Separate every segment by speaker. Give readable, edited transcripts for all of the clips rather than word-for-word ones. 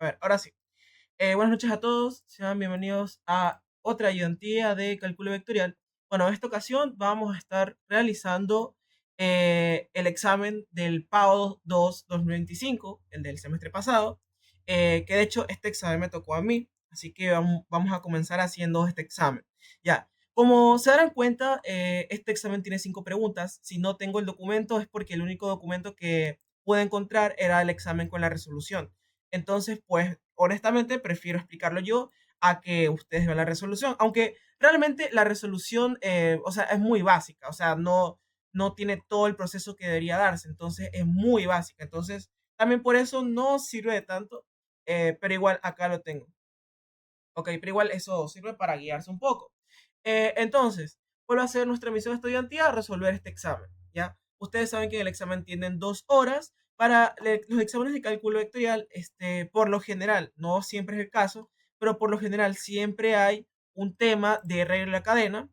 Speaker 1: A ver, ahora sí. Buenas noches a todos, sean bienvenidos a otra ayudantía de cálculo vectorial. Bueno, en esta ocasión vamos a estar realizando el examen del PAO 2 2025, el del semestre pasado, que de hecho este examen me tocó a mí, así que vamos a comenzar haciendo este examen. Ya, como se darán cuenta, este examen tiene 5 preguntas. Si no tengo el documento es porque el único documento que pude encontrar era el examen con la resolución. Entonces, pues, honestamente, prefiero explicarlo yo a que ustedes vean la resolución, aunque realmente la resolución, o sea, es muy básica, o sea, no tiene todo el proceso que debería darse, entonces es muy básica, entonces también por eso no sirve de tanto, pero igual acá lo tengo. Ok, pero igual eso sirve para guiarse un poco. Entonces, ¿cuál va a ser nuestra misión estudiantil? Resolver este examen, ¿ya? Ustedes saben que en el examen tienen 2 horas. Para los exámenes de cálculo vectorial, por lo general, no siempre es el caso, pero por lo general siempre hay un tema de regla de la cadena.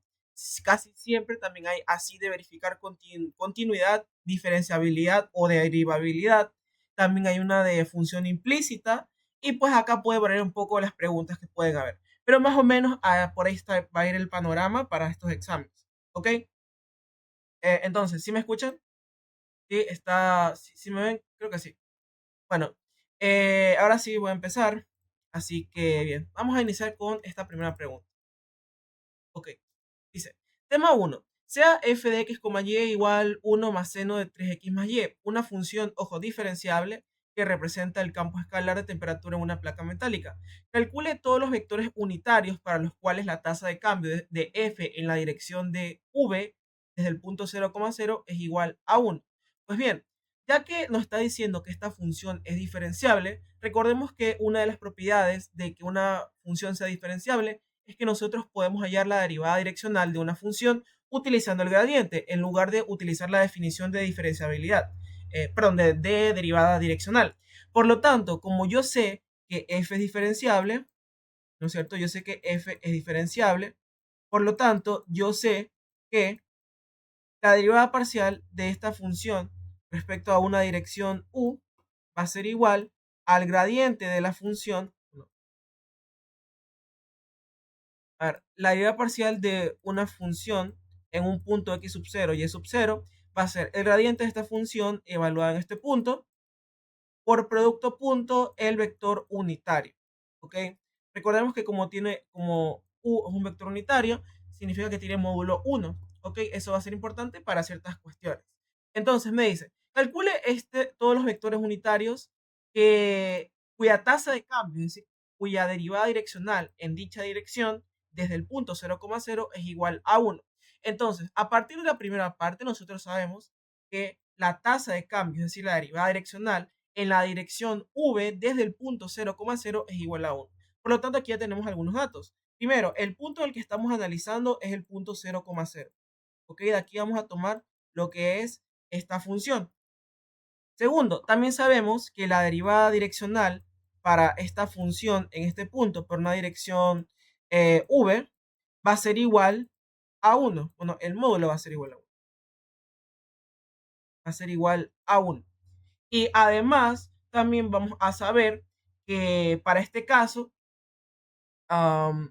Speaker 1: Casi siempre también hay así de verificar continuidad, diferenciabilidad o derivabilidad. También hay una de función implícita y pues acá puede variar un poco las preguntas que pueden haber. Pero más o menos por ahí va a ir el panorama para estos exámenes. ¿Ok? Entonces, ¿sí me escuchan? Sí, sí me ven, creo que sí. Bueno, ahora sí voy a empezar. Así que bien, vamos a iniciar con esta primera pregunta. Ok, dice, tema uno. Sea f de x, y igual 1 más seno de 3x más y, una función, ojo, diferenciable que representa el campo escalar de temperatura en una placa metálica. Calcule todos los vectores unitarios para los cuales la tasa de cambio de f en la dirección de v desde el punto 0,0 es igual a 1. Pues bien, ya que nos está diciendo que esta función es diferenciable, recordemos que una de las propiedades de que una función sea diferenciable es que nosotros podemos hallar la derivada direccional de una función utilizando el gradiente en lugar de utilizar la definición de diferenciabilidad, perdón, de derivada direccional. Por lo tanto, como yo sé que f es diferenciable, ¿no es cierto? Yo sé que f es diferenciable, por lo tanto, yo sé que la derivada parcial de esta función respecto a una dirección u va a ser igual al gradiente de la función. No, a ver, la derivada parcial de una función en un punto x sub 0 y sub 0 va a ser el gradiente de esta función evaluada en este punto por producto punto el vector unitario. ¿Ok? Recordemos que como u es un vector unitario, significa que tiene módulo 1. ¿Ok? Eso va a ser importante para ciertas cuestiones. Entonces me dice, calcule todos los vectores unitarios cuya tasa de cambio, es decir, cuya derivada direccional en dicha dirección desde el punto 0,0 es igual a 1. Entonces, a partir de la primera parte, nosotros sabemos que la tasa de cambio, es decir, la derivada direccional, en la dirección v desde el punto 0,0 es igual a 1. Por lo tanto, aquí ya tenemos algunos datos. Primero, el punto del que estamos analizando es el punto 0,0. ¿Ok? De aquí vamos a tomar lo que es esta función. Segundo, también sabemos que la derivada direccional para esta función en este punto por una dirección v va a ser igual a 1. Bueno, el módulo va a ser igual a 1. Va a ser igual a 1. Y además, también vamos a saber que para este caso, um,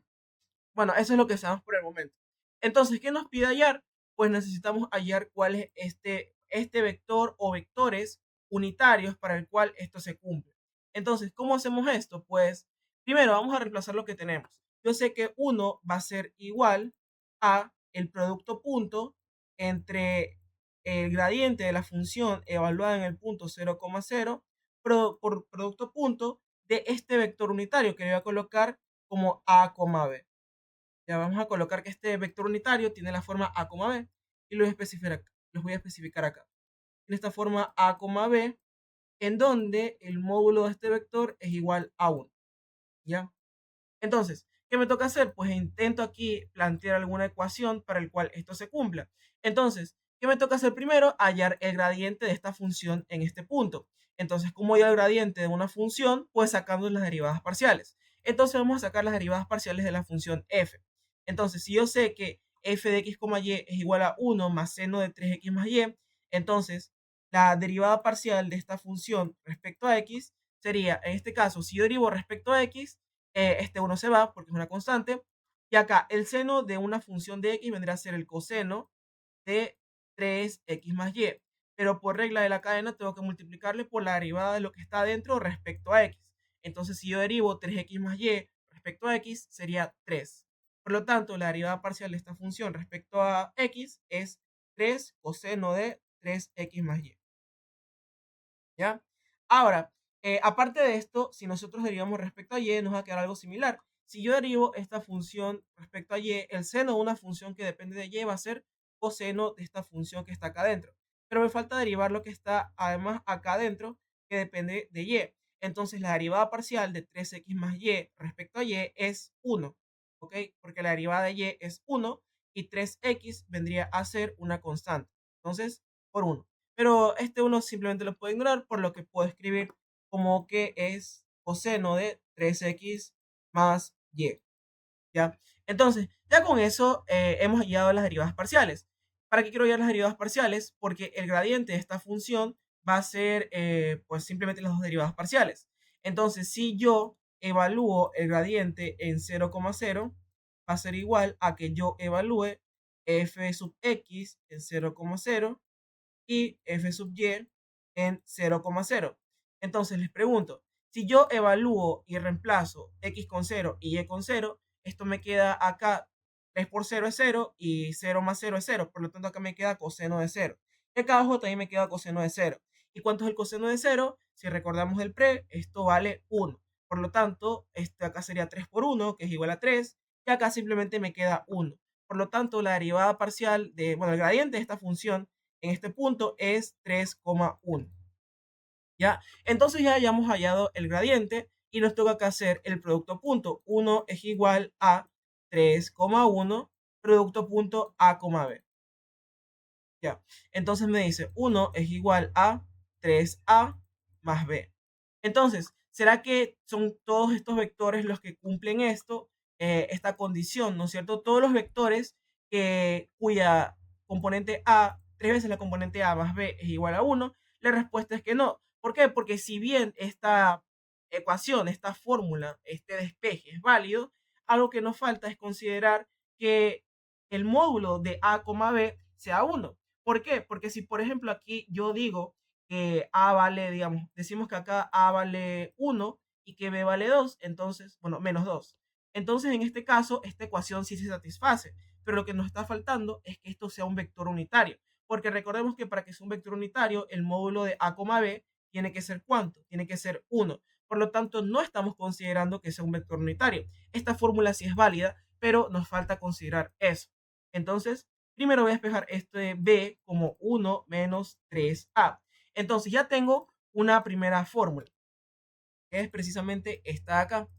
Speaker 1: bueno, eso es lo que sabemos por el momento. Entonces, ¿qué nos pide hallar? Pues necesitamos hallar cuál es este vector o vectores unitarios para el cual esto se cumple. Entonces, ¿cómo hacemos esto? Pues primero vamos a reemplazar lo que tenemos. Yo sé que 1 va a ser igual a el producto punto entre el gradiente de la función evaluada en el punto 0,0 por producto punto de este vector unitario que le voy a colocar como a, b. Ya vamos a colocar que este vector unitario tiene la forma a, b y los voy a especificar acá. En esta forma a, b, en donde el módulo de este vector es igual a 1. ¿Ya? Entonces, ¿qué me toca hacer? Pues intento aquí plantear alguna ecuación para el cual esto se cumpla. Entonces, ¿qué me toca hacer primero? Hallar el gradiente de esta función en este punto. Entonces, ¿cómo hallar el gradiente de una función? Pues sacando las derivadas parciales. Entonces, vamos a sacar las derivadas parciales de la función f. Entonces, si yo sé que f de x, y es igual a 1 más seno de 3x más y, entonces la derivada parcial de esta función respecto a x sería, en este caso, si yo derivo respecto a x, este 1 se va porque es una constante. Y acá, el seno de una función de x vendría a ser el coseno de 3x más y. Pero por regla de la cadena tengo que multiplicarle por la derivada de lo que está adentro respecto a x. Entonces, si yo derivo 3x más y respecto a x, sería 3. Por lo tanto, la derivada parcial de esta función respecto a x es 3 coseno de 3x más y. ¿Ya? Ahora, aparte de esto, si nosotros derivamos respecto a y, nos va a quedar algo similar. Si yo derivo esta función respecto a y, el seno de una función que depende de y va a ser coseno de esta función que está acá adentro. Pero me falta derivar lo que está además acá adentro, que depende de y. Entonces, la derivada parcial de 3x más y respecto a y es 1, ¿ok? Porque la derivada de y es 1 y 3x vendría a ser una constante. Entonces, por 1. Pero este 1 simplemente lo puedo ignorar, por lo que puedo escribir como que es coseno de 3x más y. ¿Ya? Entonces, ya con eso hemos hallado las derivadas parciales. ¿Para qué quiero hallar las derivadas parciales? Porque el gradiente de esta función va a ser pues simplemente las dos derivadas parciales. Entonces, si yo evalúo el gradiente en 0,0, va a ser igual a que yo evalúe f sub x en 0,0 y f sub y en 0,0. Entonces les pregunto, si yo evalúo y reemplazo x con 0 y y con 0, esto me queda acá 3 por 0 es 0 y 0 más 0 es 0. Por lo tanto, acá me queda coseno de 0. Y acá abajo también me queda coseno de 0. ¿Y cuánto es el coseno de 0? Si recordamos el pre, esto vale 1. Por lo tanto, este acá sería 3 por 1, que es igual a 3. Y acá simplemente me queda 1. Por lo tanto, la derivada parcial bueno, el gradiente de esta función en este punto es 3,1. ¿Ya? Entonces ya hayamos hallado el gradiente y nos toca que hacer el producto punto. 1 es igual a 3,1 producto punto A, B. Ya. Entonces me dice 1 es igual a 3A más B. Entonces, ¿será que son todos estos vectores los que cumplen esta condición, ¿no es cierto? Todos los vectores cuya componente A, 3 veces la componente A más B es igual a 1, la respuesta es que no. ¿Por qué? Porque si bien esta ecuación, esta fórmula, este despeje es válido, algo que nos falta es considerar que el módulo de A, B sea 1. ¿Por qué? Porque si, por ejemplo, aquí yo digo que A vale, digamos, decimos que acá A vale 1 y que B vale 2, entonces, bueno, menos 2. Entonces, en este caso, esta ecuación sí se satisface, pero lo que nos está faltando es que esto sea un vector unitario, porque recordemos que para que sea un vector unitario, el módulo de A, B tiene que ser ¿cuánto? Tiene que ser 1. Por lo tanto, no estamos considerando que sea un vector unitario. Esta fórmula sí es válida, pero nos falta considerar eso. Entonces, primero voy a despejar este b como 1 menos 3a. Entonces ya tengo una primera fórmula, que es precisamente esta de acá.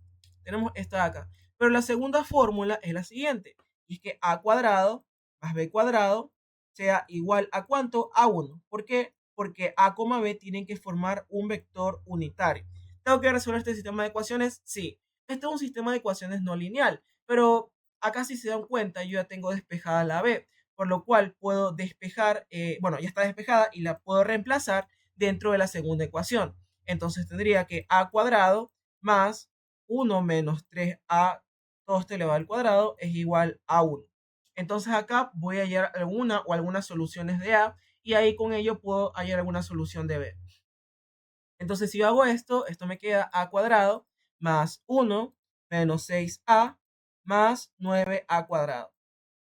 Speaker 1: Tenemos esta de acá. Pero la segunda fórmula es la siguiente, y es que a cuadrado más b cuadrado sea igual a ¿cuánto? A 1. ¿Por qué? Porque a, b tienen que formar un vector unitario. ¿Tengo que resolver este sistema de ecuaciones? Sí. Este es un sistema de ecuaciones no lineal, pero acá si se dan cuenta yo ya tengo despejada la b, por lo cual puedo despejar, bueno, ya está despejada y la puedo reemplazar dentro de la segunda ecuación. Entonces tendría que a cuadrado más 1 menos 3a todo esto elevado al cuadrado es igual a 1. Entonces acá voy a hallar alguna o algunas soluciones de a y ahí con ello puedo hallar alguna solución de b. Entonces si yo hago esto me queda a cuadrado más 1 menos 6a más 9a cuadrado.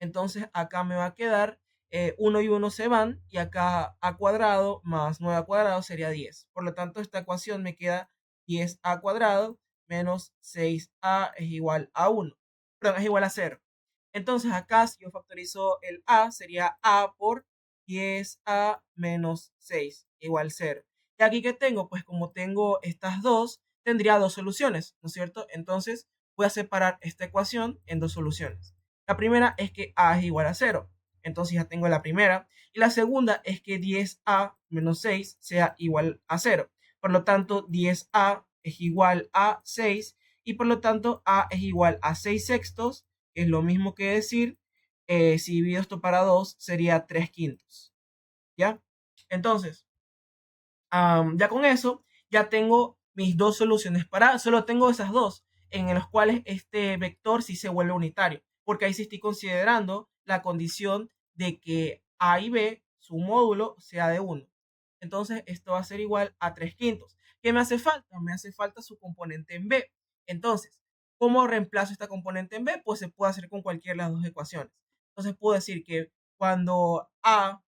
Speaker 1: Entonces acá me va a quedar 1 y 1 se van y acá a cuadrado más 9 a cuadrado sería 10. Por lo tanto, esta ecuación me queda 10a cuadrado menos 6a es igual a 1. Perdón, es igual a 0. Entonces acá si yo factorizo el a sería a por 10a menos 6 igual 0. Y aquí que tengo, pues como tengo estas dos, tendría dos soluciones, ¿no es cierto? Entonces voy a separar esta ecuación en dos soluciones. La primera es que a es igual a 0. Entonces ya tengo la primera. Y la segunda es que 10a menos 6 sea igual a 0. Por lo tanto, 10a es igual a 6 y por lo tanto a es igual a 6 sextos, que es lo mismo que decir, si divido esto para 2 sería 3 quintos. ¿Ya? Entonces, ya con eso, ya tengo mis dos soluciones para A. Solo tengo esas dos, en las cuales este vector sí se vuelve unitario, porque ahí sí estoy considerando la condición de que A y B, su módulo, sea de 1. Entonces, esto va a ser igual a 3 quintos. ¿Qué me hace falta? Me hace falta su componente en B. Entonces, ¿cómo reemplazo esta componente en B? Pues se puede hacer con cualquiera de las dos ecuaciones. Entonces, puedo decir que cuando A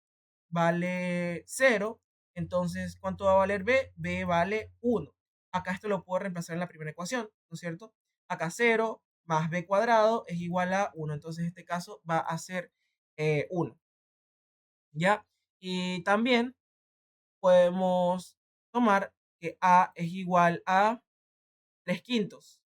Speaker 1: vale 0, entonces, ¿cuánto va a valer B? B vale 1. Acá esto lo puedo reemplazar en la primera ecuación, ¿no es cierto? Acá 0 más B cuadrado es igual a 1. Entonces, en este caso va a ser 1. ¿Ya? Y también podemos tomar que A es igual a 3 quintos.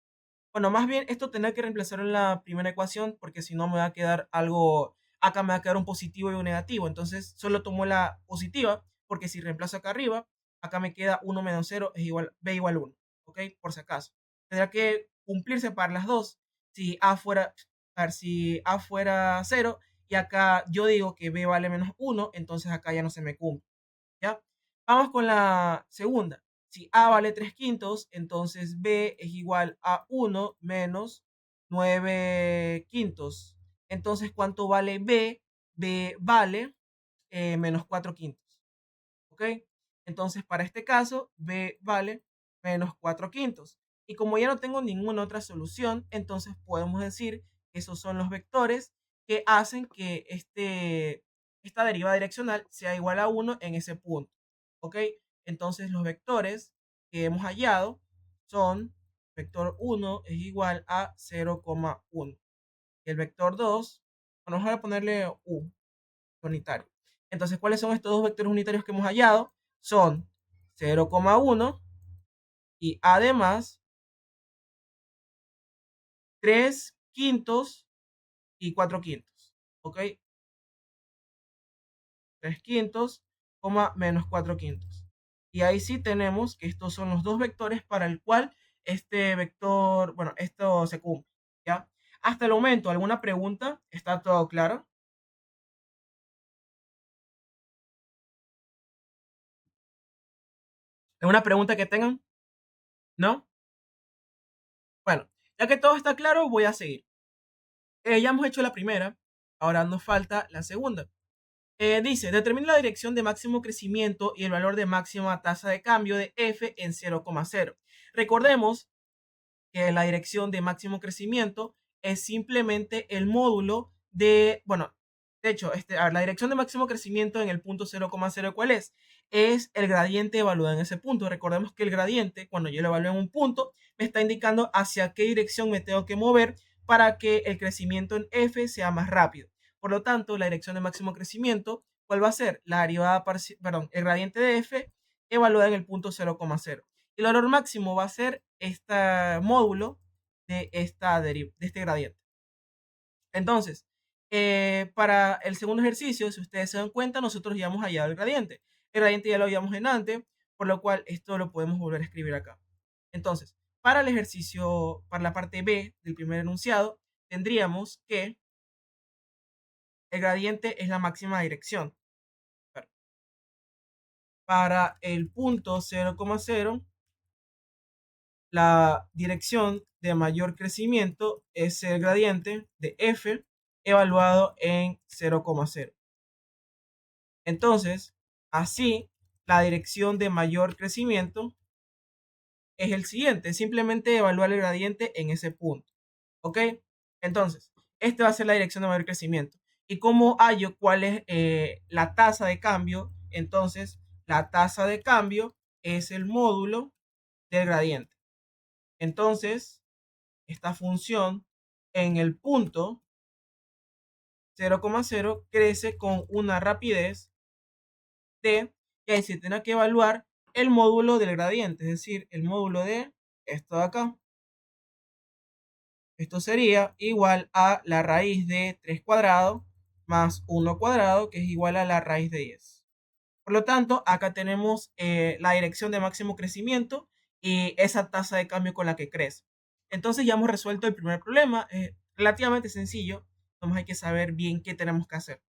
Speaker 1: Bueno, más bien esto tendrá que reemplazarlo en la primera ecuación porque si no me va a quedar algo, acá me va a quedar un positivo y un negativo. Entonces solo tomo la positiva porque si reemplazo acá arriba, acá me queda 1 menos 0 es igual, b igual 1. ¿Ok? Por si acaso. Tendrá que cumplirse para las dos. Si A fuera, a ver, si A fuera 0 y acá yo digo que b vale menos 1, entonces acá ya no se me cumple. ¿Ya? Vamos con la segunda. Si A vale 3 quintos, entonces B es igual a 1 menos 9 quintos. Entonces, ¿cuánto vale B? B vale menos 4 quintos. ¿Ok? Entonces, para este caso, B vale menos 4 quintos. Y como ya no tengo ninguna otra solución, entonces podemos decir que esos son los vectores que hacen que esta deriva direccional sea igual a 1 en ese punto. ¿Ok? Entonces, los vectores que hemos hallado son vector 1 es igual a 0,1. Y el vector 2, bueno, vamos a ponerle U unitario. Entonces, ¿cuáles son estos dos vectores unitarios que hemos hallado? Son 0,1 y además 3 quintos y 4 quintos. ¿Ok? 3 quintos, menos 4 quintos. Y ahí sí tenemos que estos son los dos vectores para el cual este vector, bueno, esto se cumple. ¿Ya? Hasta el momento, ¿alguna pregunta? ¿Está todo claro? ¿Alguna pregunta que tengan? ¿No? Bueno, ya que todo está claro, voy a seguir. Ya hemos hecho la primera, ahora nos falta la segunda. Dice, determina la dirección de máximo crecimiento y el valor de máxima tasa de cambio de f en 0,0. Recordemos que la dirección de máximo crecimiento es simplemente el módulo de, bueno, de hecho, a ver, la dirección de máximo crecimiento en el punto 0,0, ¿cuál es? Es el gradiente evaluado en ese punto. Recordemos que el gradiente, cuando yo lo evalúo en un punto, me está indicando hacia qué dirección me tengo que mover para que el crecimiento en f sea más rápido. Por lo tanto, la dirección de máximo crecimiento, ¿cuál va a ser? La derivada parcial, perdón, el gradiente de f evaluada en el punto 0,0. Y el valor máximo va a ser este módulo de, de este gradiente. Entonces, para el segundo ejercicio, si ustedes se dan cuenta, nosotros ya hemos hallado el gradiente. El gradiente ya lo habíamos en antes, por lo cual esto lo podemos volver a escribir acá. Entonces, para el ejercicio, para la parte B del primer enunciado, tendríamos que el gradiente es la máxima dirección. Para el punto 0,0, la dirección de mayor crecimiento es el gradiente de f evaluado en 0,0. Entonces, así, la dirección de mayor crecimiento es el siguiente, simplemente evaluar el gradiente en ese punto. ¿Ok? Entonces, esta va a ser la dirección de mayor crecimiento. ¿Y cómo hallo cuál es la tasa de cambio? Entonces, la tasa de cambio es el módulo del gradiente. Entonces, esta función en el punto 0,0 crece con una rapidez de que ahí se tiene que evaluar el módulo del gradiente, es decir, el módulo de esto de acá. Esto sería igual a la raíz de 3 cuadrado más 1 cuadrado, que es igual a la raíz de 10. Por lo tanto, acá tenemos la dirección de máximo crecimiento y esa tasa de cambio con la que crece. Entonces ya hemos resuelto el primer problema. Es relativamente sencillo. Vamos hay que saber bien qué tenemos que hacer.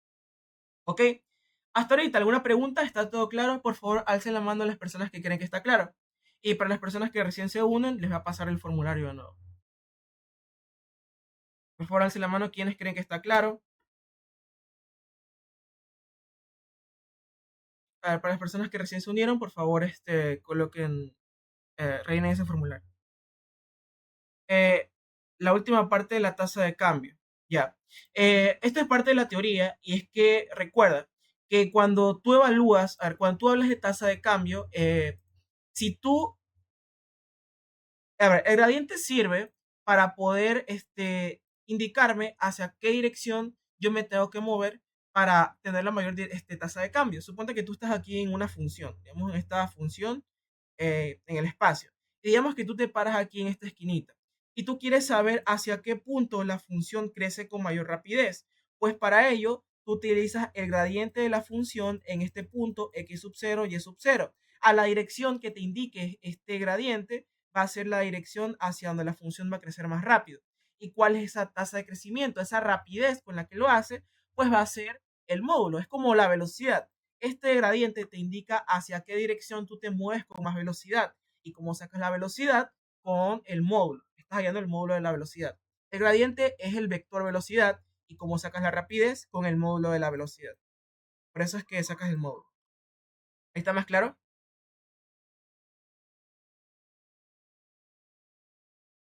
Speaker 1: ¿Ok? Hasta ahorita, ¿alguna pregunta? ¿Está todo claro? Por favor, alcen la mano a las personas que creen que está claro. Y para las personas que recién se unen, les va a pasar el formulario de nuevo. Por favor, alce la mano quienes creen que está claro. A ver, para las personas que recién se unieron, por favor, coloquen, rellenen ese formulario. Eh, la última parte de la tasa de cambio. Ya. Esta es parte de la teoría y es que recuerda que cuando tú evalúas, a ver, cuando tú hablas de tasa de cambio, si tú a ver, el gradiente sirve para poder indicarme hacia qué dirección yo me tengo que mover para tener la mayor tasa de cambio. Suponte que tú estás aquí en una función, digamos en esta función en el espacio. Y digamos que tú te paras aquí en esta esquinita y tú quieres saber hacia qué punto la función crece con mayor rapidez. Pues para ello, tú utilizas el gradiente de la función en este punto x sub 0 y sub 0. A la dirección que te indique este gradiente, va a ser la dirección hacia donde la función va a crecer más rápido. ¿Y cuál es esa tasa de crecimiento? Esa rapidez con la que lo hace, pues va a ser el módulo. Es como la velocidad. Este gradiente te indica hacia qué dirección tú te mueves con más velocidad. Y cómo sacas la velocidad con el módulo. Estás hallando el módulo de la velocidad. El gradiente es el vector velocidad y cómo sacas la rapidez con el módulo de la velocidad. Por eso es que sacas el módulo. ¿Ahí está más claro?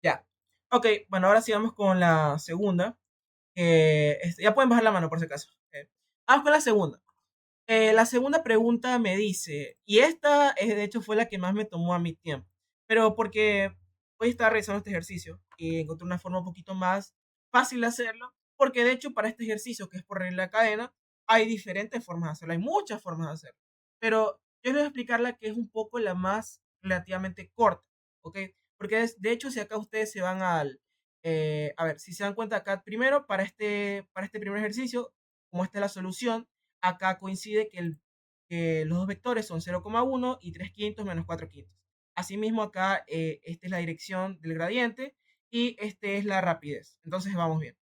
Speaker 1: Ya. Ok, bueno, ahora sí vamos con la segunda. Ya pueden bajar la mano por si acaso. Vamos con la segunda. La segunda pregunta me dice, y esta de hecho fue la que más me tomó a mi tiempo, pero porque hoy estaba realizando este ejercicio y encontré una forma un poquito más fácil de hacerlo, porque de hecho para este ejercicio que es por regla de cadena, hay diferentes formas de hacerlo, hay muchas formas de hacerlo, pero yo les voy a explicar la que es un poco la más relativamente corta, ¿ok? Porque de hecho si acá ustedes se van a ver, si se dan cuenta acá, primero para este primer ejercicio, como esta es la solución, acá coincide que los dos vectores son 0,1 y 3 quintos menos 4 quintos. Asimismo, acá esta es la dirección del gradiente y este es la rapidez. Entonces vamos bien.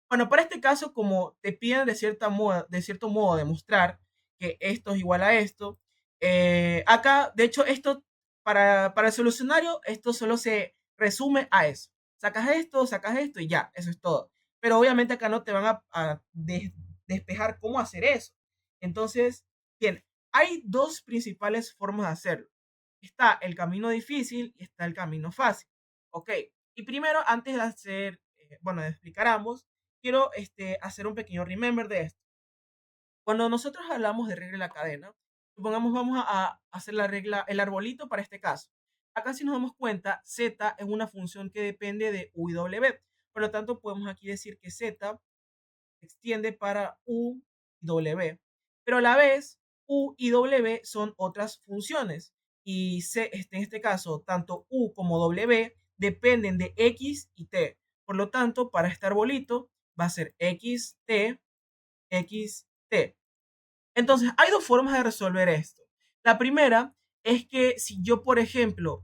Speaker 1: Bueno, para este caso, como te piden de cierto modo demostrar que esto es igual a esto, acá, de hecho, para el solucionario, esto solo se resume a eso. Sacas esto y ya, eso es todo. Pero obviamente acá no te van a despejar cómo hacer eso. Entonces, bien, hay dos principales formas de hacerlo. Está el camino difícil y está el camino fácil. Ok, y primero, antes de hacer, bueno, de explicar ambos, quiero hacer un pequeño remember de esto. Cuando nosotros hablamos de regla de la cadena, supongamos vamos a hacer la regla, el arbolito para este caso. Acá si nos damos cuenta, z es una función que depende de u y w. Por lo tanto, podemos aquí decir que z se extiende para u y w. Pero a la vez, u y w son otras funciones. Y en este caso, tanto u como w dependen de x y t. Por lo tanto, para este arbolito va a ser x, t, x, t. Entonces, hay dos formas de resolver esto. La primera es que si yo, por ejemplo,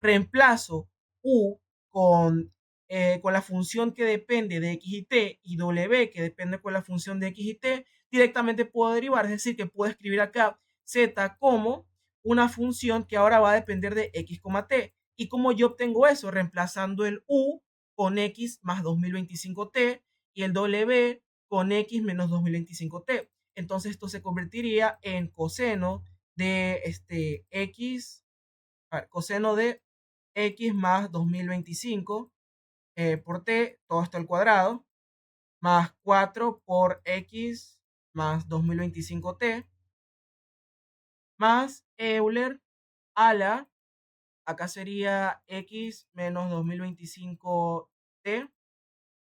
Speaker 1: reemplazo u con la función que depende de x y t y w que depende con la función de x y t, directamente puedo derivar, es decir, que puedo escribir acá z como una función que ahora va a depender de x, t. ¿Y cómo yo obtengo eso? Reemplazando el u con x más 2025t y el w con x menos 2025t. Entonces esto se convertiría en coseno de x, a ver, coseno de x más 2025 por t, todo esto al cuadrado, más 4 por x más 2025t, más Euler a la, acá sería x menos 2025t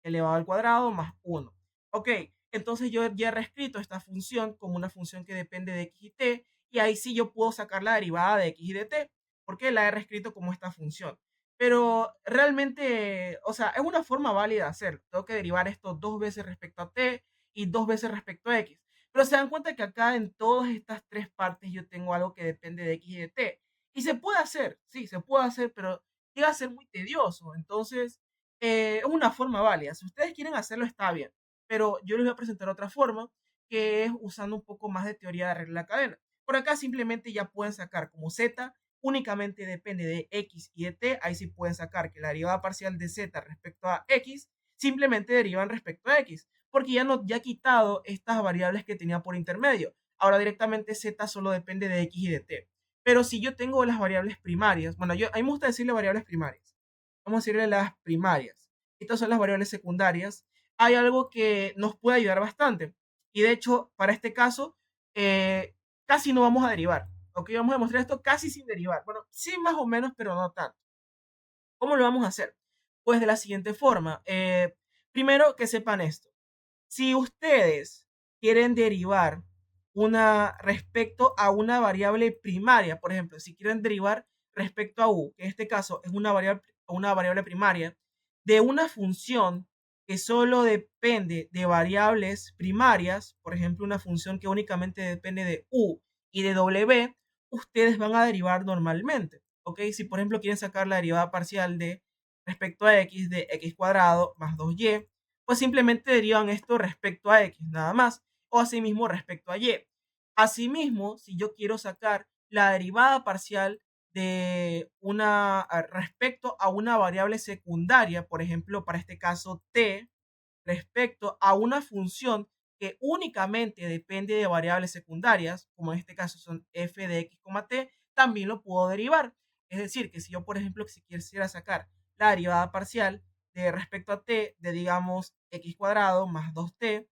Speaker 1: elevado al cuadrado más 1. Ok, entonces yo ya he reescrito esta función como una función que depende de x y t, y ahí sí yo puedo sacar la derivada de x y de t, porque la he reescrito como esta función. Pero realmente, o sea, es una forma válida de hacerlo. Tengo que derivar esto dos veces respecto a t y dos veces respecto a x. Pero se dan cuenta que acá en todas estas tres partes yo tengo algo que depende de x y de t. Y se puede hacer, sí, se puede hacer, pero llega a ser muy tedioso. Entonces, es una forma válida. Si ustedes quieren hacerlo, está bien. Pero yo les voy a presentar otra forma, que es usando un poco más de teoría de regla de cadena. Por acá simplemente ya pueden sacar como z únicamente depende de x y de t, ahí sí pueden sacar que la derivada parcial de z respecto a x simplemente derivan respecto a x, porque ya he quitado estas variables que tenía por intermedio. Ahora directamente z solo depende de x y de t. Pero si yo tengo las variables primarias, bueno, a mí me gusta decirle variables primarias. Vamos a decirle las primarias. Estas son las variables secundarias. Hay algo que nos puede ayudar bastante. Y de hecho, para este caso, casi no vamos a derivar. Ok, vamos a demostrar esto casi sin derivar. Bueno, sí más o menos, pero no tanto. ¿Cómo lo vamos a hacer? Pues de la siguiente forma. Primero que sepan esto. Si ustedes quieren derivar respecto a una variable primaria, por ejemplo, si quieren derivar respecto a u, que en este caso es una variable primaria, de una función que solo depende de variables primarias, por ejemplo, una función que únicamente depende de u y de w, ustedes van a derivar normalmente. ¿Ok? Si por ejemplo quieren sacar la derivada parcial de respecto a x de x cuadrado más 2y, pues simplemente derivan esto respecto a x, nada más, o asimismo respecto a y. Asimismo, si yo quiero sacar la derivada parcial de respecto a una variable secundaria, por ejemplo, para este caso t, respecto a una función que únicamente depende de variables secundarias, como en este caso son f de x, t, también lo puedo derivar. Es decir, que si yo, por ejemplo, si quisiera sacar la derivada parcial de respecto a t de, digamos, x cuadrado más 2t,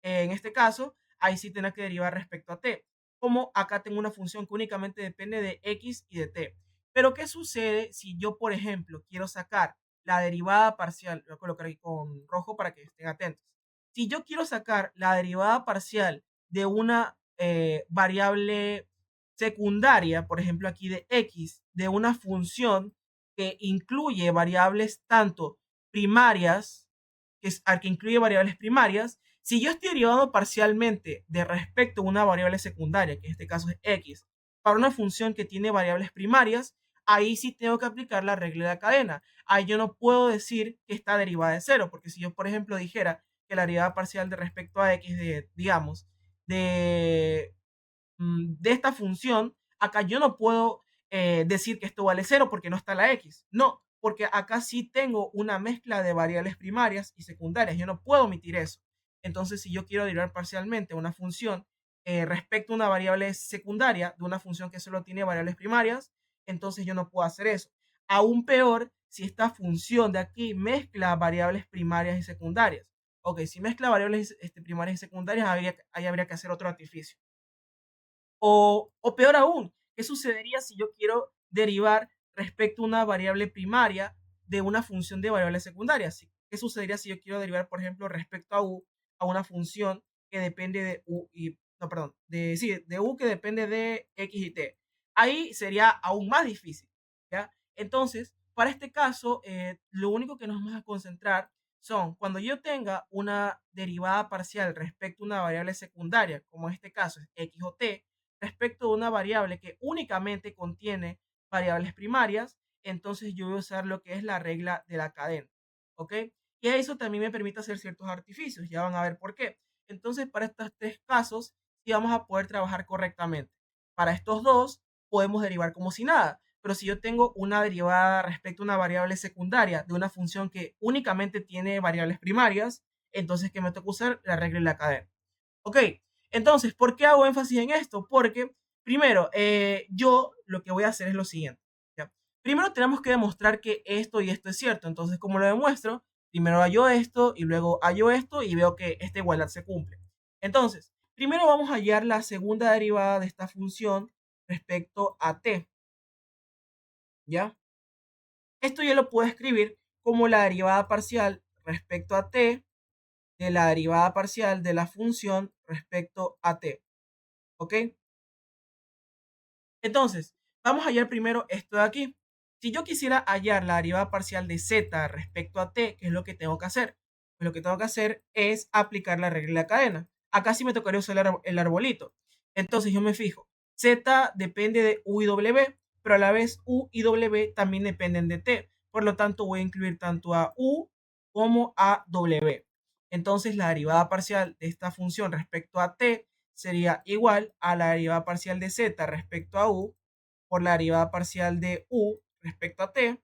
Speaker 1: en este caso, ahí sí tendrá que derivar respecto a t. Como acá tengo una función que únicamente depende de x y de t. Pero, ¿qué sucede si yo, por ejemplo, quiero sacar la derivada parcial? Voy a colocar aquí con rojo para que estén atentos. Si yo quiero sacar la derivada parcial de una variable secundaria, por ejemplo aquí de x, de una función que incluye variables tanto primarias, que incluye variables primarias, si yo estoy derivando parcialmente de respecto a una variable secundaria, que en este caso es x, para una función que tiene variables primarias, ahí sí tengo que aplicar la regla de la cadena. Ahí yo no puedo decir que está derivada de cero, porque si yo, por ejemplo, dijera que la derivada parcial de respecto a x de, digamos, de de esta función, acá yo no puedo decir que esto vale cero porque no está la x. No, porque acá sí tengo una mezcla de variables primarias y secundarias. Yo no puedo omitir eso. Entonces, si yo quiero derivar parcialmente una función respecto a una variable secundaria de una función que solo tiene variables primarias, entonces yo no puedo hacer eso. Aún peor si esta función de aquí mezcla variables primarias y secundarias. Ok, si mezcla variables primarias y secundarias, ahí habría que hacer otro artificio. O peor aún, ¿qué sucedería si yo quiero derivar respecto a una variable primaria de una función de variables secundarias? ¿Qué sucedería si yo quiero derivar, por ejemplo, respecto a u, a una función que depende de u y, no, perdón, de u que depende de x y t? Ahí sería aún más difícil, ¿ya? Entonces, para este caso, lo único que nos vamos a concentrar son cuando yo tenga una derivada parcial respecto a una variable secundaria, como en este caso es x o t, respecto de una variable que únicamente contiene variables primarias, entonces yo voy a usar lo que es la regla de la cadena, ¿ok? Y eso también me permite hacer ciertos artificios, ya van a ver por qué. Entonces, para estos tres casos, sí vamos a poder trabajar correctamente. Para estos dos, podemos derivar como si nada, pero si yo tengo una derivada respecto a una variable secundaria de una función que únicamente tiene variables primarias, entonces que me toca usar la regla de la cadena. Ok, entonces, ¿por qué hago énfasis en esto? Porque, primero, yo lo que voy a hacer es lo siguiente. ¿Ya? Primero tenemos que demostrar que esto y esto es cierto. Entonces, ¿cómo lo demuestro? Primero hallo esto y luego hallo esto y veo que esta igualdad se cumple. Entonces, primero vamos a hallar la segunda derivada de esta función respecto a t. ¿Ya? Esto yo lo puedo escribir como la derivada parcial respecto a t de la derivada parcial de la función respecto a t. ¿Ok? Entonces, vamos a hallar primero esto de aquí. Si yo quisiera hallar la derivada parcial de z respecto a t, ¿qué es lo que tengo que hacer? Pues lo que tengo que hacer es aplicar la regla de la cadena. Acá sí me tocaría usar el arbolito. Entonces yo me fijo, z depende de u y w, pero a la vez u y w también dependen de t. Por lo tanto, voy a incluir tanto a u como a w. Entonces, la derivada parcial de esta función respecto a t sería igual a la derivada parcial de z respecto a u por la derivada parcial de u respecto a t,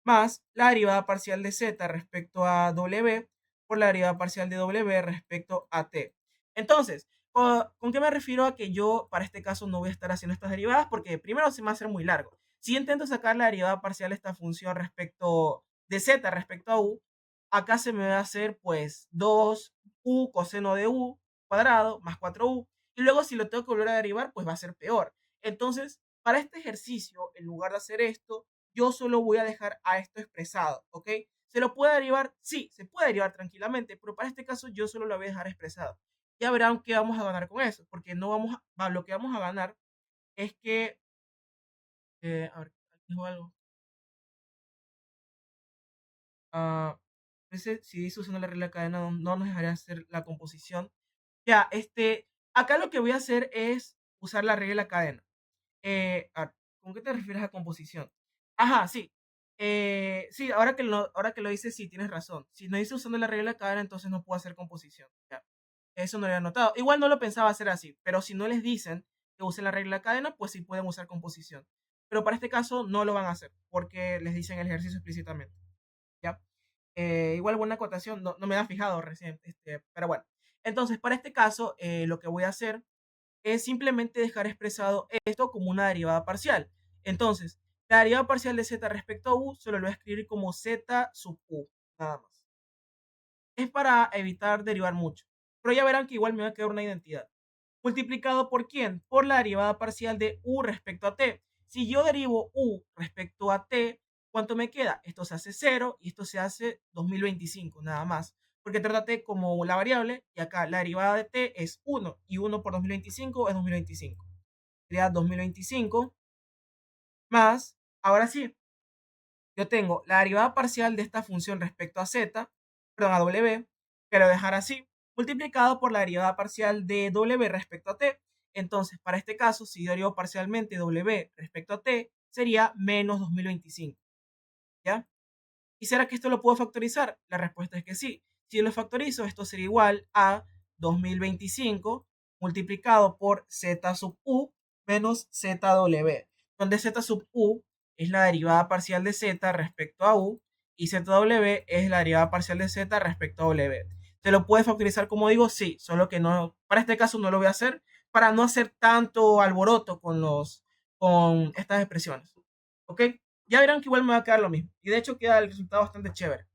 Speaker 1: más la derivada parcial de z respecto a w por la derivada parcial de w respecto a t. Entonces, ¿con qué me refiero a que yo para este caso no voy a estar haciendo estas derivadas? Porque primero se me va a hacer muy largo. Si intento sacar la derivada parcial de esta función respecto de z respecto a u, acá se me va a hacer pues 2u coseno de u cuadrado más 4u. Y luego si lo tengo que volver a derivar, pues va a ser peor. Entonces, para este ejercicio, en lugar de hacer esto, yo solo voy a dejar a esto expresado, ¿ok? ¿Se lo puede derivar? Sí, se puede derivar tranquilamente, pero para este caso yo solo lo voy a dejar expresado. Ya verán qué vamos a ganar con eso, porque no vamos lo que vamos a ganar es que, a ver, aquí dijo algo. Ah, si dice usando la regla de cadena, no nos dejaría hacer la composición. Ya, acá lo que voy a hacer es usar la regla de la cadena. ¿Con qué te refieres a composición? Ajá, sí. Sí, ahora que lo dices, sí, tienes razón. Si no dice usando la regla de cadena, entonces no puedo hacer composición. Ya. Eso no lo había notado. Igual no lo pensaba hacer así, pero si no les dicen que usen la regla de cadena, pues sí pueden usar composición. Pero para este caso no lo van a hacer, porque les dicen el ejercicio explícitamente. ¿Ya? Igual buena acotación, no me había fijado recién, pero bueno. Entonces, para este caso, lo que voy a hacer es simplemente dejar expresado esto como una derivada parcial. Entonces, la derivada parcial de z respecto a u solo lo voy a escribir como z sub u, nada más. Es para evitar derivar mucho. Pero ya verán que igual me va a quedar una identidad. ¿Multiplicado por quién? Por la derivada parcial de u respecto a t. Si yo derivo u respecto a t, ¿cuánto me queda? Esto se hace 0 y esto se hace 2025, nada más. Porque trata t como la variable y acá la derivada de t es 1 y 1 por 2025 es 2025. Sería 2025 más, ahora sí, yo tengo la derivada parcial de esta función respecto a z, perdón, a w, que lo voy a dejar así, multiplicado por la derivada parcial de w respecto a t. Entonces, para este caso, si yo derivo parcialmente w respecto a t, sería menos 2025. ¿Ya? ¿Y será que esto lo puedo factorizar? La respuesta es que sí. Si yo lo factorizo, esto sería igual a 2025 multiplicado por z sub u menos zw, donde z sub u es la derivada parcial de z respecto a u y zw es la derivada parcial de z respecto a w. ¿Se lo puede factorizar como digo? Sí, solo que no, para este caso no lo voy a hacer para no hacer tanto alboroto con estas expresiones. ¿Ok? Ya verán que igual me va a quedar lo mismo. Y de hecho queda el resultado bastante chévere.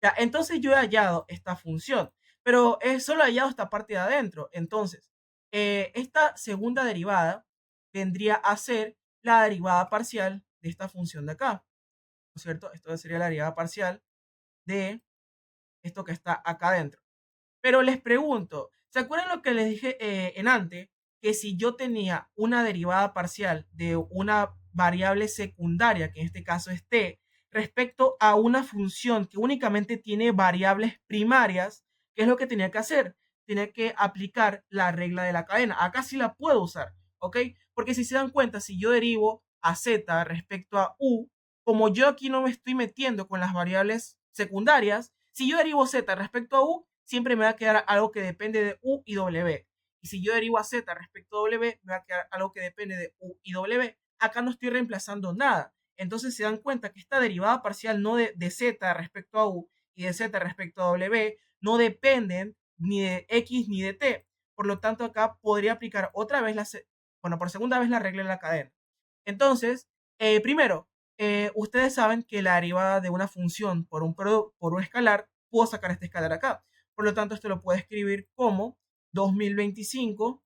Speaker 1: Ya, entonces yo he hallado esta función, pero solo he hallado esta parte de adentro. Entonces, esta segunda derivada vendría a ser la derivada parcial de esta función de acá. ¿No es cierto? Esto sería la derivada parcial de esto que está acá adentro. Pero les pregunto, ¿se acuerdan lo que les dije en antes? Que si yo tenía una derivada parcial de una variable secundaria, que en este caso es t, respecto a una función que únicamente tiene variables primarias, ¿qué es lo que tenía que hacer? Tenía que aplicar la regla de la cadena. Acá sí la puedo usar, ¿ok? Porque si se dan cuenta, si yo derivo a z respecto a u, como yo aquí no me estoy metiendo con las variables secundarias, si yo derivo z respecto a u, siempre me va a quedar algo que depende de u y w. Y si yo derivo a z respecto a w, me va a quedar algo que depende de u y w. Acá no estoy reemplazando nada. Entonces se dan cuenta que esta derivada parcial no de z respecto a u y de z respecto a w no dependen ni de x ni de t. Por lo tanto, acá podría aplicar otra vez bueno, por segunda vez la regla de la cadena. Entonces, primero, ustedes saben que la derivada de una función por un escalar, puedo sacar este escalar acá. Por lo tanto, esto lo puedo escribir como 2025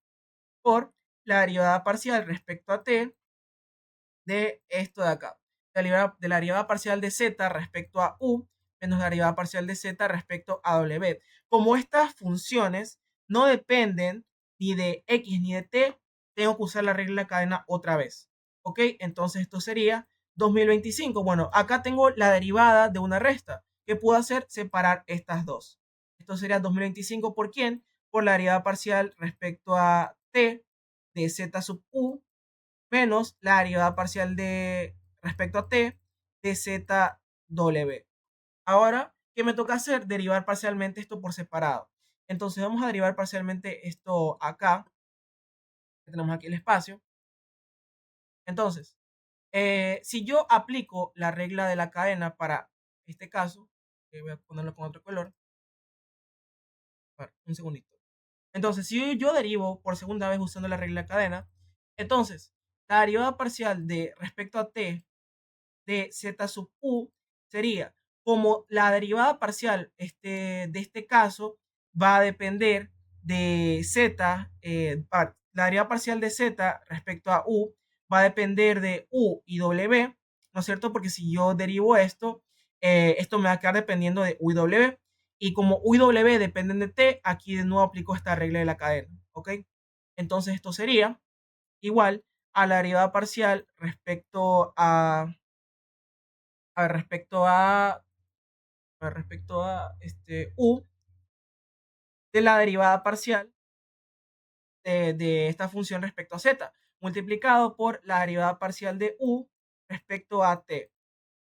Speaker 1: por la derivada parcial respecto a t de esto de acá. De la derivada parcial de z respecto a u menos la derivada parcial de z respecto a w. Como estas funciones no dependen ni de x ni de t, tengo que usar la regla de la cadena otra vez. ¿Ok? Entonces esto sería 2025. Bueno, acá tengo la derivada de una resta. ¿Qué puedo hacer? Separar estas dos. Esto sería 2025 por quién? Por la derivada parcial respecto a t de z sub u menos la derivada parcial de respecto a t de zw. Ahora, ¿qué me toca hacer? Derivar parcialmente esto por separado. Entonces vamos a derivar parcialmente esto acá, que tenemos aquí el espacio. Entonces, Si yo aplico la regla de la cadena para este caso, voy a ponerlo con otro color, a ver, un segundito. Entonces, si yo derivo por segunda vez usando la regla de cadena, entonces la derivada parcial de respecto a t de z sub u sería como la derivada parcial de este caso va a depender de z, la derivada parcial de z respecto a u va a depender de u y w, ¿no es cierto? Porque si yo derivo esto, esto me va a quedar dependiendo de u y w. Y como u y w dependen de t, aquí de nuevo aplico esta regla de la cadena, ¿ok? Entonces esto sería igual a la derivada parcial respecto a u de la derivada parcial de esta función respecto a z, multiplicado por la derivada parcial de u respecto a t,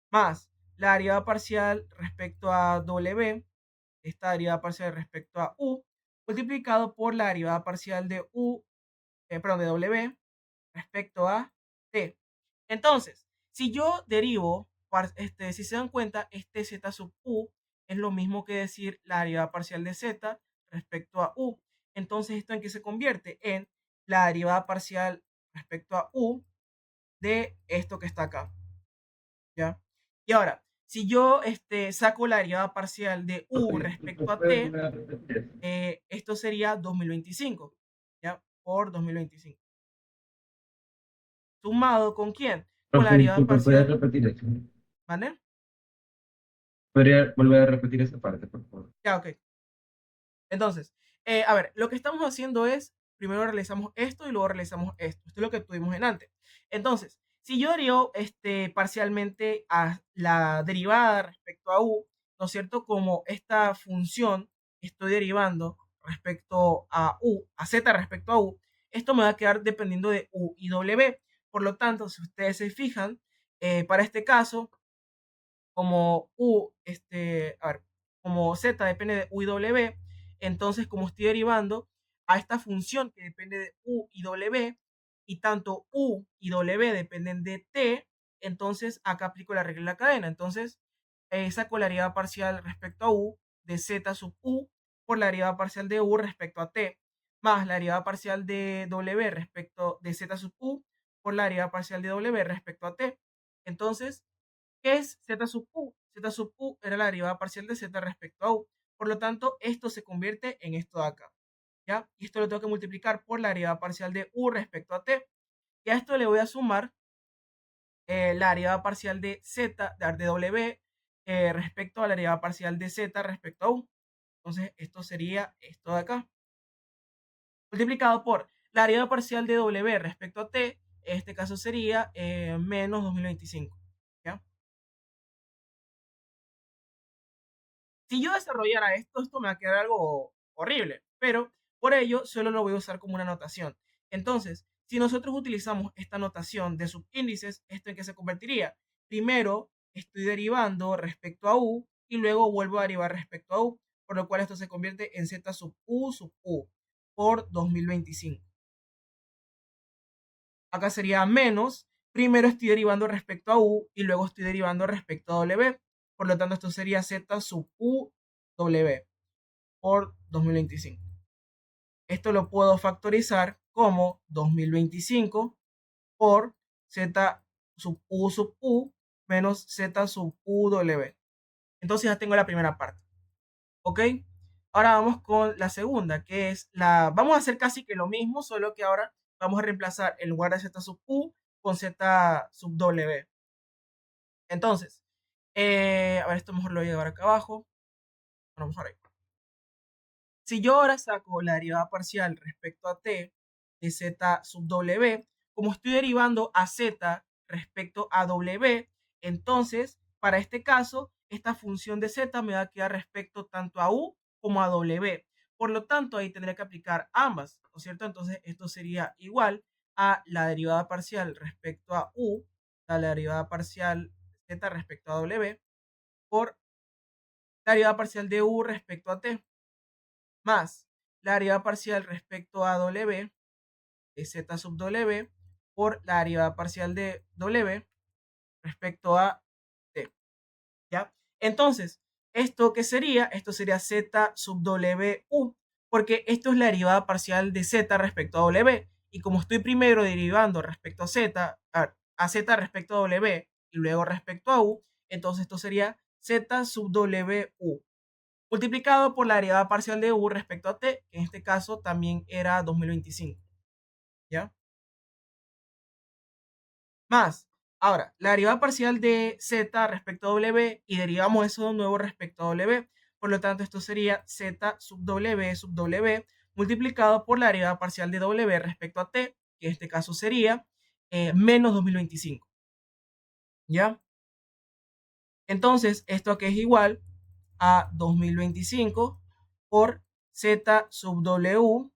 Speaker 1: más la derivada parcial respecto a w, esta derivada parcial respecto a u, multiplicado por la derivada parcial de u, perdón, de w respecto a t. Entonces, si yo derivo, si se dan cuenta, este z sub u es lo mismo que decir la derivada parcial de z respecto a u. Entonces, ¿esto en qué se convierte? En la derivada parcial respecto a u de esto que está acá, ¿ya? Y ahora, si yo saco la derivada parcial de u respecto a t, esto sería 2025, ¿ya? Por 2025. ¿Sumado con quién? Con la
Speaker 2: Profe,
Speaker 1: derivada
Speaker 2: disculpe, ¿puede
Speaker 1: parcial,
Speaker 2: repetir eso?
Speaker 1: ¿vale?
Speaker 2: ¿Podría volver a repetir esa parte, por favor?
Speaker 1: Ya, ok. Entonces, a ver, lo que estamos haciendo es, primero realizamos esto y luego realizamos esto. Esto es lo que tuvimos en antes. Entonces, si yo derivo parcialmente a la derivada respecto a u, ¿no es cierto? Como esta función estoy derivando respecto a u, a z respecto a u, esto me va a quedar dependiendo de u y w. Por lo tanto, si ustedes se fijan, para este caso, como U, a ver, como Z depende de U y W, entonces como estoy derivando a esta función que depende de U y W, y tanto U y W dependen de T, entonces acá aplico la regla de la cadena. Entonces, saco la derivada parcial respecto a U de Z sub U por la derivada parcial de U respecto a T, más la derivada parcial de W respecto de Z sub U por la derivada parcial de W respecto a T. Entonces, ¿qué es z sub u? Z sub u era la derivada parcial de z respecto a u. Por lo tanto, esto se convierte en esto de acá, ¿ya? Y esto lo tengo que multiplicar por la derivada parcial de u respecto a t. Y a esto le voy a sumar la derivada parcial de z, de w, respecto a la derivada parcial de z respecto a u. Entonces, esto sería esto de acá, multiplicado por la derivada parcial de w respecto a t. En este caso sería menos 2025, ¿ya? Si yo desarrollara esto, esto me va a quedar algo horrible, pero por ello solo lo voy a usar como una notación. Entonces, si nosotros utilizamos esta notación de subíndices, ¿esto en qué se convertiría? Primero estoy derivando respecto a u y luego vuelvo a derivar respecto a u, por lo cual esto se convierte en z sub u por 2025. Acá sería menos, primero estoy derivando respecto a u y luego estoy derivando respecto a w, por lo tanto esto sería z sub u w por 2025. Esto lo puedo factorizar como 2025 por z sub u menos z sub u w. Entonces ya tengo la primera parte. ¿Ok? Ahora vamos con la segunda, que es la... Vamos a hacer casi que lo mismo, solo que ahora vamos a reemplazar en lugar de z sub u con z sub w. Entonces, a ver, esto mejor lo voy a llevar acá abajo. Vamos a ver. Si yo ahora saco la derivada parcial respecto a t de z sub w, como estoy derivando a z respecto a w, entonces para este caso esta función de z me va a quedar respecto tanto a u como a w. Por lo tanto, ahí tendría que aplicar ambas, ¿no es cierto? Entonces esto sería igual a la derivada parcial respecto a u, a la derivada parcial z respecto a w, por la derivada parcial de u respecto a t, más la derivada parcial respecto a w de z sub w por la derivada parcial de w respecto a t, ¿ya? Entonces, ¿esto qué sería? Esto sería z sub w u, porque esto es la derivada parcial de z respecto a w, y como estoy primero derivando respecto a z, a z respecto a w, y luego respecto a u, entonces esto sería z sub w u, multiplicado por la derivada parcial de u respecto a t, que en este caso también era 2025, ¿ya? Más, ahora, la derivada parcial de z respecto a w y derivamos eso de nuevo respecto a w. Por lo tanto, esto sería z sub w multiplicado por la derivada parcial de w respecto a t, que en este caso sería menos 2025. ¿Ya? Entonces, esto que es igual a 2025 por z sub w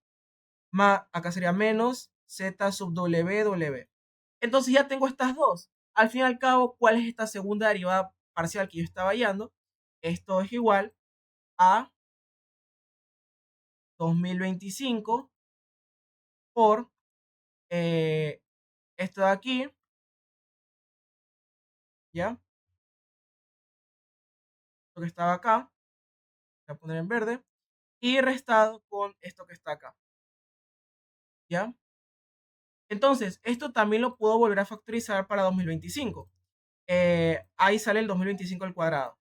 Speaker 1: más, acá sería menos z sub w. Entonces ya tengo estas dos. Al fin y al cabo, ¿cuál es esta segunda derivada parcial que yo estaba hallando? Esto es igual a 2025 por esto de aquí, ¿ya? Lo que estaba acá, voy a poner en verde, y restado con esto que está acá, ¿ya? Entonces, esto también lo puedo volver a factorizar para 2025. Ahí sale el 2025 al cuadrado.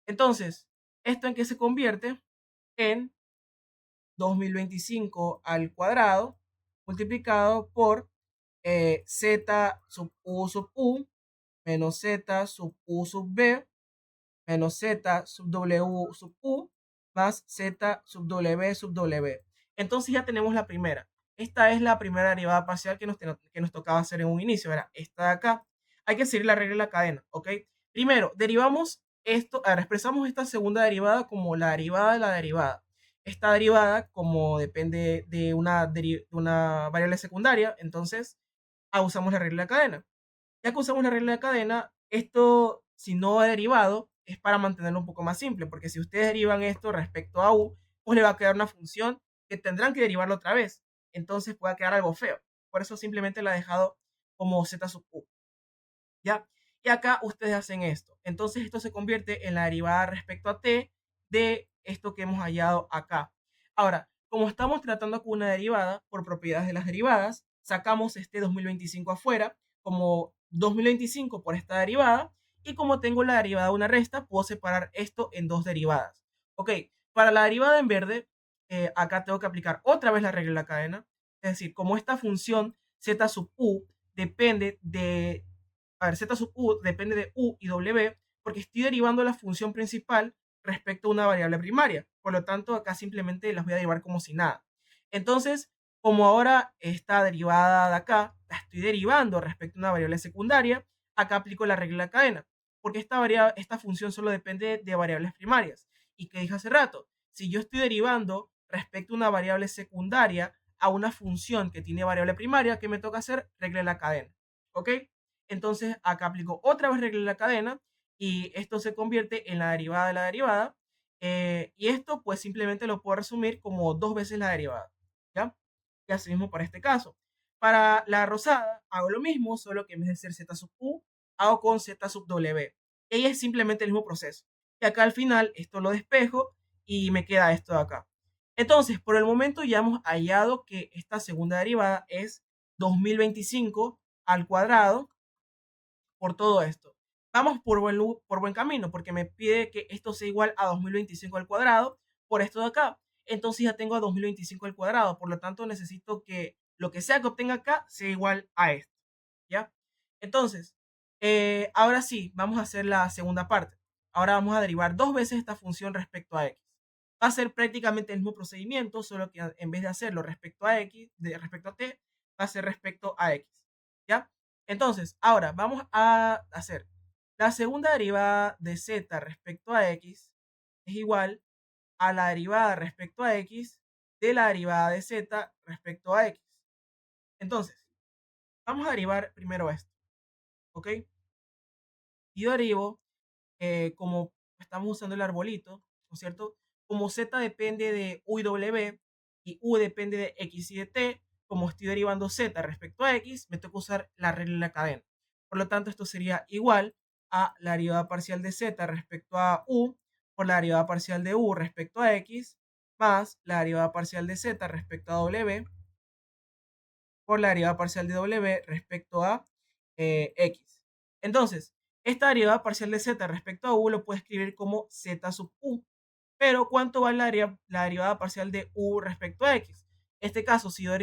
Speaker 1: Entonces, ¿esto en qué se convierte? En 2025 al cuadrado multiplicado por z sub u menos z sub u sub b menos z sub w sub u más z sub w. Entonces ya tenemos la primera. Esta es la primera derivada parcial que nos tocaba hacer en un inicio. Era esta de acá. Hay que seguir la regla de la cadena, ¿ok? Primero, derivamos esto, ahora expresamos esta segunda derivada como la derivada de la derivada. Esta derivada, como depende de una variable secundaria, entonces usamos la regla de la cadena. Ya que usamos la regla de cadena, esto, si no es derivado, es para mantenerlo un poco más simple, porque si ustedes derivan esto respecto a u, pues le va a quedar una función que tendrán que derivarlo otra vez. Entonces puede quedar algo feo. Por eso simplemente la he dejado como z sub u. ¿Ya? Y acá ustedes hacen esto. Entonces esto se convierte en la derivada respecto a t de esto que hemos hallado acá. Ahora, como estamos tratando con una derivada, por propiedades de las derivadas, sacamos este 2025 afuera como 2025 por esta derivada, y como tengo la derivada de una resta, puedo separar esto en dos derivadas. Ok, para la derivada en verde, acá tengo que aplicar otra vez la regla de la cadena. Es decir, como esta función z sub u depende de z sub u depende de u y w, porque estoy derivando la función principal respecto a una variable primaria. Por lo tanto, acá simplemente las voy a derivar como si nada. Entonces, como ahora esta derivada de acá la estoy derivando respecto a una variable secundaria, acá aplico la regla de la cadena, porque esta función solo depende de variables primarias. Y que dije hace rato, si yo estoy derivando respecto a una variable secundaria a una función que tiene variable primaria, ¿qué me toca hacer? Regla de la cadena. ¿Ok? Entonces acá aplico otra vez regla de la cadena y esto se convierte en la derivada de la derivada. Y esto pues simplemente lo puedo resumir como dos veces la derivada. ¿Ya? Y así mismo para este caso. Para la rosada hago lo mismo, solo que en vez de ser z sub u, hago con z sub w. Y es simplemente el mismo proceso. Y acá al final esto lo despejo y me queda esto de acá. Entonces, por el momento ya hemos hallado que esta segunda derivada es 2025 al cuadrado por todo esto. Vamos por buen camino, porque me pide que esto sea igual a 2025 al cuadrado por esto de acá. Entonces ya tengo a 2025 al cuadrado, por lo tanto necesito que lo que sea que obtenga acá sea igual a esto, ¿ya? Entonces, ahora sí, vamos a hacer la segunda parte. Ahora vamos a derivar dos veces esta función respecto a x. Va a ser prácticamente el mismo procedimiento, solo que en vez de hacerlo respecto a x, respecto a t, va a ser respecto a x, ¿ya? Entonces, ahora vamos a hacer la segunda derivada de z respecto a x es igual a la derivada respecto a x de la derivada de z respecto a x. Entonces, vamos a derivar primero esto, ¿ok? Y derivo, como estamos usando el arbolito, ¿no es cierto? Como z depende de u y w y u depende de x y de t, como estoy derivando z respecto a x, me toca usar la regla de la cadena. Por lo tanto, esto sería igual a la derivada parcial de z respecto a u por la derivada parcial de u respecto a x más la derivada parcial de z respecto a w por la derivada parcial de w respecto a x. Entonces, esta derivada parcial de z respecto a u lo puedo escribir como z sub u. Pero, ¿cuánto vale la derivada parcial de u respecto a x? En este caso, si yo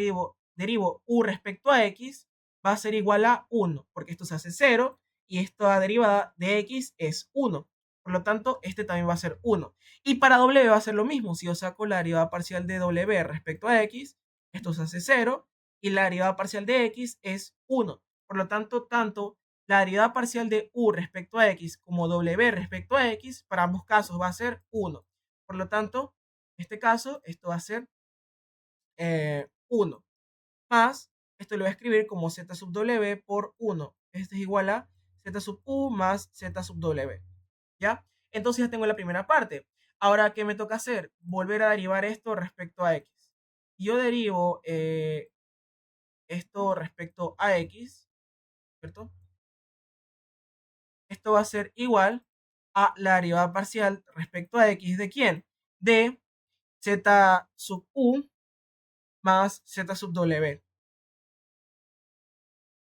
Speaker 1: derivo u respecto a x, va a ser igual a 1, porque esto se hace 0 y esta derivada de x es 1. Por lo tanto, este también va a ser 1. Y para w va a ser lo mismo. Si yo saco la derivada parcial de w respecto a x, esto se hace 0 y la derivada parcial de x es 1. Por lo tanto, tanto la derivada parcial de u respecto a x como w respecto a x, para ambos casos va a ser 1. Por lo tanto, en este caso, esto va a ser 1. Más, esto lo voy a escribir como z sub w por 1. Este es igual a z sub u más z sub w. ¿Ya? Entonces ya tengo la primera parte. Ahora, ¿qué me toca hacer? Volver a derivar esto respecto a x. Yo derivo esto respecto a x, ¿cierto? Esto va a ser igual a la derivada parcial respecto a x de quién? De z sub u más z sub w.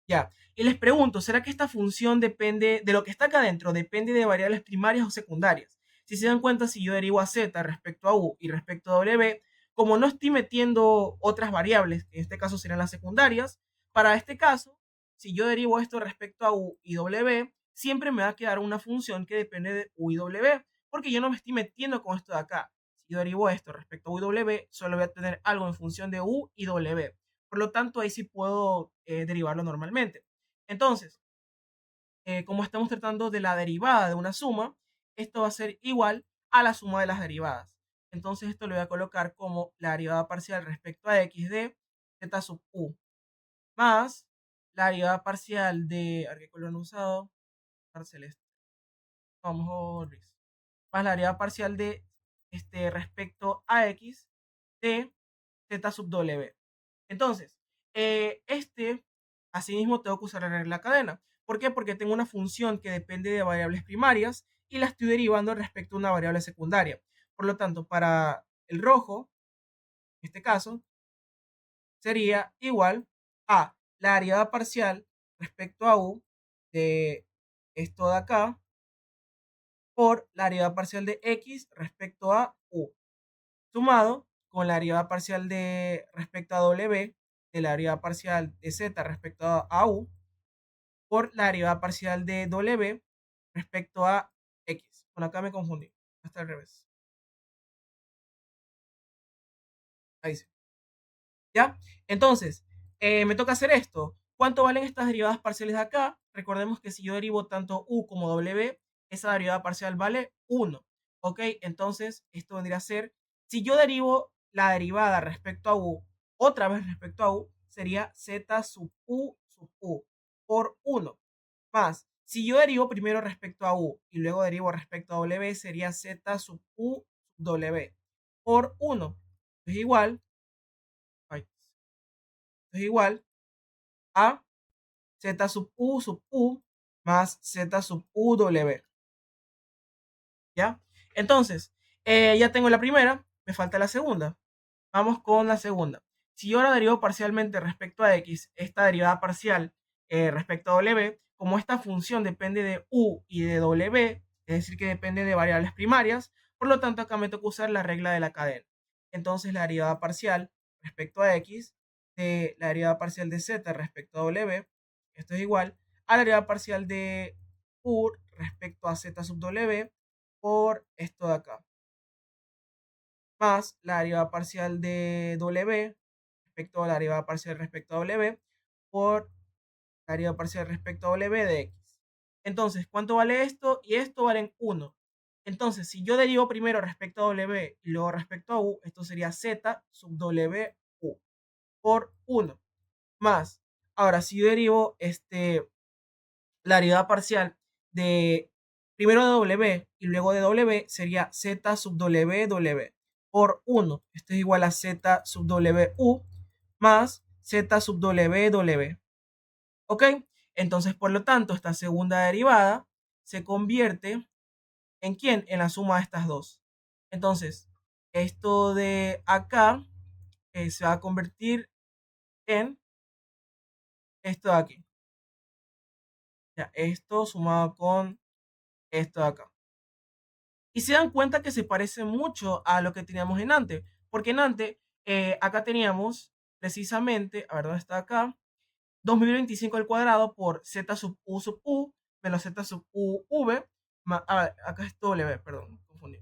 Speaker 1: Ya. Y les pregunto, ¿será que esta función depende de lo que está acá adentro? ¿Depende de variables primarias o secundarias? Si se dan cuenta, si yo derivo a z respecto a u y respecto a w, como no estoy metiendo otras variables, que en este caso serían las secundarias, para este caso, si yo derivo esto respecto a u y w, siempre me va a quedar una función que depende de u y w, porque yo no me estoy metiendo con esto de acá. Si yo derivo esto respecto a u y w, solo voy a tener algo en función de u y w. Por lo tanto, ahí sí puedo derivarlo normalmente. Entonces, como estamos tratando de la derivada de una suma, esto va a ser igual a la suma de las derivadas. Entonces, esto lo voy a colocar como la derivada parcial respecto a x de z sub u más la derivada parcial de, a ver qué color han usado, celeste, vamos gris, más la derivada parcial de respecto a x de z sub w. Entonces, asimismo, tengo que usar la regla cadena. ¿Por qué? Porque tengo una función que depende de variables primarias y la estoy derivando respecto a una variable secundaria. Por lo tanto, para el rojo, en este caso, sería igual a la derivada parcial respecto a u de esto de acá por la derivada parcial de x respecto a u, sumado con la derivada parcial de respecto a w de la derivada parcial de z respecto a u por la derivada parcial de w respecto a x. Bueno, acá me confundí. Hasta al revés. Ahí sí. ¿Ya? Entonces, me toca hacer esto. ¿Cuánto valen estas derivadas parciales de acá? Recordemos que si yo derivo tanto u como w, esa derivada parcial vale 1. ¿Ok? Entonces, esto vendría a ser, si yo derivo la derivada respecto a u, otra vez respecto a u, sería z sub u por 1. Más, si yo derivo primero respecto a u y luego derivo respecto a w, sería z sub u sub w por 1. Es igual, ay, es igual a z sub u más z sub u w. ¿Ya? Entonces, ya tengo la primera, me falta la segunda. Vamos con la segunda. Si yo ahora derivo parcialmente respecto a x, esta derivada parcial respecto a w, como esta función depende de u y de w, es decir, que depende de variables primarias, por lo tanto acá me toca usar la regla de la cadena. Entonces la derivada parcial respecto a x de la derivada parcial de z respecto a w, esto es igual a la derivada parcial de u respecto a z sub w por esto de acá, más la derivada parcial de w respecto a la derivada parcial respecto a w por la derivada parcial respecto a w de x. Entonces, ¿cuánto vale esto? Y esto valen 1. Entonces, si yo derivo primero respecto a w y luego respecto a u, esto sería z sub w u por 1. Más, ahora si yo derivo la derivada parcial de primero de w y luego de w, sería z sub w por 1. Esto es igual a z sub w u más z sub w. ¿Ok? Entonces, por lo tanto, esta segunda derivada se convierte ¿en quién? En la suma de estas dos. Entonces, esto de acá se va a convertir en esto de aquí. Ya, esto sumado con esto de acá. Y se dan cuenta que se parece mucho a lo que teníamos en antes. Porque en antes, acá teníamos precisamente, a ver dónde está acá, 2025 al cuadrado por z sub u menos z sub u v, acá es w, perdón, confundí,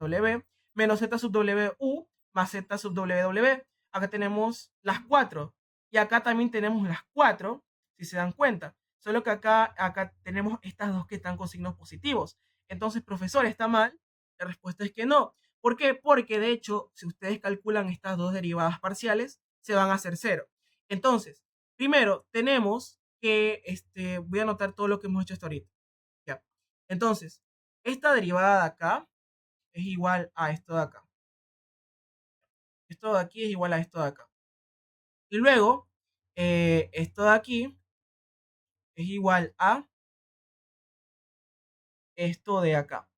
Speaker 1: w, menos z sub w u más z sub w w. Acá tenemos las 4 y acá también tenemos las 4, si se dan cuenta. Solo que acá tenemos estas dos que están con signos positivos. Entonces, profesor, ¿está mal? La respuesta es que no. ¿Por qué? Porque de hecho, si ustedes calculan estas dos derivadas parciales, se van a hacer cero. Entonces, primero, tenemos que, voy a anotar todo lo que hemos hecho hasta ahorita. ¿Ya? Entonces, esta derivada de acá es igual a esto de acá. Esto de aquí es igual a esto de acá. Y luego, esto de aquí es igual a esto de acá.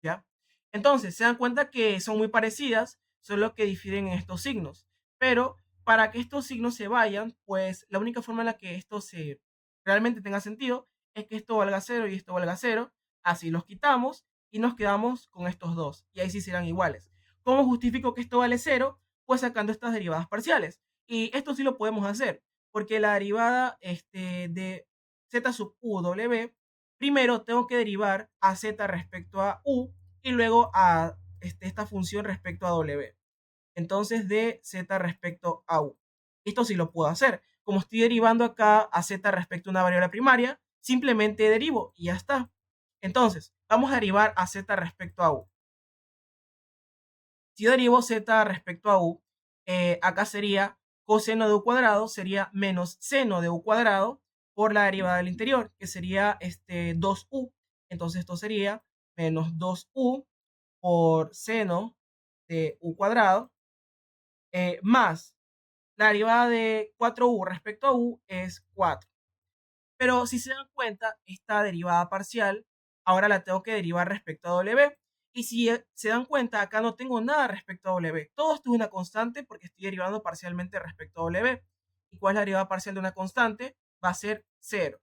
Speaker 1: ¿Ya? Entonces, se dan cuenta que son muy parecidas, solo que difieren en estos signos. Pero para que estos signos se vayan, pues la única forma en la que esto se realmente tenga sentido es que esto valga cero y esto valga cero. Así los quitamos y nos quedamos con estos dos. Y ahí sí serán iguales. ¿Cómo justifico que esto vale cero? Pues sacando estas derivadas parciales. Y esto sí lo podemos hacer, porque la derivada de z sub u w, primero tengo que derivar a z respecto a u y luego a esta función respecto a w. Entonces de z respecto a u. Esto sí lo puedo hacer. Como estoy derivando acá a z respecto a una variable primaria, simplemente derivo y ya está. Entonces, vamos a derivar a z respecto a u. Si yo derivo z respecto a u, acá sería coseno de u cuadrado, sería menos seno de u cuadrado por la derivada del interior, que sería 2u. Entonces esto sería menos 2u por seno de u cuadrado, más la derivada de 4u respecto a u es 4. Pero si se dan cuenta, esta derivada parcial ahora la tengo que derivar respecto a w. Y si se dan cuenta, acá no tengo nada respecto a w. Todo esto es una constante porque estoy derivando parcialmente respecto a w. ¿Y cuál es la derivada parcial de una constante? Va a ser 0.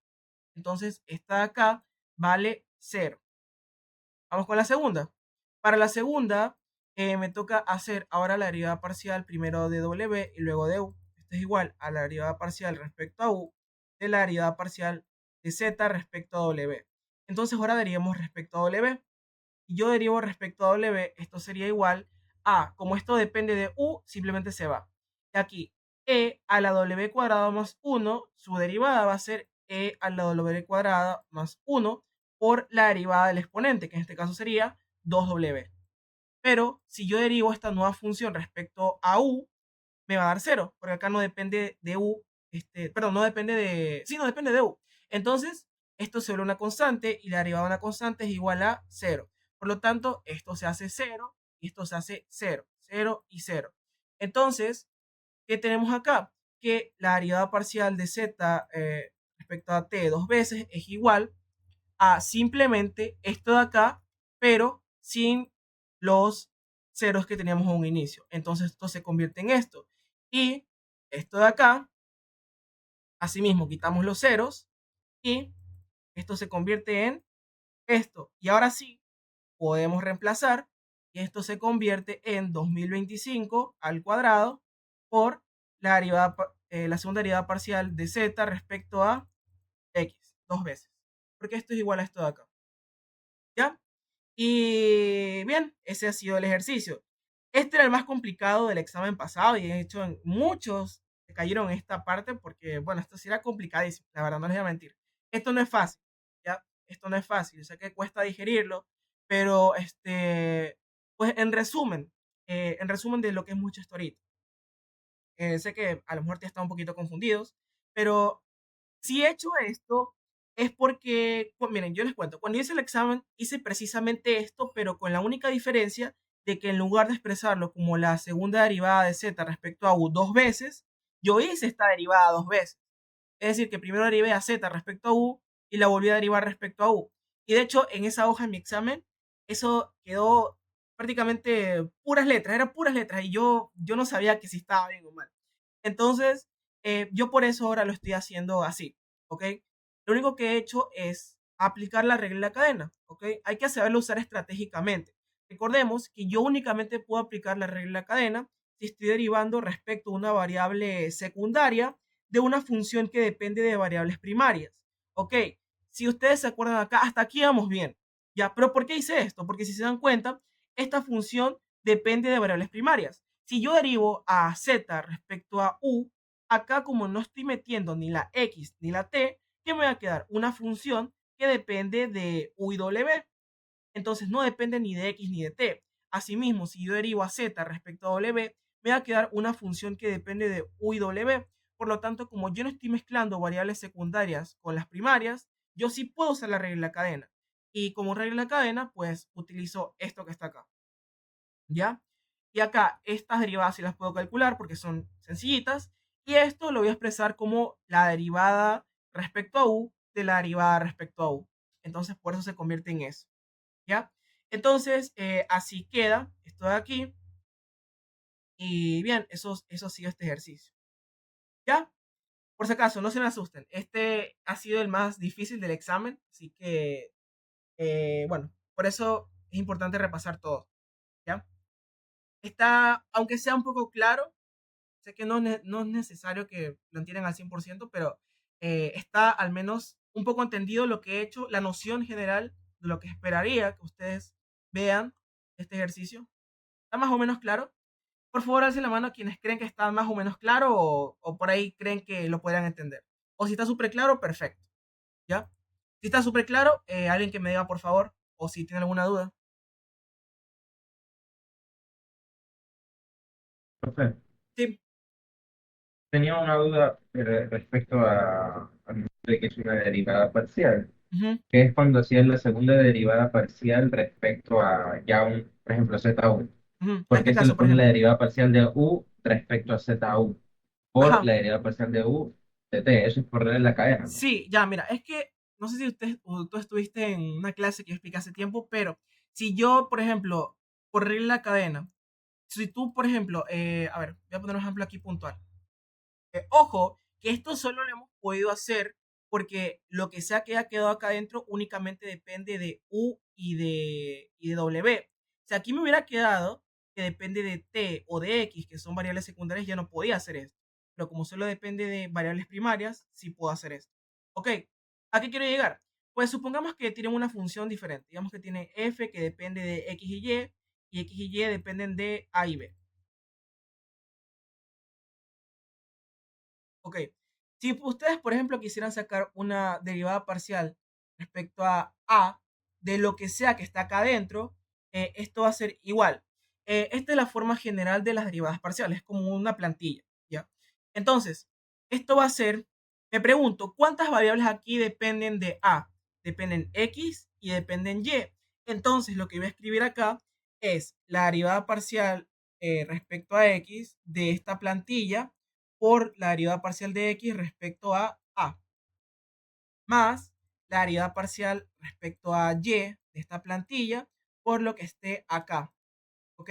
Speaker 1: Entonces, esta de acá vale 0. Vamos con la segunda. Para la segunda, me toca hacer ahora la derivada parcial primero de w y luego de u. Esto es igual a la derivada parcial respecto a u de la derivada parcial de z respecto a w. Entonces ahora derivamos respecto a w. Y yo derivo respecto a w, esto sería igual a, como esto depende de u, simplemente se va. Y aquí, e a la w cuadrada más 1, su derivada va a ser e a la w cuadrada más 1 por la derivada del exponente, que en este caso sería 2w. Pero si yo derivo esta nueva función respecto a u, me va a dar 0, porque acá no depende de u, perdón, no depende de, sí, no depende de u. Entonces, esto se vuelve una constante y la derivada de una constante es igual a 0. Por lo tanto, esto se hace 0 y esto se hace 0, 0 y 0. Entonces, ¿qué tenemos acá? Que la derivada parcial de z respecto a t dos veces es igual a simplemente esto de acá, pero sin los ceros que teníamos a un inicio. Entonces esto se convierte en esto. Y esto de acá, asimismo, quitamos los ceros y esto se convierte en esto. Y ahora sí, podemos reemplazar y esto se convierte en 2025 al cuadrado por la, derivada, la segunda derivada parcial de z respecto a x, dos veces. Porque esto es igual a esto de acá. ¿Ya? Y bien, ese ha sido el ejercicio. Este era el más complicado del examen pasado y de hecho muchos se cayeron en esta parte porque, bueno, esto sí era complicadísimo, la verdad no les voy a mentir. Esto no es fácil, ¿ya? Esto no es fácil, yo sé que cuesta digerirlo, pero pues en resumen de lo que es mucho esto ahorita. Sé que a lo mejor te están un poquito confundidos, pero si he hecho esto es porque, pues, miren, yo les cuento, cuando hice el examen hice precisamente esto, pero con la única diferencia de que en lugar de expresarlo como la segunda derivada de z respecto a u dos veces, yo hice esta derivada dos veces. Es decir, que primero derivé a z respecto a u y la volví a derivar respecto a u. Y de hecho, en esa hoja en mi examen, eso quedó prácticamente puras letras, eran puras letras y yo no sabía que si estaba bien o mal. Entonces, yo por eso ahora lo estoy haciendo así, ¿ok? Lo único que he hecho es aplicar la regla de la cadena, ¿ok? Hay que saberlo usar estratégicamente. Recordemos que yo únicamente puedo aplicar la regla de la cadena si estoy derivando respecto a una variable secundaria de una función que depende de variables primarias, ¿ok? Si ustedes se acuerdan acá, hasta aquí vamos bien, ¿ya? Pero ¿por qué hice esto? Porque si se dan cuenta, esta función depende de variables primarias. Si yo derivo a z respecto a u, acá como no estoy metiendo ni la x ni la t, ¿qué me va a quedar? Una función que depende de u y w. Entonces no depende ni de x ni de t. Asimismo, si yo derivo a z respecto a w, me va a quedar una función que depende de u y w. Por lo tanto, como yo no estoy mezclando variables secundarias con las primarias, yo sí puedo usar la regla de la cadena. Y como regla de la cadena, pues utilizo esto que está acá. ¿Ya? Y acá estas derivadas sí las puedo calcular porque son sencillitas. Y esto lo voy a expresar como la derivada respecto a u de la derivada respecto a u. Entonces por eso se convierte en eso. ¿Ya? Entonces así queda esto de aquí. Y bien, eso ha sido este ejercicio. ¿Ya? Por si acaso, no se me asusten. Este ha sido el más difícil del examen. Así que, bueno, por eso es importante repasar todo. ¿Ya? Está, aunque sea un poco claro, sé que no es necesario que lo entiendan al 100%, pero está al menos un poco entendido lo que he hecho, la noción general de lo que esperaría que ustedes vean este ejercicio. ¿Está más o menos claro? Por favor, alcen la mano a quienes creen que está más o menos claro o por ahí creen que lo podrán entender. O si está súper claro, perfecto. ¿Ya? Si está súper claro, alguien que me diga por favor, o si tiene alguna duda.
Speaker 2: Profe,
Speaker 1: Sí.
Speaker 2: tenía una duda respecto al de que es una derivada parcial,
Speaker 1: Ujú,
Speaker 2: que es cuando hacías la segunda derivada parcial respecto a ya un, por ejemplo, Z1.
Speaker 1: ujú. En
Speaker 2: ¿Por
Speaker 1: este
Speaker 2: qué se le
Speaker 1: caso, por
Speaker 2: pone la
Speaker 1: ejemplo.
Speaker 2: derivada parcial de U respecto a ZU? Por
Speaker 1: Ajá.
Speaker 2: la derivada parcial de U de T, eso es por regla de la cadena, ¿no?
Speaker 1: Sí, ya, mira, es que no sé si usted o tú estuviste en una clase que yo expliqué hace tiempo, pero si yo, por ejemplo, por regla de la cadena, si tú, por ejemplo, a ver, voy a poner un ejemplo aquí puntual. Ojo, que esto solo lo hemos podido hacer porque lo que sea que haya quedado acá adentro únicamente depende de U y de W. Si aquí me hubiera quedado que depende de T o de X, que son variables secundarias, ya no podía hacer esto. Pero como solo depende de variables primarias, sí puedo hacer esto. Ok, ¿a qué quiero llegar? Pues supongamos que tienen una función diferente. Digamos que tiene f que depende de x y x y y dependen de a y b. Ok. Si ustedes, por ejemplo, quisieran sacar una derivada parcial respecto a de lo que sea que está acá adentro, esto va a ser igual. Esta es la forma general de las derivadas parciales, como una plantilla, ¿ya? Entonces, esto va a ser, me pregunto, ¿cuántas variables aquí dependen de A? Dependen X y dependen Y. Entonces, lo que voy a escribir acá es la derivada parcial respecto a X de esta plantilla por la derivada parcial de x respecto a más la derivada parcial respecto a y de esta plantilla por lo que esté acá. ¿Ok?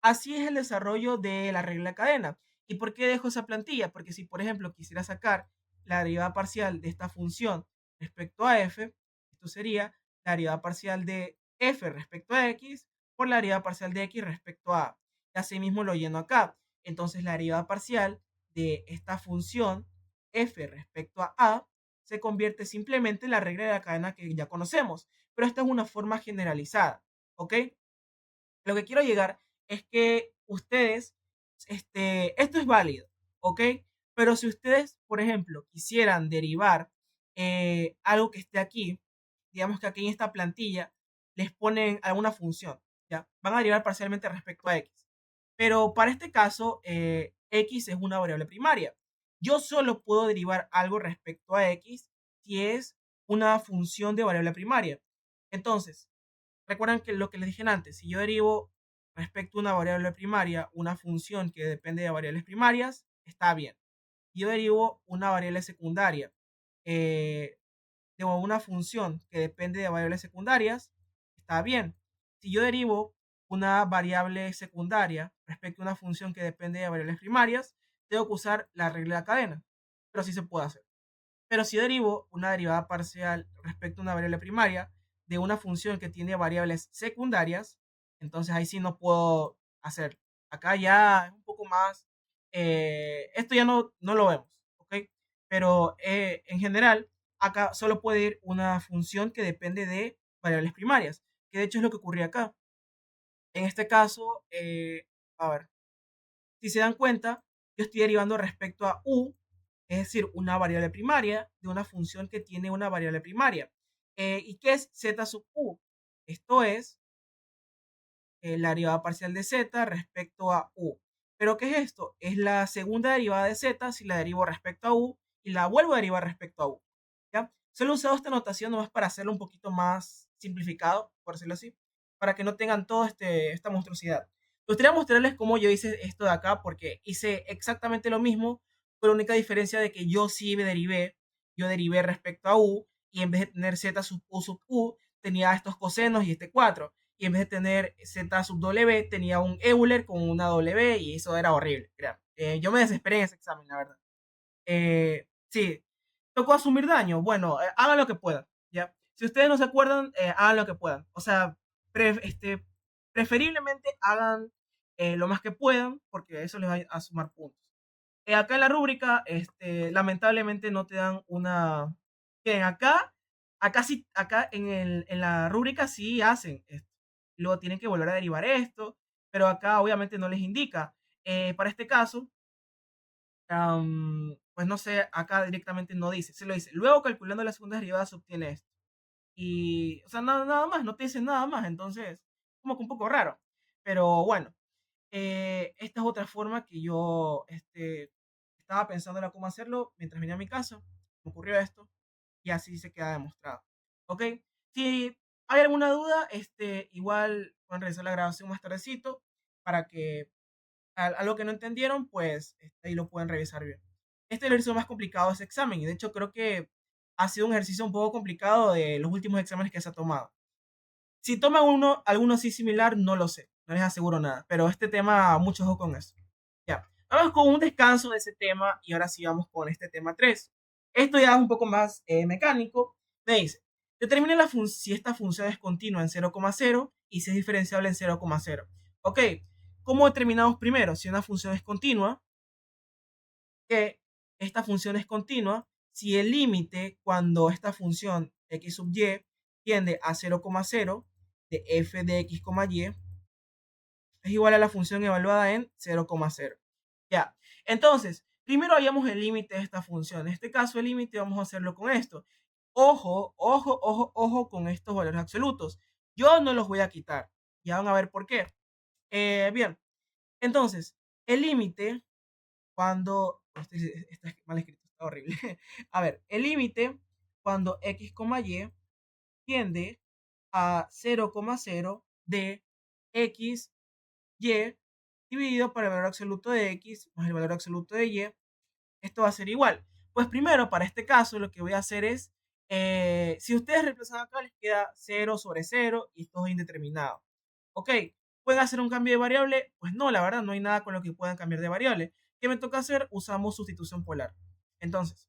Speaker 1: Así es el desarrollo de la regla de cadena. ¿Y por qué dejo esa plantilla? Porque si, por ejemplo, quisiera sacar la derivada parcial de esta función respecto a f, esto sería la derivada parcial de f respecto a x por la derivada parcial de x respecto a. Y así mismo lo lleno acá. Entonces la derivada parcial de esta función f respecto a se convierte simplemente en la regla de la cadena que ya conocemos. Pero esta es una forma generalizada. ¿Ok? Lo que quiero llegar es que ustedes, esto es válido, ¿ok? Pero si ustedes, por ejemplo, quisieran derivar algo que esté aquí, digamos que aquí en esta plantilla les ponen alguna función, ¿ya? Van a derivar parcialmente respecto a x. Pero para este caso, x es una variable primaria. Yo solo puedo derivar algo respecto a x si es una función de variable primaria. Entonces, recuerdan que lo que les dije antes, si yo derivo respecto a una variable primaria, una función que depende de variables primarias, está bien. y yo derivo una variable secundaria eh, de una función que depende de variables secundarias, está bien. Si yo derivo una variable secundaria respecto a una función que depende de variables primarias, tengo que usar la regla de la cadena, pero sí se puede hacer. Pero si derivo una derivada parcial respecto a una variable primaria de una función que tiene variables secundarias, entonces ahí sí no puedo hacer. Acá ya es un poco más, esto ya no lo vemos, ¿ok? Pero en general, acá solo puede ir una función que depende de variables primarias, que de hecho es lo que ocurría acá. En este caso, a ver, si se dan cuenta, yo estoy derivando respecto a u, es decir, una variable primaria de una función que tiene una variable primaria. ¿Y qué es z sub u? Esto es la derivada parcial de z respecto a u. ¿Pero qué es esto? Es la segunda derivada de z si la derivo respecto a u y la vuelvo a derivar respecto a u. ¿Ya? Solo he usado esta notación nomás para hacerlo un poquito más simplificado, por decirlo así, para que no tengan toda esta monstruosidad. Me gustaría mostrarles cómo yo hice esto de acá, porque hice exactamente lo mismo, con la única diferencia de que yo sí me derivé, yo derivé respecto a u, y en vez de tener z sub u, tenía estos cosenos y este 4 y en vez de tener Z sub W, tenía un Euler con una W y eso era horrible. Yo me desesperé en ese examen, la verdad. Sí, tocó asumir daño. Bueno, hagan lo que puedan, ¿ya? Si ustedes no se acuerdan, hagan lo que puedan. O sea, preferiblemente hagan lo más que puedan, porque eso les va a sumar puntos. Acá en la rúbrica, lamentablemente no te dan una... Que acá sí, acá en la rúbrica sí hacen esto. Luego tienen que volver a derivar esto, pero acá obviamente no les indica. Para este caso, pues no sé, acá directamente no dice, se lo dice. Luego calculando las segundas derivadas se obtiene esto. Y, o sea, nada más, no te dicen nada más, entonces, como que un poco raro. Pero bueno, esta es otra forma que yo estaba pensando en cómo hacerlo mientras venía a mi casa. Me ocurrió esto y así se queda demostrado. ¿Ok? Si hay alguna duda, igual pueden revisar la grabación más tardecito para que a lo que no entendieron, pues ahí lo pueden revisar bien. Este es el ejercicio más complicado de ese examen y de hecho creo que ha sido un ejercicio un poco complicado de los últimos exámenes que se ha tomado. Si toman alguno así similar, no lo sé, no les aseguro nada, pero este tema, mucho ojo con eso. Ya, vamos con un descanso de ese tema y ahora sí vamos con este tema 3. Esto ya es un poco más mecánico. Me dice, determine si esta función es continua en 0,0 y si es diferenciable en 0,0. Ok, ¿cómo determinamos primero si una función es continua? Que esta función es continua si el límite cuando esta función x sub y tiende a 0,0 de f de x, y es igual a la función evaluada en 0,0. Ya, entonces, primero hallamos el límite de esta función. En este caso, el límite vamos a hacerlo con esto. Ojo, ojo, ojo, ojo con estos valores absolutos. Yo no los voy a quitar. Ya van a ver por qué. Bien, entonces, el límite cuando... está mal escrito, está horrible. A ver, el límite cuando x, y tiende a 0,0 de x, y dividido por el valor absoluto de x más el valor absoluto de y, esto va a ser igual. Pues primero, para este caso, lo que voy a hacer es, si ustedes reemplazan acá, les queda 0/0 y esto es indeterminado. Ok, ¿pueden hacer un cambio de variable? Pues no, la verdad, no hay nada con lo que puedan cambiar de variable. ¿Qué me toca hacer? Usamos sustitución polar. Entonces,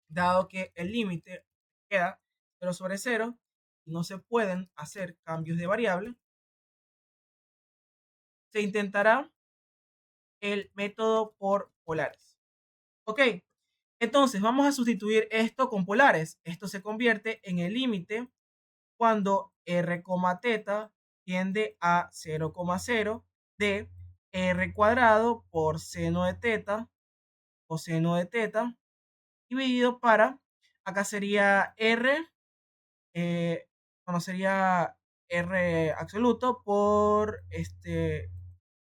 Speaker 1: dado que el límite queda 0/0 y no se pueden hacer cambios de variable, se intentará el método por polares. Ok, entonces vamos a sustituir esto con polares. Esto se convierte en el límite cuando r, teta tiende a 0,0 de r cuadrado por seno de teta o seno de teta dividido para, acá sería r, bueno, sería r absoluto por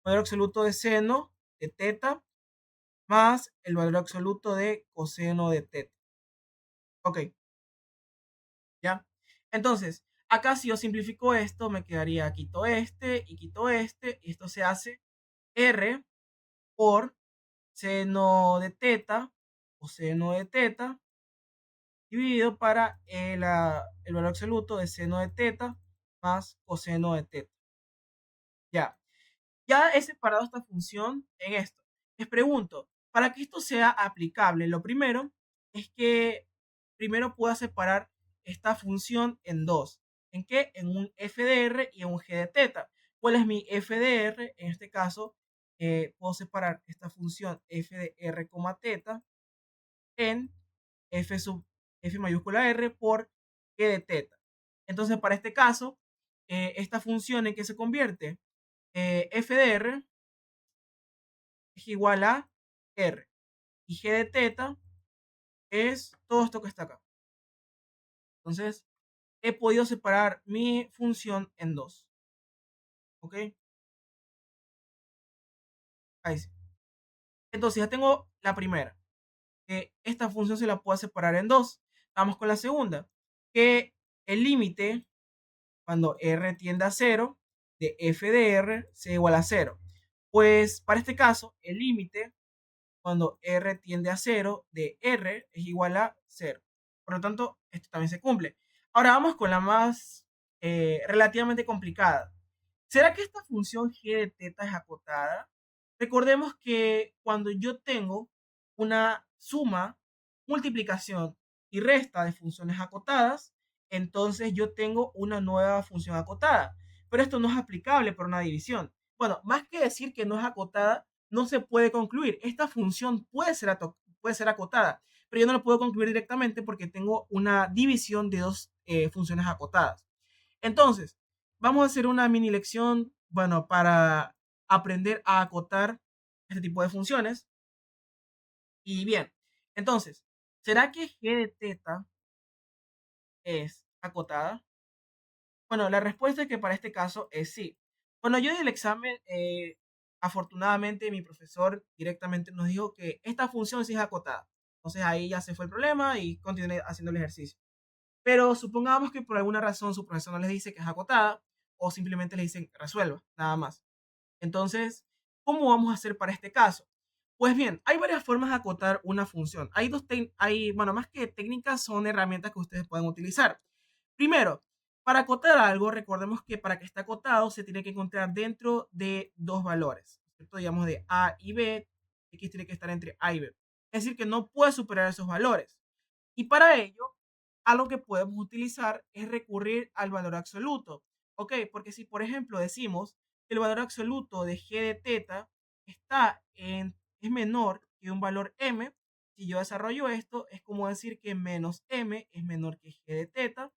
Speaker 1: valor absoluto de seno de teta más el valor absoluto de coseno de teta. Ok, ¿ya? Entonces, acá si yo simplifico esto, me quedaría quito este y esto se hace r por seno de teta o seno de teta dividido para el valor absoluto de seno de teta más coseno de teta. Ya, ya he separado esta función en esto. Les pregunto, para que esto sea aplicable, lo primero es que primero pueda separar esta función en dos. ¿En qué? En un f de r y en un g de teta. ¿Cuál es mi f de r? En este caso, puedo separar esta función f de r, teta en f sub f mayúscula r por g de teta. Entonces, para este caso, esta función en que se convierte f de r es igual a r y g de teta es todo esto que está acá. Entonces, he podido separar mi función en dos. ¿Ok? Ahí sí. Entonces, ya tengo la primera, que esta función se la puedo separar en dos. Vamos con la segunda, que el límite cuando r tiende a cero de f de r sea igual a cero. Pues para este caso, el límite cuando r tiende a cero de r es igual a cero. Por lo tanto, esto también se cumple. Ahora vamos con la más relativamente complicada. ¿Será que esta función g de teta es acotada? Recordemos que cuando yo tengo una suma, multiplicación y resta de funciones acotadas, entonces yo tengo una nueva función acotada. Pero esto no es aplicable por una división. Bueno, más que decir que no es acotada, no se puede concluir. Esta función puede ser acotada, pero yo no lo puedo concluir directamente porque tengo una división de dos funciones acotadas. Entonces, vamos a hacer una mini lección, bueno, para aprender a acotar este tipo de funciones. Y bien, entonces, ¿será que g de teta es acotada? Bueno, la respuesta es que para este caso es sí. Cuando yo di el examen, afortunadamente mi profesor directamente nos dijo que esta función sí es acotada. Entonces ahí ya se fue el problema y continué haciendo el ejercicio. Pero supongamos que por alguna razón su profesor no les dice que es acotada o simplemente les dicen resuelva, nada más. Entonces, ¿cómo vamos a hacer para este caso? Pues bien, hay varias formas de acotar una función. Bueno, más que técnicas, son herramientas que ustedes pueden utilizar. Primero, para acotar algo, recordemos que para que esté acotado se tiene que encontrar dentro de dos valores, ¿cierto? Digamos de A y B, X tiene que estar entre A y B. Es decir, que no puede superar esos valores. Y para ello, algo que podemos utilizar es recurrir al valor absoluto. ¿Ok? Porque si, por ejemplo, decimos que el valor absoluto de g de teta es menor que un valor m, si yo desarrollo esto, es como decir que menos m es menor que g de teta,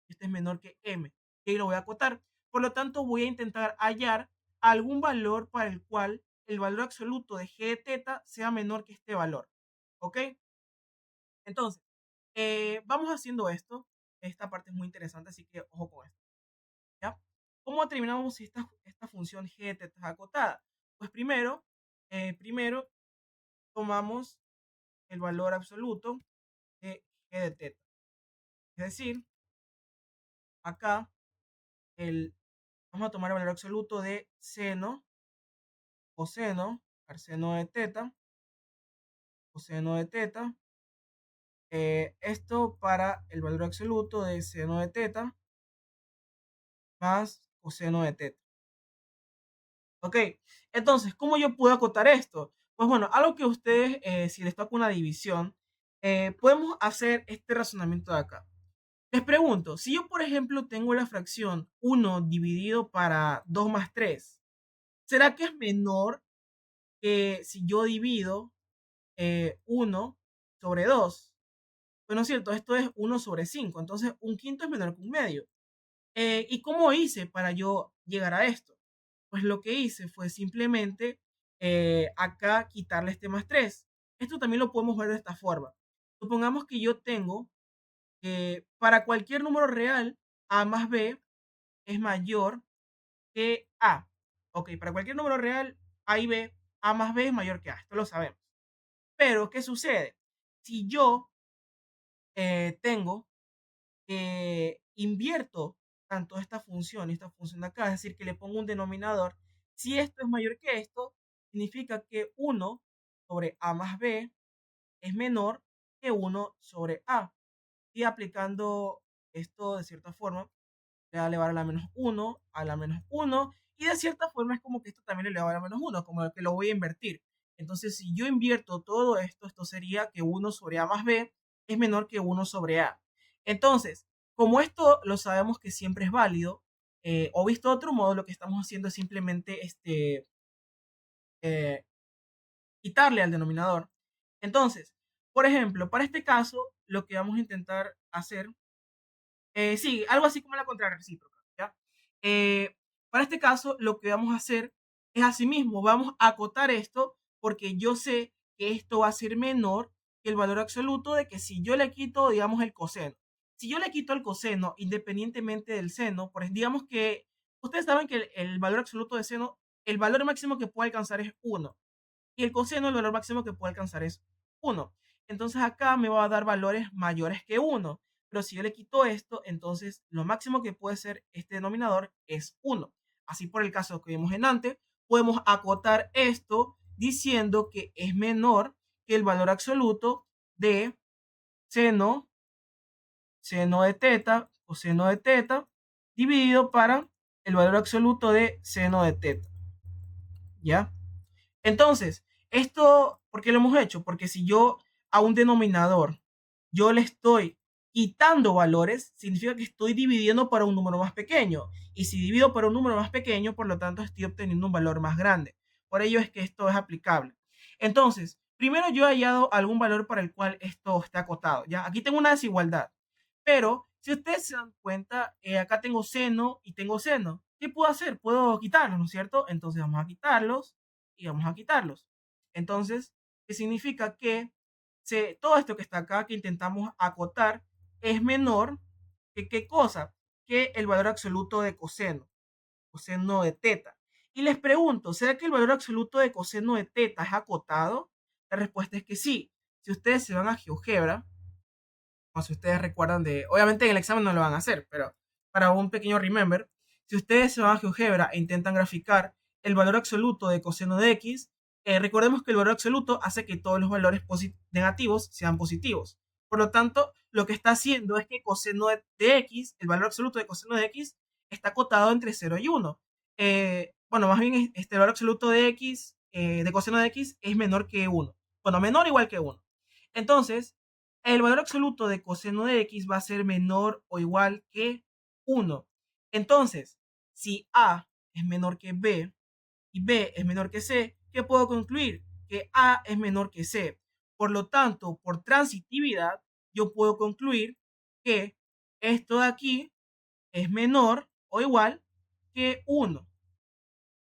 Speaker 1: este es menor que m, y ahí lo voy a acotar. Por lo tanto, voy a intentar hallar algún valor para el cual el valor absoluto de g de teta sea menor que este valor. ¿Ok? Entonces, vamos haciendo esto. Esta parte es muy interesante, así que ojo con esto. ¿Ya? ¿Cómo determinamos si esta función g de teta es acotada? Pues primero tomamos el valor absoluto de g de teta. Es decir, acá vamos a tomar el valor absoluto de seno, coseno, arseno de teta, coseno de teta. Esto para el valor absoluto de seno de teta más coseno de teta. Ok, entonces, ¿cómo yo puedo acotar esto? Pues bueno, algo que ustedes, si les toca una división, podemos hacer este razonamiento de acá. Les pregunto, si yo, por ejemplo, tengo la fracción 1 dividido para 2 más 3, ¿será que es menor que si yo divido 1 sobre 2? Bueno, es cierto, esto es 1 sobre 5, entonces un quinto es menor que un medio. ¿Y cómo hice para yo llegar a esto? Pues lo que hice fue simplemente acá quitarle este más 3. Esto también lo podemos ver de esta forma. Supongamos que yo tengo para cualquier número real, A más B es mayor que A. Ok, para cualquier número real, A y B, A más B es mayor que A. Esto lo sabemos. Pero, ¿qué sucede? Si yo tengo invierto tanto esta función y esta función de acá, es decir, que le pongo un denominador, si esto es mayor que esto, significa que uno sobre A más B es menor que 1 sobre A. Y aplicando esto de cierta forma, le va a elevar a la menos uno, a la menos uno, y de cierta forma es como que esto también le eleva a la menos uno, como que lo voy a invertir. Entonces, si yo invierto todo esto, esto sería que uno sobre A más B es menor que uno sobre A. Entonces, como esto lo sabemos que siempre es válido, o visto de otro modo, lo que estamos haciendo es simplemente eh, quitarle al denominador. Entonces, por ejemplo, para este caso, lo que vamos a intentar hacer, sí, algo así como la contrarrecíproca, ¿ya? Para este caso, lo que vamos a hacer es asimismo, vamos a acotar esto porque yo sé que esto va a ser menor que el valor absoluto de que si yo le quito, digamos, el coseno. Si yo le quito el coseno independientemente del seno, pues digamos que ustedes saben que el valor absoluto de seno, el valor máximo que puede alcanzar es uno y el coseno, el valor máximo que puede alcanzar es uno. Entonces acá me va a dar valores mayores que uno. Pero si yo le quito esto, entonces lo máximo que puede ser este denominador es uno. Así por el caso que vimos en antes, podemos acotar esto diciendo que es menor que el valor absoluto de seno, seno de teta o seno de teta dividido para el valor absoluto de seno de teta. ¿Ya? Entonces, esto, ¿por qué lo hemos hecho? Porque si yo a un denominador yo le estoy quitando valores, significa que estoy dividiendo para un número más pequeño. Y si divido para un número más pequeño, por lo tanto estoy obteniendo un valor más grande. Por ello es que esto es aplicable. Entonces, primero yo he hallado algún valor para el cual esto está acotado. ¿Ya? Aquí tengo una desigualdad. Pero si ustedes se dan cuenta, acá tengo seno y tengo seno. ¿Qué puedo hacer? Puedo quitarlos, ¿no es cierto? Entonces vamos a quitarlos y vamos a quitarlos. Entonces, ¿qué significa? Que todo esto que está acá, que intentamos acotar, es menor que qué cosa? Que el valor absoluto de coseno, coseno de teta. Y les pregunto, ¿será que el valor absoluto de coseno de teta es acotado? La respuesta es que sí. Si ustedes se van a GeoGebra, o si ustedes recuerdan de, obviamente en el examen no lo van a hacer, pero para un pequeño remember, si ustedes se van a GeoGebra e intentan graficar el valor absoluto de coseno de x, recordemos que el valor absoluto hace que todos los valores negativos sean positivos. Por lo tanto, lo que está haciendo es que coseno de x, el valor absoluto de coseno de x, está acotado entre 0 y 1. Bueno, más bien este valor absoluto de x, de coseno de x, es menor que 1. Bueno, menor o igual que 1. Entonces, el valor absoluto de coseno de x va a ser menor o igual que 1. Entonces, si A es menor que B y B es menor que C, ¿qué puedo concluir? Que A es menor que C. Por lo tanto, por transitividad, yo puedo concluir que esto de aquí es menor o igual que 1.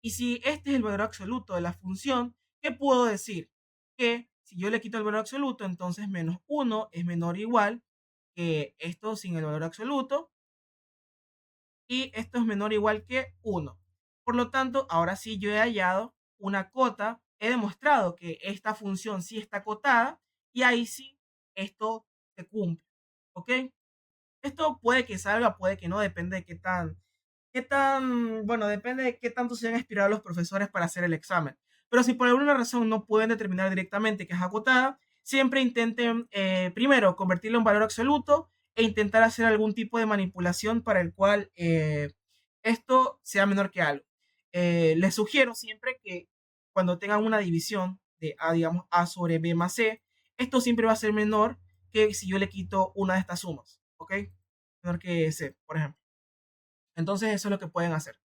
Speaker 1: Y si este es el valor absoluto de la función, ¿qué puedo decir? Que si yo le quito el valor absoluto, entonces menos 1 es menor o igual que esto sin el valor absoluto. Y esto es menor o igual que 1. Por lo tanto, ahora sí yo he hallado una cota. He demostrado que esta función sí está acotada. Y ahí sí, esto se cumple. ¿Ok? Esto puede que salga, puede que no, depende de bueno, depende de qué tanto se han inspirado los profesores para hacer el examen. Pero si por alguna razón no pueden determinar directamente que es acotada, siempre intenten primero convertirlo en valor absoluto e intentar hacer algún tipo de manipulación para el cual esto sea menor que algo. Les sugiero siempre que cuando tengan una división de A, digamos, A sobre B más C, esto siempre va a ser menor que si yo le quito una de estas sumas, ¿ok? Menor que C, por ejemplo. Entonces eso es lo que pueden hacer.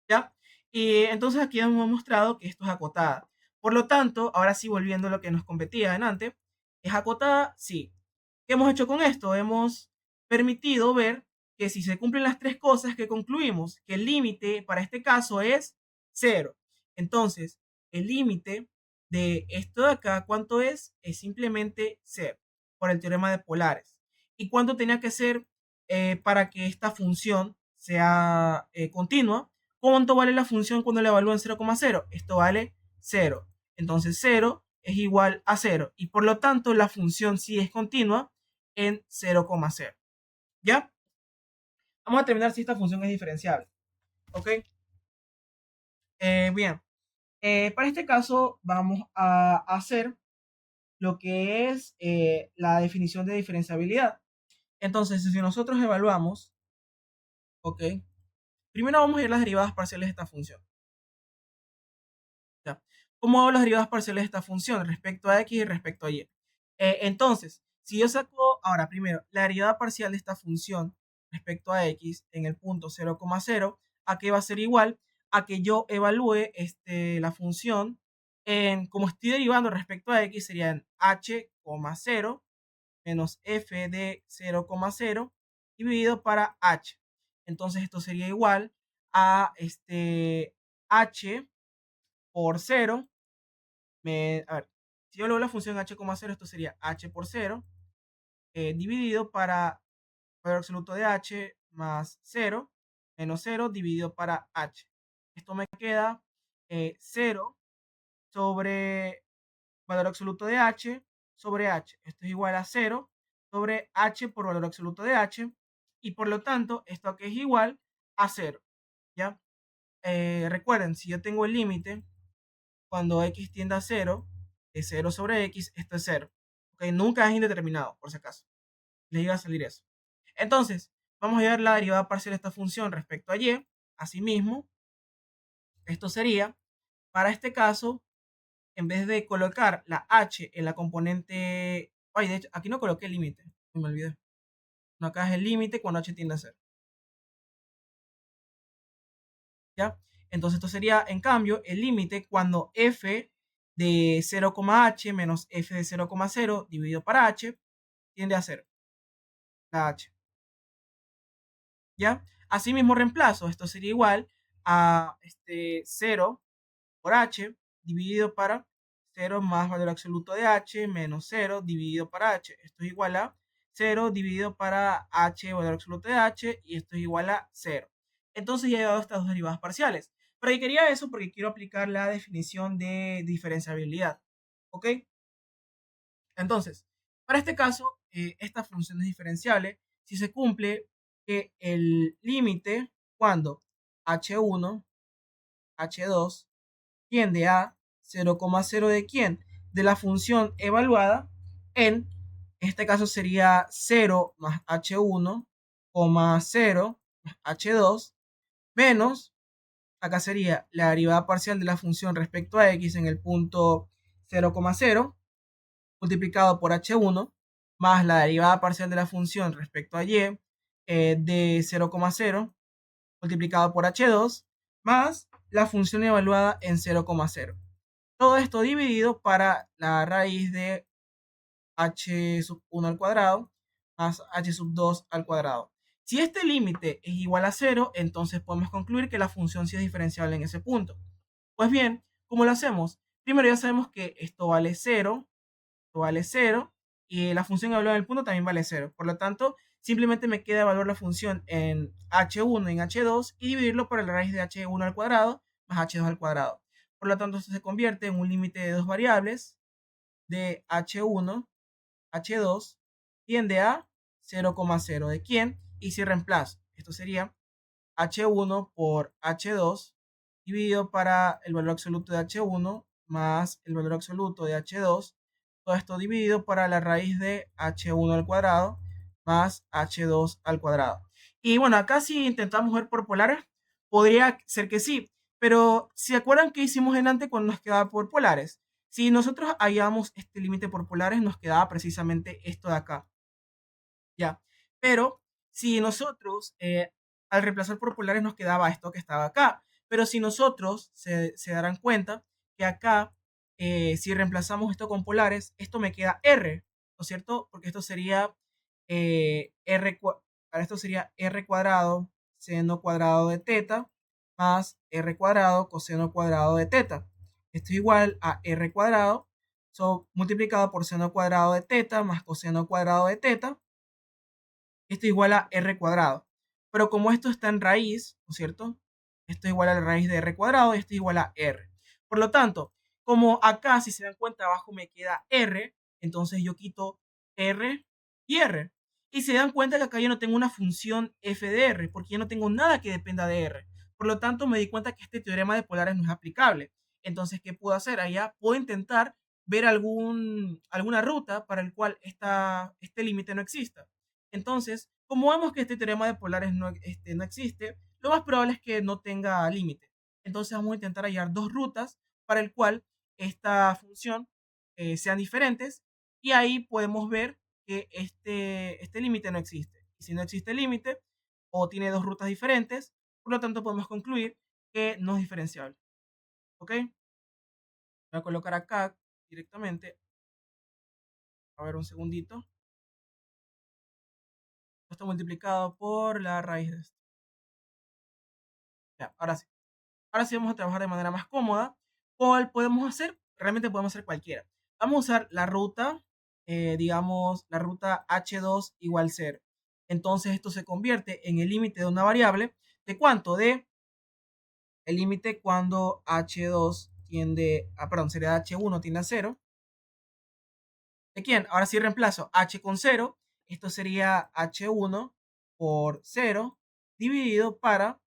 Speaker 1: ¿Ya? Y entonces aquí hemos mostrado que esto es acotada. Por lo tanto, ahora sí, volviendo a lo que nos competía en antes, ¿es acotada? Sí. ¿Qué hemos hecho con esto? Hemos permitido ver que si se cumplen las tres cosas que concluimos, que el límite para este caso es cero. Entonces, el límite de esto de acá, ¿cuánto es? Es simplemente cero, por el teorema de polares. ¿Y cuánto tenía que ser para que esta función sea continua? ¿Cuánto vale la función cuando la evalúo en 0,0? Esto vale 0. Entonces 0 es igual a 0 y por lo tanto la función sí es continua en 0,0. ¿Ya? Vamos a terminar si esta función es diferenciable. ¿Ok? Bien. Para este caso vamos a hacer lo que es la definición de diferenciabilidad. Entonces, si nosotros evaluamos, ok, primero vamos a ir a las derivadas parciales de esta función. ¿Ya? ¿Cómo hago las derivadas parciales de esta función respecto a x y respecto a y? Entonces, si yo saco, ahora primero, la derivada parcial de esta función respecto a x en el punto 0,0, ¿a qué va a ser igual? A que yo evalúe la función en, como estoy derivando respecto a x, sería en h, 0 menos f de 0,0 dividido para h. Entonces esto sería igual a h por 0. A ver, si yo luego la función h,0, esto sería h por 0 dividido para valor absoluto de h más 0 menos 0 dividido para h. Esto me queda 0 sobre valor absoluto de h sobre h. Esto es igual a 0 sobre h por valor absoluto de h. Y por lo tanto, esto aquí es igual a 0. ¿Ya? Recuerden, si yo tengo el límite cuando x tiende a 0, es 0 sobre x, esto es 0. ¿Ok? Nunca es indeterminado, por si acaso. Le iba a salir eso. Entonces, vamos a llevar la derivada parcial de esta función respecto a y. Asimismo, esto sería, para este caso, en vez de colocar la h en la componente... Ay, de hecho, aquí no coloqué el límite, me olvidé. No, acá es el límite cuando h tiende a 0. ¿Ya? Entonces esto sería, en cambio, el límite cuando f de 0,h menos f de 0,0 dividido para h tiende a 0. La h. ¿Ya? Asimismo reemplazo, esto sería igual a 0 por h dividido para 0 más valor absoluto de h menos 0 dividido para h. Esto es igual a 0 dividido para h valor absoluto de h y esto es igual a 0. Entonces ya he dado estas dos derivadas parciales. Pero yo quería eso porque quiero aplicar la definición de diferenciabilidad. ¿Ok? Entonces, para este caso, esta función es diferenciable si se cumple que el límite cuando h1, h2 tiende a 0,0 de quién? De la función evaluada en este caso sería 0 más h1, 0 más h2 menos, acá sería la derivada parcial de la función respecto a x en el punto 0,0 multiplicado por h1 más la derivada parcial de la función respecto a y de 0,0 multiplicado por h2 más la función evaluada en 0,0. Todo esto dividido para la raíz de h sub 1 al cuadrado más h sub 2 al cuadrado. Si este límite es igual a 0, entonces podemos concluir que la función sí es diferenciable en ese punto. Pues bien, ¿cómo lo hacemos? Primero ya sabemos que esto vale 0 y la función evaluada en el punto también vale 0. Por lo tanto, simplemente me queda evaluar la función en h1 en h2 y dividirlo por la raíz de h1 al cuadrado más h2 al cuadrado. Por lo tanto, esto se convierte en un límite de dos variables de h1, h2 tiende a 0,0 de quién y si reemplazo. Esto sería h1 por h2 dividido para el valor absoluto de h1 más el valor absoluto de h2. Todo esto dividido para la raíz de h1 al cuadrado más h2 al cuadrado. Y bueno, acá si intentamos ver por polares, podría ser que sí. Pero ¿se acuerdan que hicimos en antes cuando nos quedaba por polares? Si nosotros hallamos este límite por polares, nos quedaba precisamente esto de acá. ¿Ya? Pero si nosotros, al reemplazar por polares nos quedaba esto que estaba acá. Pero si nosotros se darán cuenta que acá, si reemplazamos esto con polares, esto me queda R, ¿no es cierto? Porque esto sería para esto sería R cuadrado seno cuadrado de teta más R cuadrado coseno cuadrado de teta. Esto es igual a R cuadrado multiplicado por seno cuadrado de teta más coseno cuadrado de teta. Esto es igual a r cuadrado. Pero como esto está en raíz, ¿no es cierto? Esto es igual a la raíz de r cuadrado y esto es igual a r. Por lo tanto, como acá, si se dan cuenta, abajo me queda r, entonces yo quito r y r. Y se dan cuenta que acá yo no tengo una función f de r, porque yo no tengo nada que dependa de r. Por lo tanto, me di cuenta que este teorema de polares no es aplicable. Entonces, ¿qué puedo hacer? Allá puedo intentar ver alguna ruta para el cual este límite no exista. Entonces, como vemos que este teorema de polares no existe, lo más probable es que no tenga límite. Entonces vamos a intentar hallar dos rutas para el cual esta función sean diferentes y ahí podemos ver que este límite no existe. Y si no existe límite o tiene dos rutas diferentes, por lo tanto podemos concluir que no es diferenciable. ¿Ok? Voy a colocar acá directamente. A ver, un segundito. Esto está multiplicado por la raíz de esto. Ya, ahora sí. Ahora sí vamos a trabajar de manera más cómoda. ¿Cuál podemos hacer? Realmente podemos hacer cualquiera. Vamos a usar la ruta, digamos, la ruta h2 igual 0. Entonces esto se convierte en el límite de una variable. ¿De cuánto? De el límite cuando h2 tiende a, perdón, sería h1 tiende a 0. ¿De quién? Ahora sí reemplazo h con 0. Esto sería h1 por 0 dividido para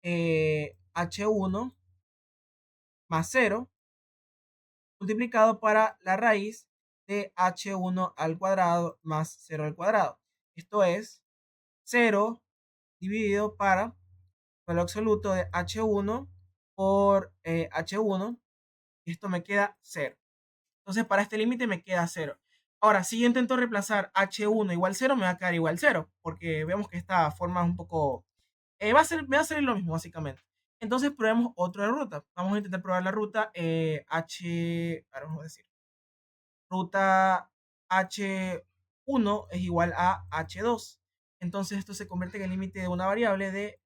Speaker 1: h1 más 0 multiplicado para la raíz de h1 al cuadrado más 0 al cuadrado. Esto es 0 dividido para el valor absoluto de h1 por h1. Esto me queda 0. Entonces para este límite me queda 0. Ahora, si yo intento reemplazar h1 igual 0, me va a quedar igual 0, porque vemos que esta forma es un poco me va a salir lo mismo, básicamente. Entonces probemos otra ruta. Vamos a intentar probar la ruta ahora vamos a decir, ruta h1 es igual a h2. Entonces esto se convierte en el límite de una variable de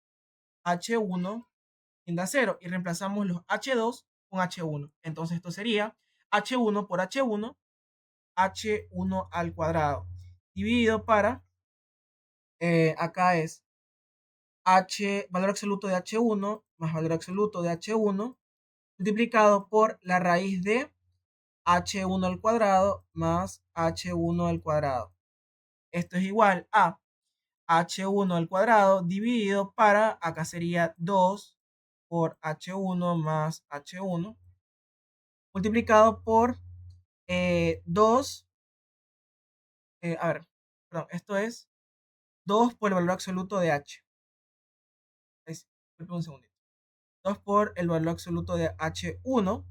Speaker 1: h1 tiende a 0 y reemplazamos los h2 con h1. Entonces esto sería h1 por h1, h1 al cuadrado, dividido para, acá es valor absoluto de h1 más valor absoluto de h1 multiplicado por la raíz de h1 al cuadrado más h1 al cuadrado. Esto es igual a h1 al cuadrado dividido para, acá sería 2 por h1 más h1 multiplicado por 2, a ver, perdón, esto es 2 por el valor absoluto de h. Un segundito. 2 por el valor absoluto de h1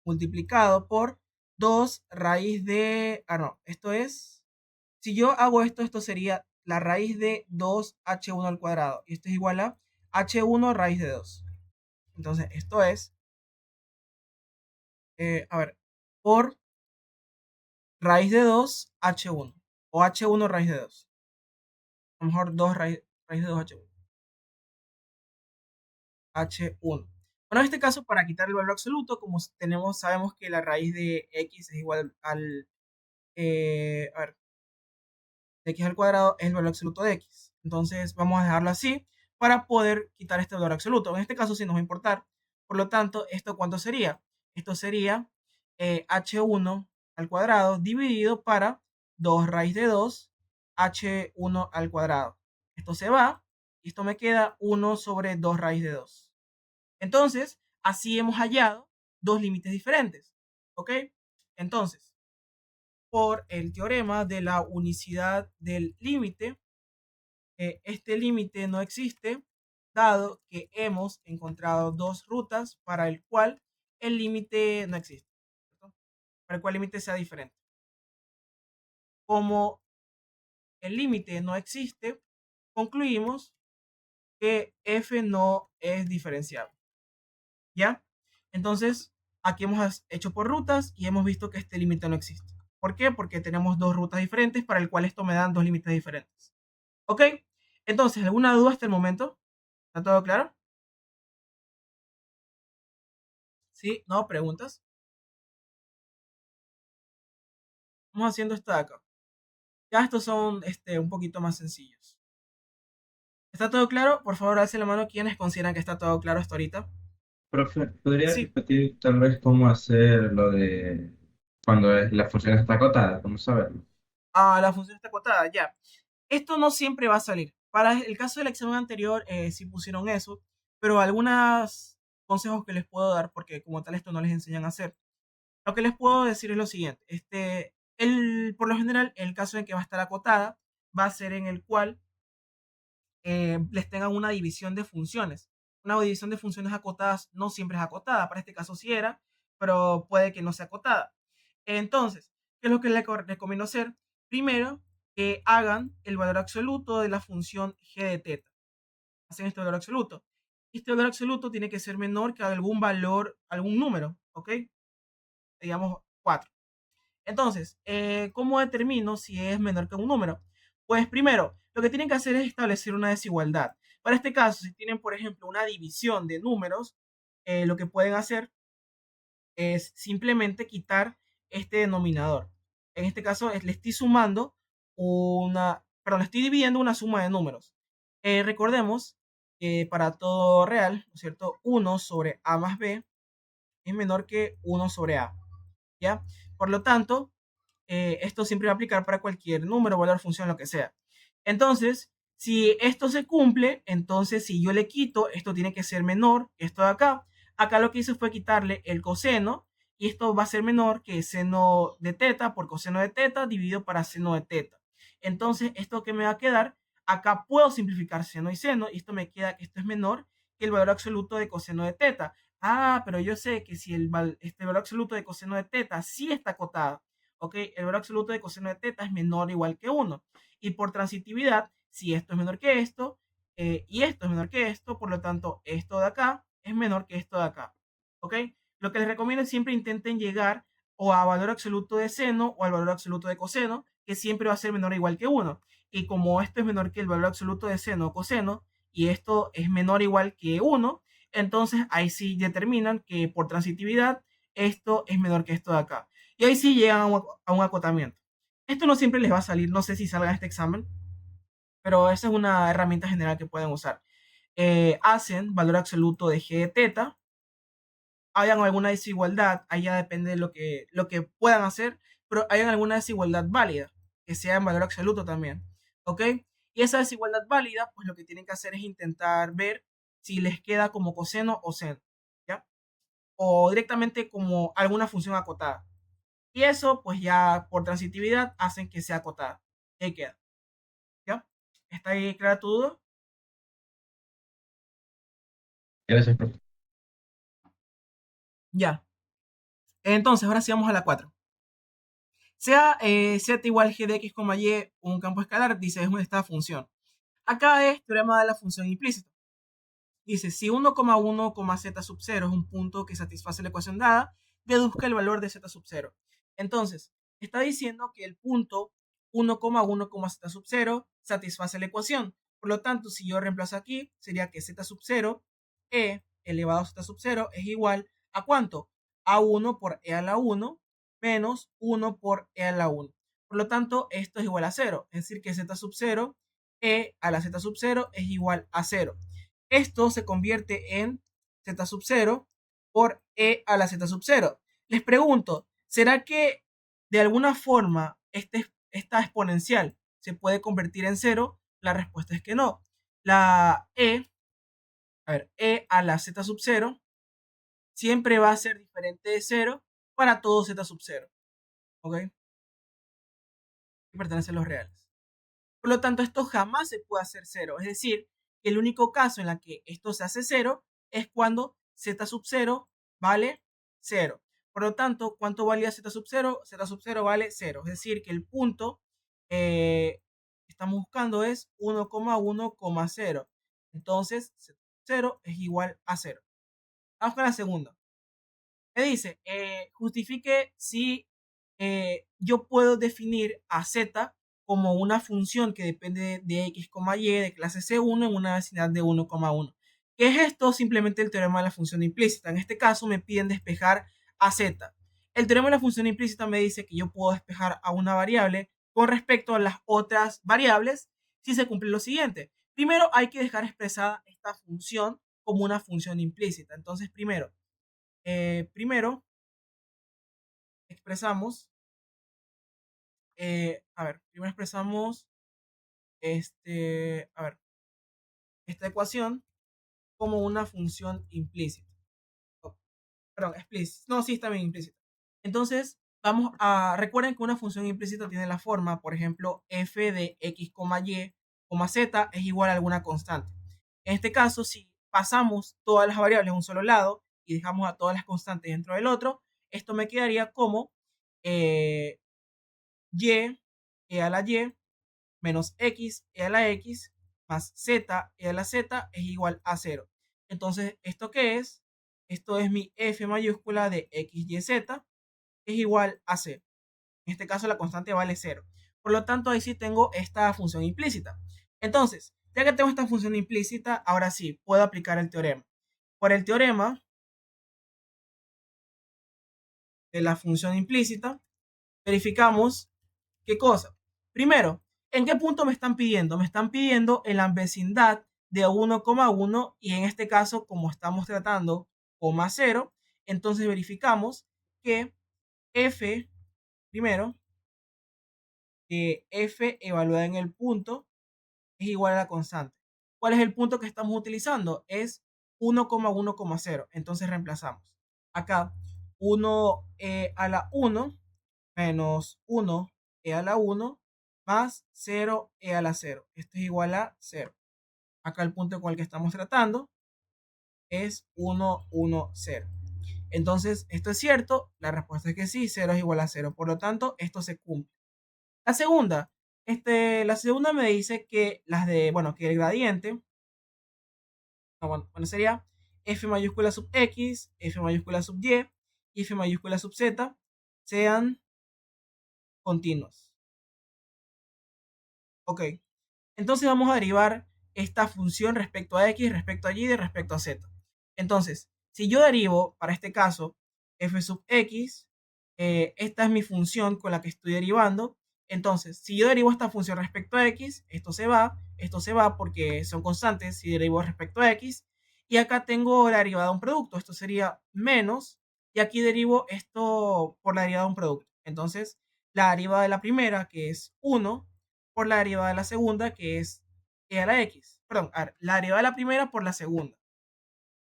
Speaker 1: multiplicado por 2 raíz de... Ah, no, esto es... Si yo hago esto, esto sería la raíz de 2h1 al cuadrado. Y esto es igual a h1 raíz de 2. Entonces, esto es... a ver, por raíz de 2, h1. O h1 raíz de 2. A lo mejor 2 raíz de 2, h1. h1. Bueno, en este caso, para quitar el valor absoluto, como sabemos que la raíz de x es igual al a ver, x al cuadrado es el valor absoluto de x. Entonces vamos a dejarlo así para poder quitar este valor absoluto. En este caso sí nos va a importar. Por lo tanto, ¿esto cuánto sería? Esto sería h1 al cuadrado dividido para 2 raíz de 2 h1 al cuadrado. Esto se va y esto me queda 1 sobre 2 raíz de 2. Entonces, así hemos hallado dos límites diferentes. ¿Ok? Entonces, por el teorema de la unicidad del límite, este límite no existe, dado que hemos encontrado dos rutas para el cual el límite no existe, ¿cierto? Para el cual el límite sea diferente. Como el límite no existe, concluimos que f no es diferenciable. ¿Ya? Entonces, aquí hemos hecho por rutas y hemos visto que este límite no existe. ¿Por qué? Porque tenemos dos rutas diferentes para el cual esto me dan dos límites diferentes. ¿Ok? Entonces, ¿alguna duda hasta el momento? ¿Está todo claro? ¿Sí? ¿No? ¿Preguntas? Vamos haciendo esta de acá. Ya estos son un poquito más sencillos. ¿Está todo claro? Por favor, alcen la mano quienes consideran que está todo claro hasta ahorita.
Speaker 2: Profe, ¿podría
Speaker 1: Sí.
Speaker 2: repetir tal vez cómo hacer lo de cuando la función está acotada? ¿Cómo saberlo?
Speaker 1: Ah, la función está acotada, ya. Esto no siempre va a salir. Para el caso del examen anterior, sí pusieron eso, pero algunos consejos que les puedo dar, porque como tal esto no les enseñan a hacer, Lo que les puedo decir es lo siguiente. Por lo general, el caso en que va a estar acotada va a ser en el cual les tengan una división de funciones. Una división de funciones acotadas no siempre es acotada. Para este caso sí era, pero puede que no sea acotada. Entonces, ¿qué es lo que les recomiendo hacer? Primero, que hagan el valor absoluto de la función g de teta. Hacen este valor absoluto. Este valor absoluto tiene que ser menor que algún valor, algún número, ¿ok? Digamos 4. Entonces, ¿cómo determino si es menor que un número? Pues primero, lo que tienen que hacer es establecer una desigualdad. Para este caso, si tienen, por ejemplo, una división de números, lo que pueden hacer es simplemente quitar este denominador. En este caso, le estoy sumando le estoy dividiendo una suma de números. Recordemos que para todo real, ¿no es cierto? 1 sobre a más b es menor que 1 sobre a, ¿ya? Por lo tanto, esto siempre va a aplicar para cualquier número, valor, función, lo que sea. Entonces, si esto se cumple, entonces si yo le quito, esto tiene que ser menor que esto de acá. Acá lo que hice fue quitarle el coseno y esto va a ser menor que seno de teta por coseno de teta dividido para seno de teta. Entonces, esto que me va a quedar, acá puedo simplificar seno y seno y esto me queda que esto es menor que el valor absoluto de coseno de teta. Ah, pero yo sé que si este valor absoluto de coseno de teta sí está acotado, ¿ok? El valor absoluto de coseno de teta es menor o igual que 1. Y por transitividad, si esto es menor que esto, y esto es menor que esto, por lo tanto, esto de acá es menor que esto de acá, ¿ok? Lo que les recomiendo es siempre intenten llegar o a valor absoluto de seno o al valor absoluto de coseno, que siempre va a ser menor o igual que 1. Y como esto es menor que el valor absoluto de seno o coseno, y esto es menor o igual que 1, entonces ahí sí determinan que por transitividad esto es menor que esto de acá. Y ahí sí llegan a un acotamiento. Esto no siempre les va a salir, no sé si salga en este examen, pero esa es una herramienta general que pueden usar. Hacen valor absoluto de g de teta, hayan alguna desigualdad, ahí ya depende de lo que puedan hacer, pero hayan alguna desigualdad válida, que sea en valor absoluto también, ¿ok? Y esa desigualdad válida, pues lo que tienen que hacer es intentar ver si les queda como coseno o seno, ¿ya? O directamente como alguna función acotada. Y eso, pues ya por transitividad, hacen que sea acotada. Y ahí queda. ¿Ya? ¿Está ahí clara tu duda?
Speaker 2: Gracias, profe.
Speaker 1: Ya. Entonces, ahora sí vamos a la 4. Sea z igual g de x, y un campo escalar, dice, es esta función. Acá es teorema de la función implícita. Dice, si 1,1, z sub 0 es un punto que satisface la ecuación dada, deduzca el valor de z sub 0. Entonces, está diciendo que el punto 1,1, z sub 0 satisface la ecuación. Por lo tanto, si yo reemplazo aquí, sería que z sub 0, e elevado a z sub 0, es igual a ¿cuánto? A 1 por e a la 1 menos 1 por e a la 1. Por lo tanto, esto es igual a 0. Es decir, que z sub 0, e a la z sub 0 es igual a 0. Esto se convierte en z sub 0 por e a la z sub 0. Les pregunto, ¿será que de alguna forma esta exponencial se puede convertir en cero? La respuesta es que no. La e a la z sub 0 siempre va a ser diferente de 0 para todo z sub 0. ¿Ok? Que pertenece a los reales. Por lo tanto, esto jamás se puede hacer cero. Es decir, que el único caso en el que esto se hace cero es cuando z sub 0 vale 0. Por lo tanto, ¿cuánto valía z sub 0? Z sub 0 vale 0. Es decir, que el punto que estamos buscando es 1,1,0. Entonces, z sub 0 es igual a 0. Vamos con la segunda. Me dice, justifique si yo puedo definir a z como una función que depende de x, y de clase C1 en una vecinidad de 1,1. ¿Qué es esto? Simplemente el teorema de la función implícita. En este caso me piden despejar a z. El teorema de la función implícita me dice que yo puedo despejar a una variable con respecto a las otras variables si se cumple lo siguiente. Primero hay que dejar expresada esta función como una función implícita. Entonces, primero expresamos, primero expresamos a ver, esta ecuación como una función implícita. Oh, perdón, explícita. No, sí está bien implícita. Entonces, recuerden que una función implícita tiene la forma, por ejemplo, f de x, y, z es igual a alguna constante. En este caso, si pasamos todas las variables a un solo lado y dejamos a todas las constantes dentro del otro, esto me quedaría como eh, y e a la y menos x e a la x más z e a la z es igual a cero. Entonces, ¿esto qué es? Esto es mi f mayúscula de x, y, z es igual a cero. En este caso la constante vale cero. Por lo tanto, ahí sí tengo esta función implícita. Entonces, ya que tengo esta función implícita, ahora sí puedo aplicar el teorema. Por el teorema de la función implícita, verificamos qué cosa. Primero, ¿en qué punto me están pidiendo? Me están pidiendo en la vecindad de 1,1 y en este caso, como estamos tratando coma cero, entonces verificamos que f, primero, que f evaluada en el punto es igual a la constante. ¿Cuál es el punto que estamos utilizando? Es 1,1,0. Entonces reemplazamos. Acá 1 a la 1 menos 1 a la 1 más 0 a la 0. Esto es igual a 0. Acá el punto con el que estamos tratando es 1, 1, 0. Entonces, ¿esto es cierto? La respuesta es que sí, 0 es igual a 0. Por lo tanto, esto se cumple. La segunda, la segunda me dice que que el gradiente, bueno, sería f mayúscula sub x, f mayúscula sub y f mayúscula sub z sean continuos. Ok, entonces vamos a derivar esta función respecto a x, respecto a y y respecto a z. Entonces, si yo derivo, para este caso, f sub x, esta es mi función con la que estoy derivando. Entonces, si yo derivo esta función respecto a x, esto se va porque son constantes si derivo respecto a x. Y acá tengo la derivada de un producto, esto sería menos, y aquí derivo esto por la derivada de un producto. Entonces, la derivada de la primera, que es 1, por la derivada de la segunda, que es e a la x. Perdón, a ver, la derivada de la primera por la segunda,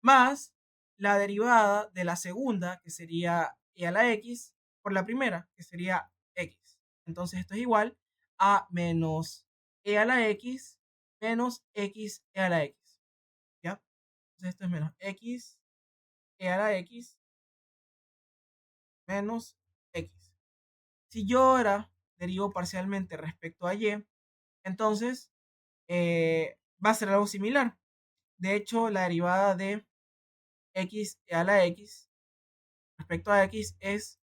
Speaker 1: más la derivada de la segunda, que sería e a la x, por la primera, que sería x. Entonces esto es igual a menos e a la x menos x e a la x. ¿Ya? Entonces esto es menos x e a la x menos x. Si yo ahora derivo parcialmente respecto a y, entonces va a ser algo similar. De hecho, la derivada de x a la x respecto a x es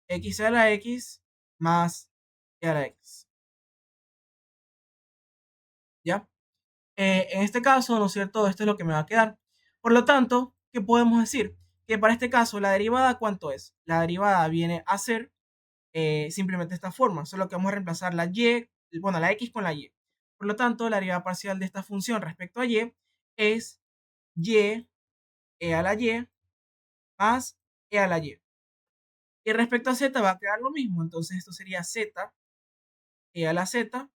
Speaker 1: x a la x más e a la x. ¿Ya? En este caso, ¿no es cierto? Esto es lo que me va a quedar. Por lo tanto, ¿qué podemos decir? Que para este caso, la derivada, ¿cuánto es? La derivada viene a ser simplemente esta forma, solo que vamos a reemplazar la x con la y. Por lo tanto, la derivada parcial de esta función respecto a y es y e a la y más e a la y. Y respecto a z va a quedar lo mismo, entonces esto sería z e a la z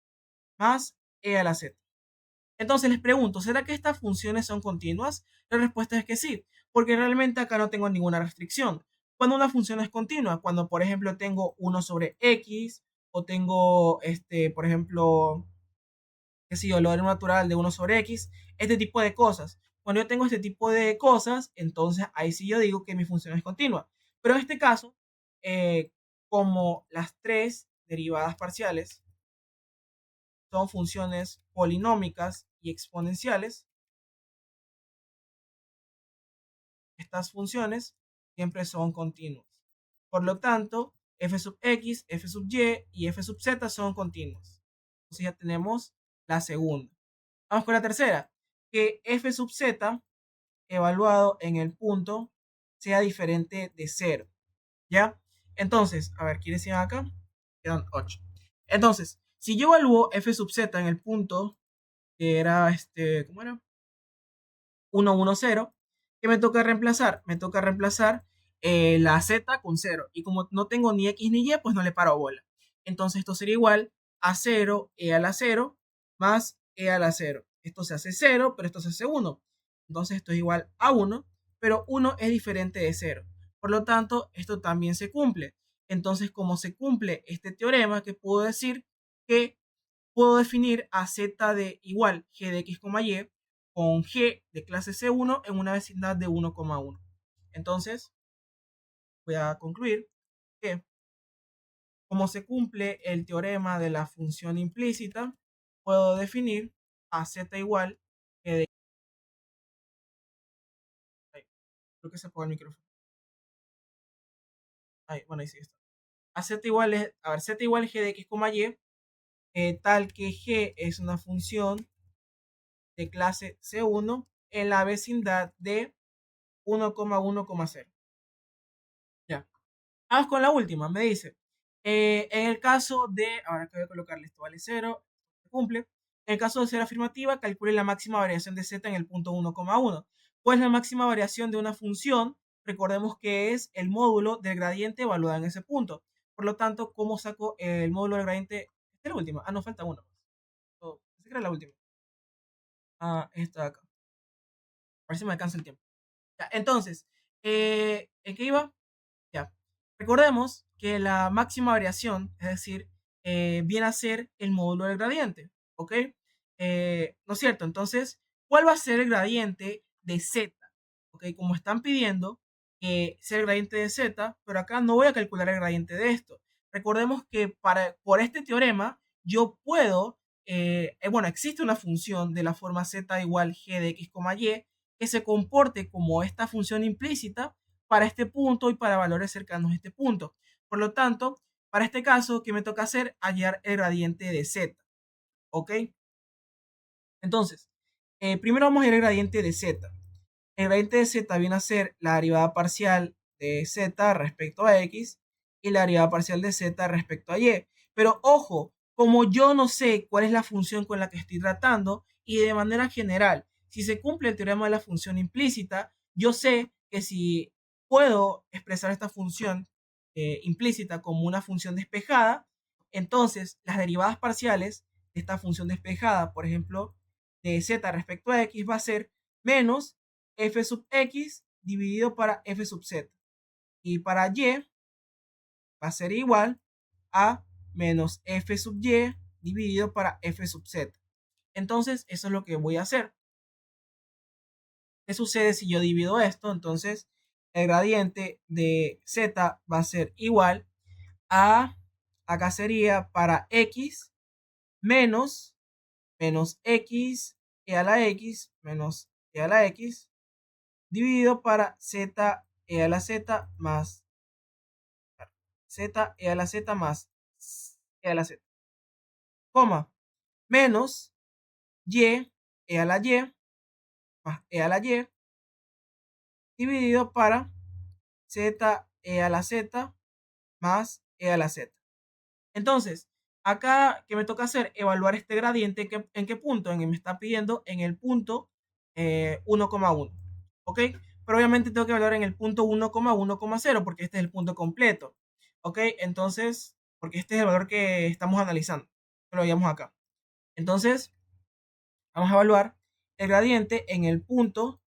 Speaker 1: más e a la z. Entonces les pregunto, ¿será que estas funciones son continuas? La respuesta es que sí, porque realmente acá no tengo ninguna restricción. Cuando una función es continua, cuando por ejemplo tengo 1 sobre x o tengo, por ejemplo, qué sé yo, logaritmo natural de 1 sobre x, este tipo de cosas. Cuando yo tengo este tipo de cosas, entonces ahí sí yo digo que mi función es continua. Pero en este caso, eh, como las tres derivadas parciales son funciones polinómicas y exponenciales, estas funciones siempre son continuas. Por lo tanto, f sub x, f sub y f sub z son continuos. Entonces ya tenemos la segunda. Vamos con la tercera, que f sub z evaluado en el punto sea diferente de 0. ¿Ya? Entonces, a ver, ¿quiénes siguen acá? Quedan 8. Entonces, si yo evalúo f sub z en el punto que era ¿cómo era? 1, 1, 0. ¿Qué me toca reemplazar? Me toca reemplazar la z con 0. Y como no tengo ni x ni y, pues no le paro bola. Entonces esto sería igual a 0 e a la 0 más e a la 0. Esto se hace 0, pero esto se hace 1. Entonces esto es igual a 1, pero 1 es diferente de 0. Por lo tanto, esto también se cumple. Entonces, como se cumple este teorema, que puedo decir que puedo definir a z de igual g de x, y con g de clase C1 en una vecindad de 1,1. Entonces, voy a concluir que como se cumple el teorema de la función implícita, puedo definir a z igual g de... Ahí, creo que se apagó el micrófono. Ahí, bueno, ahí sí está. A z igual es, a ver, z igual g de x, y, tal que g es una función de clase C1 en la vecindad de 1,1,0. Ya. Vamos con la última. Me dice, en el caso de, ahora que voy a colocarle esto vale 0, se cumple. En el caso de ser afirmativa, calcule la máxima variación de z en el punto 1,1. Pues la máxima variación de una función, recordemos que es el módulo del gradiente evaluado en ese punto. Por lo tanto, ¿cómo saco el módulo del gradiente? Esta es la última. Ah, no, falta una. Esta era la última. Ah, esta de acá. A ver si me alcanza el tiempo. Ya, entonces, ¿en qué iba? Ya. Recordemos que la máxima variación, es decir, viene a ser el módulo del gradiente, ¿ok? ¿No es cierto? Entonces, ¿cuál va a ser el gradiente de z? ¿Ok? Como están pidiendo que sea el gradiente de z, pero acá no voy a calcular el gradiente de esto. Recordemos que por este teorema yo puedo, bueno, existe una función de la forma z igual g de x, y que se comporte como esta función implícita para este punto y para valores cercanos a este punto. Por lo tanto, para este caso, ¿qué me toca hacer? Hallar el gradiente de z. ¿Ok? Entonces, primero vamos a hallar el gradiente de z. El gradiente de z viene a ser la derivada parcial de z respecto a x y la derivada parcial de z respecto a y. Pero ojo, como yo no sé cuál es la función con la que estoy tratando y de manera general, si se cumple el teorema de la función implícita, yo sé que si puedo expresar esta función implícita como una función despejada, entonces las derivadas parciales de esta función despejada, por ejemplo, de z respecto a x, va a ser menos f sub x dividido para f sub z. Y para y va a ser igual a menos f sub y dividido para f sub z. Entonces, eso es lo que voy a hacer. ¿Qué sucede si yo divido esto? Entonces, el gradiente de z va a ser igual a, acá sería para x menos, menos x e a la x menos e a la x dividido para z e a la z más z e a la z más e a la z, coma, menos y e a la y más e a la y dividido para z e a la z más e a la z. Entonces, acá, ¿qué me toca hacer? Evaluar este gradiente. ¿En qué punto? En que me está pidiendo en el punto 1,1. ¿Ok? Pero obviamente tengo que evaluar en el punto 1,1,0 porque este es el punto completo. ¿Ok? Entonces, porque este es el valor que estamos analizando. Lo veíamos acá. Entonces, vamos a evaluar el gradiente en el punto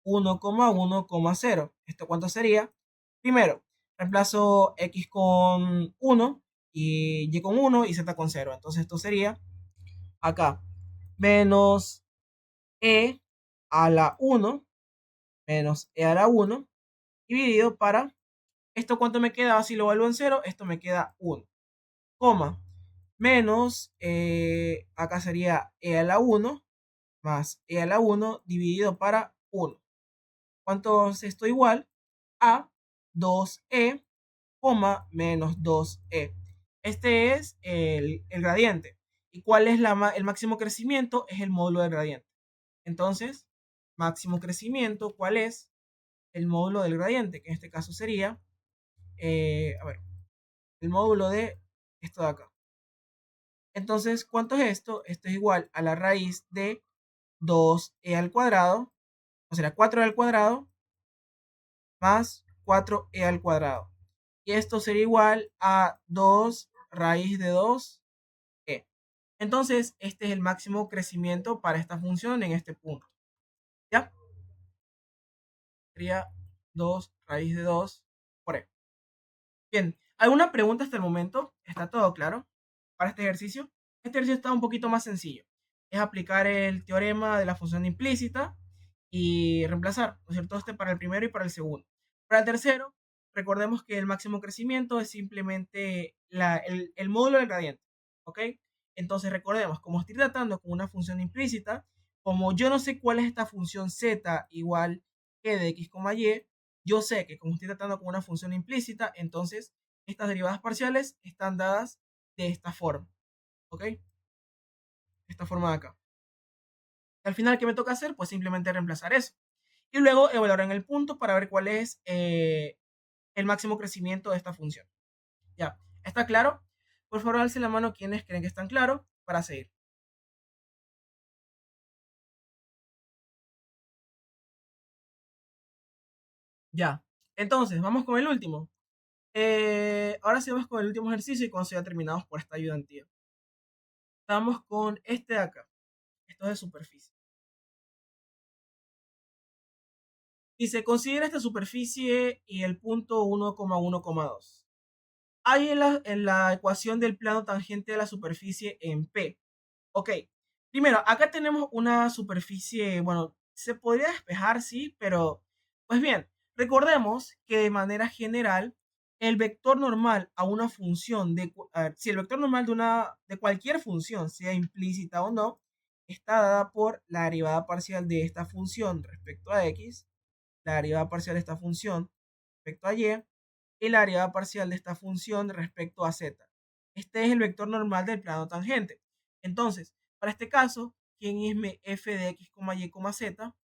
Speaker 1: 1,1,0. ¿Esto cuánto sería? Primero, reemplazo x con 1 y y con 1 y z con 0. Entonces esto sería acá menos e a la 1 menos e a la 1 dividido para, ¿esto cuánto me queda? Si lo vuelvo en 0, esto me queda 1, coma, menos, acá sería e a la 1 más e a la 1 dividido para 1. ¿Cuánto es esto igual? A 2e, menos 2e. Este es el gradiente. ¿Y cuál es el máximo crecimiento? Es el módulo del gradiente. Entonces, máximo crecimiento, ¿cuál es? El módulo del gradiente, que en este caso sería, a ver, el módulo de esto de acá. Entonces, ¿cuánto es esto? Esto es igual a la raíz de 2e al cuadrado, o sea, 4e al cuadrado más 4e al cuadrado. Y esto sería igual a 2 raíz de 2e. Entonces, este es el máximo crecimiento para esta función en este punto. ¿Ya? Sería 2 raíz de 2 por e. Bien, ¿Alguna pregunta hasta el momento? ¿Está todo claro para este ejercicio? Este ejercicio está un poquito más sencillo. Es aplicar el teorema de la función implícita y reemplazar, ¿no es cierto? Este para el primero y para el segundo. Para el tercero, recordemos que el máximo crecimiento es simplemente el módulo del gradiente, ¿ok? Entonces recordemos, como estoy tratando con una función implícita, como yo no sé cuál es esta función z igual que de x, y, yo sé que como estoy tratando con una función implícita, entonces estas derivadas parciales están dadas de esta forma, ¿ok? Esta forma de acá. Al final, ¿qué me toca hacer? Pues simplemente reemplazar eso. Y luego evaluar en el punto para ver cuál es el máximo crecimiento de esta función. ¿Ya? ¿Está claro? Por favor, alce la mano quienes creen que están claros para seguir. Ya. Entonces, vamos con el último. Ahora sí vamos con el último ejercicio y cuando ya terminamos por esta ayudantía. Estamos con este de acá. Esto es de superficie. Y se considera esta superficie y el punto 1,1,2. Hay en la ecuación del plano tangente de la superficie en P. Ok, primero, acá tenemos una superficie, bueno, se podría despejar, sí, pero, pues bien, recordemos que de manera general, el vector normal a una función a ver, si el vector normal de cualquier función, sea implícita o no, está dada por la derivada parcial de esta función respecto a x, la derivada parcial de esta función respecto a y la derivada parcial de esta función respecto a z. Este es el vector normal del plano tangente. Entonces, para este caso, ¿quién es mi f de x, y, z?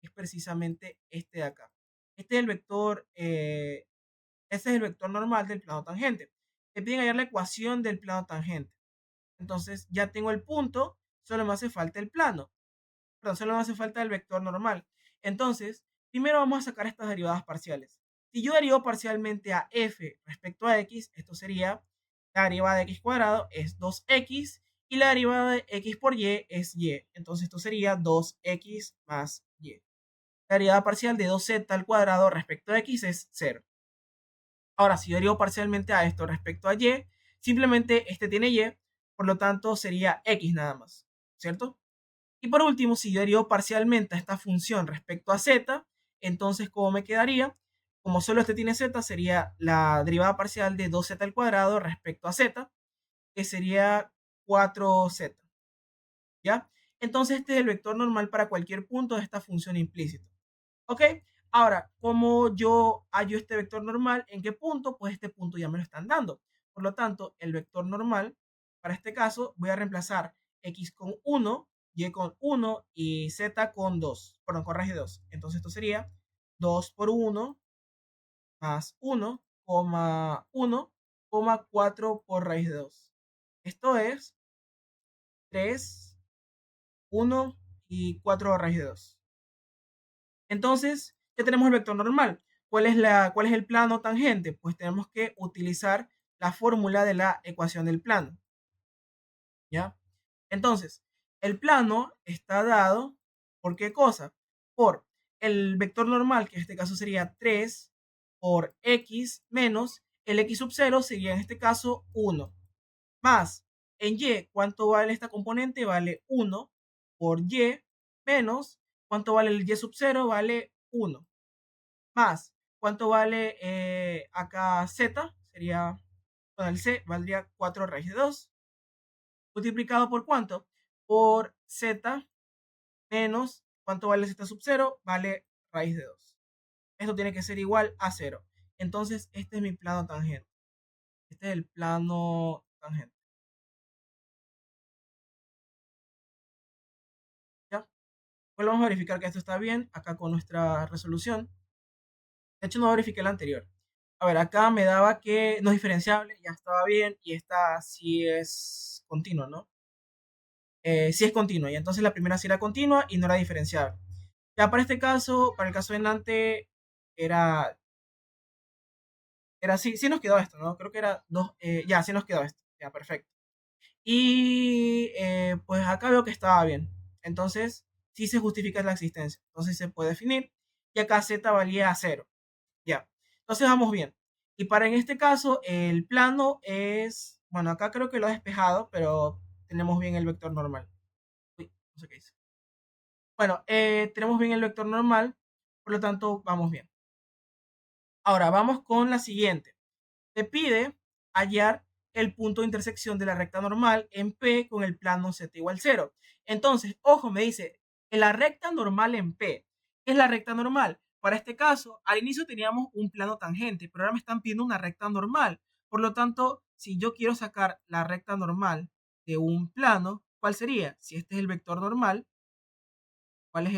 Speaker 1: Es precisamente este de acá. Este es el vector, ese es el vector normal del plano tangente. Me piden hallar la ecuación del plano tangente. Entonces, ya tengo el punto, solo me hace falta el plano. Perdón, solo me hace falta el vector normal. Entonces, primero vamos a sacar estas derivadas parciales. Si yo derivo parcialmente a f respecto a x, esto sería la derivada de x cuadrado es 2x y la derivada de x por y es y. Entonces esto sería 2x más y. La derivada parcial de 2z al cuadrado respecto a x es 0. Ahora, si yo derivo parcialmente a esto respecto a y, simplemente este tiene y, por lo tanto sería x nada más, ¿cierto? Y por último, si yo derivo parcialmente a esta función respecto a z, entonces, ¿cómo me quedaría? Como solo este tiene z, sería la derivada parcial de 2z al cuadrado respecto a z, que sería 4z, ¿ya? Entonces, este es el vector normal para cualquier punto de esta función implícita. ¿Ok? Ahora, ¿cómo yo hallo este vector normal? ¿En qué punto? Pues este punto ya me lo están dando. Por lo tanto, el vector normal, para este caso, voy a reemplazar x con 1, y con 1 y z con 2. Perdón, con raíz de 2. Entonces esto sería 2 por 1 más 1, 1, 4 por raíz de 2. Esto es 3, 1 y 4 raíz de 2. Entonces, ya tenemos el vector normal. ¿Cuál es el plano tangente? Pues tenemos que utilizar la fórmula de la ecuación del plano. ¿Ya? Entonces, el plano está dado ¿por qué cosa? Por el vector normal, que en este caso sería 3 por x menos el x sub 0 sería en este caso 1. Más en y, ¿cuánto vale esta componente? Vale 1 por y menos ¿cuánto vale el y sub 0? Vale 1. Más ¿cuánto vale acá z? Sería, con el c valdría 4 raíz de 2 multiplicado por cuánto? Por z menos, ¿cuánto vale z sub 0? Vale raíz de 2. Esto tiene que ser igual a 0. Entonces, este es mi plano tangente. Este es el plano tangente. ¿Ya? Pues vamos a verificar que esto está bien acá con nuestra resolución. De hecho, no verifiqué la anterior. A ver, acá me daba que no es diferenciable, ya estaba bien, y esta sí es continua, ¿no? Sí es continua, y entonces la primera sí era continua y no era diferenciable. Ya para este caso, para el caso de Nante, era, era sí, sí nos quedó esto, ¿no? Creo que era dos, ya, sí nos quedó esto, ya, perfecto. Y pues acá veo que estaba bien, entonces sí se justifica la existencia, entonces se puede definir, y acá z valía 0, ya. Entonces vamos bien. Y para en este caso, el plano es, bueno, acá creo que lo he despejado, pero tenemos bien el vector normal. Uy, no sé qué hice. Bueno, tenemos bien el vector normal, por lo tanto, vamos bien. Ahora, vamos con la siguiente. Te pide hallar el punto de intersección de la recta normal en P con el plano z igual 0. Entonces, ojo, me dice, en la recta normal en P. ¿Qué es la recta normal? Para este caso, al inicio teníamos un plano tangente, pero ahora me están pidiendo una recta normal. Por lo tanto, si yo quiero sacar la recta normal de un plano, ¿cuál sería? Si este es el vector normal, ¿cuál es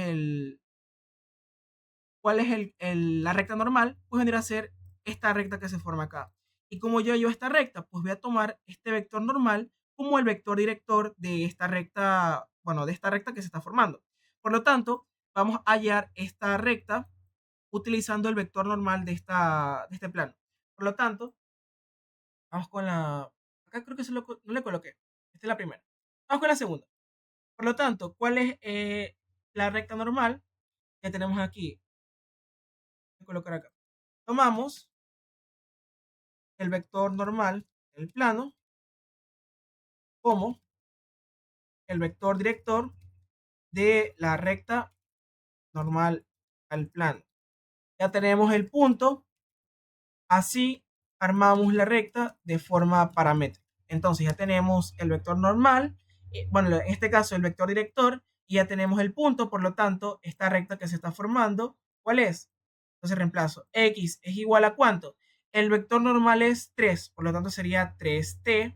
Speaker 1: la recta normal? Pues vendría a ser esta recta que se forma acá. Y como yo esta recta, pues voy a tomar este vector normal como el vector director de esta recta, bueno, de esta recta que se está formando. Por lo tanto, vamos a hallar esta recta utilizando el vector normal de este plano. Por lo tanto, vamos con la... Acá creo que no le coloqué. Esta es la primera. Vamos con la segunda. Por lo tanto, ¿cuál es la recta normal que tenemos aquí? Voy a colocar acá. Tomamos el vector normal del plano como el vector director de la recta normal al plano. Ya tenemos el punto, así armamos la recta de forma paramétrica. Entonces ya tenemos el vector normal, bueno, en este caso el vector director, y ya tenemos el punto, por lo tanto, esta recta que se está formando, ¿cuál es? Entonces reemplazo, x es igual a ¿cuánto? El vector normal es 3, por lo tanto sería 3t.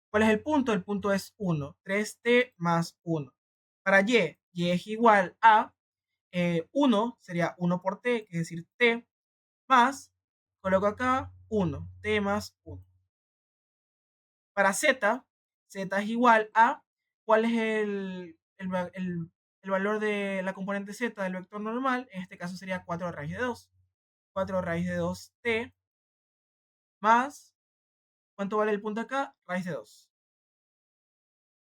Speaker 1: ¿Cuál es el punto? El punto es 1, 3t más 1. Para y es igual a 1, sería 1 por t, que es decir, t, más, coloco acá 1, t más 1. Para z es igual a, ¿cuál es el valor de la componente z del vector normal? En este caso sería 4 raíz de 2. 4 raíz de 2t más, ¿cuánto vale el punto acá? Raíz de 2.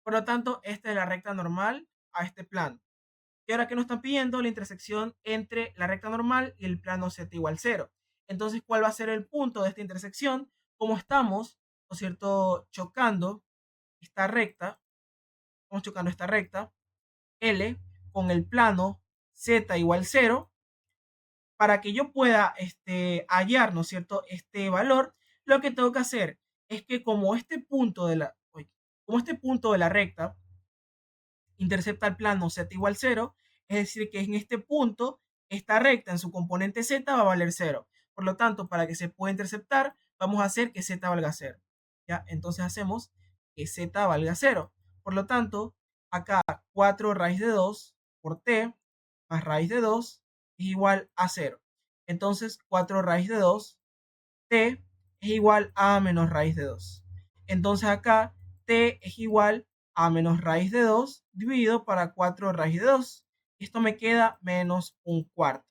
Speaker 1: Por lo tanto, esta es la recta normal a este plano. Y ahora que nos están pidiendo la intersección entre la recta normal y el plano z igual 0. Entonces, ¿cuál va a ser el punto de esta intersección? Como estamos, ¿no es cierto?, chocando esta recta, estamos chocando esta recta, L, con el plano z igual 0, para que yo pueda hallar, ¿no es cierto?, este valor, lo que tengo que hacer es que como este punto de la recta intercepta el plano z igual 0, es decir, que en este punto, esta recta en su componente z va a valer 0. Por lo tanto, para que se pueda interceptar, vamos a hacer que z valga 0. ¿Ya? Entonces hacemos que z valga 0. Por lo tanto, acá 4 raíz de 2 por t más raíz de 2 es igual a 0. Entonces, 4 raíz de 2 t es igual a menos raíz de 2. Entonces acá t es igual a menos raíz de 2 dividido para 4 raíz de 2. Esto me queda menos un cuarto.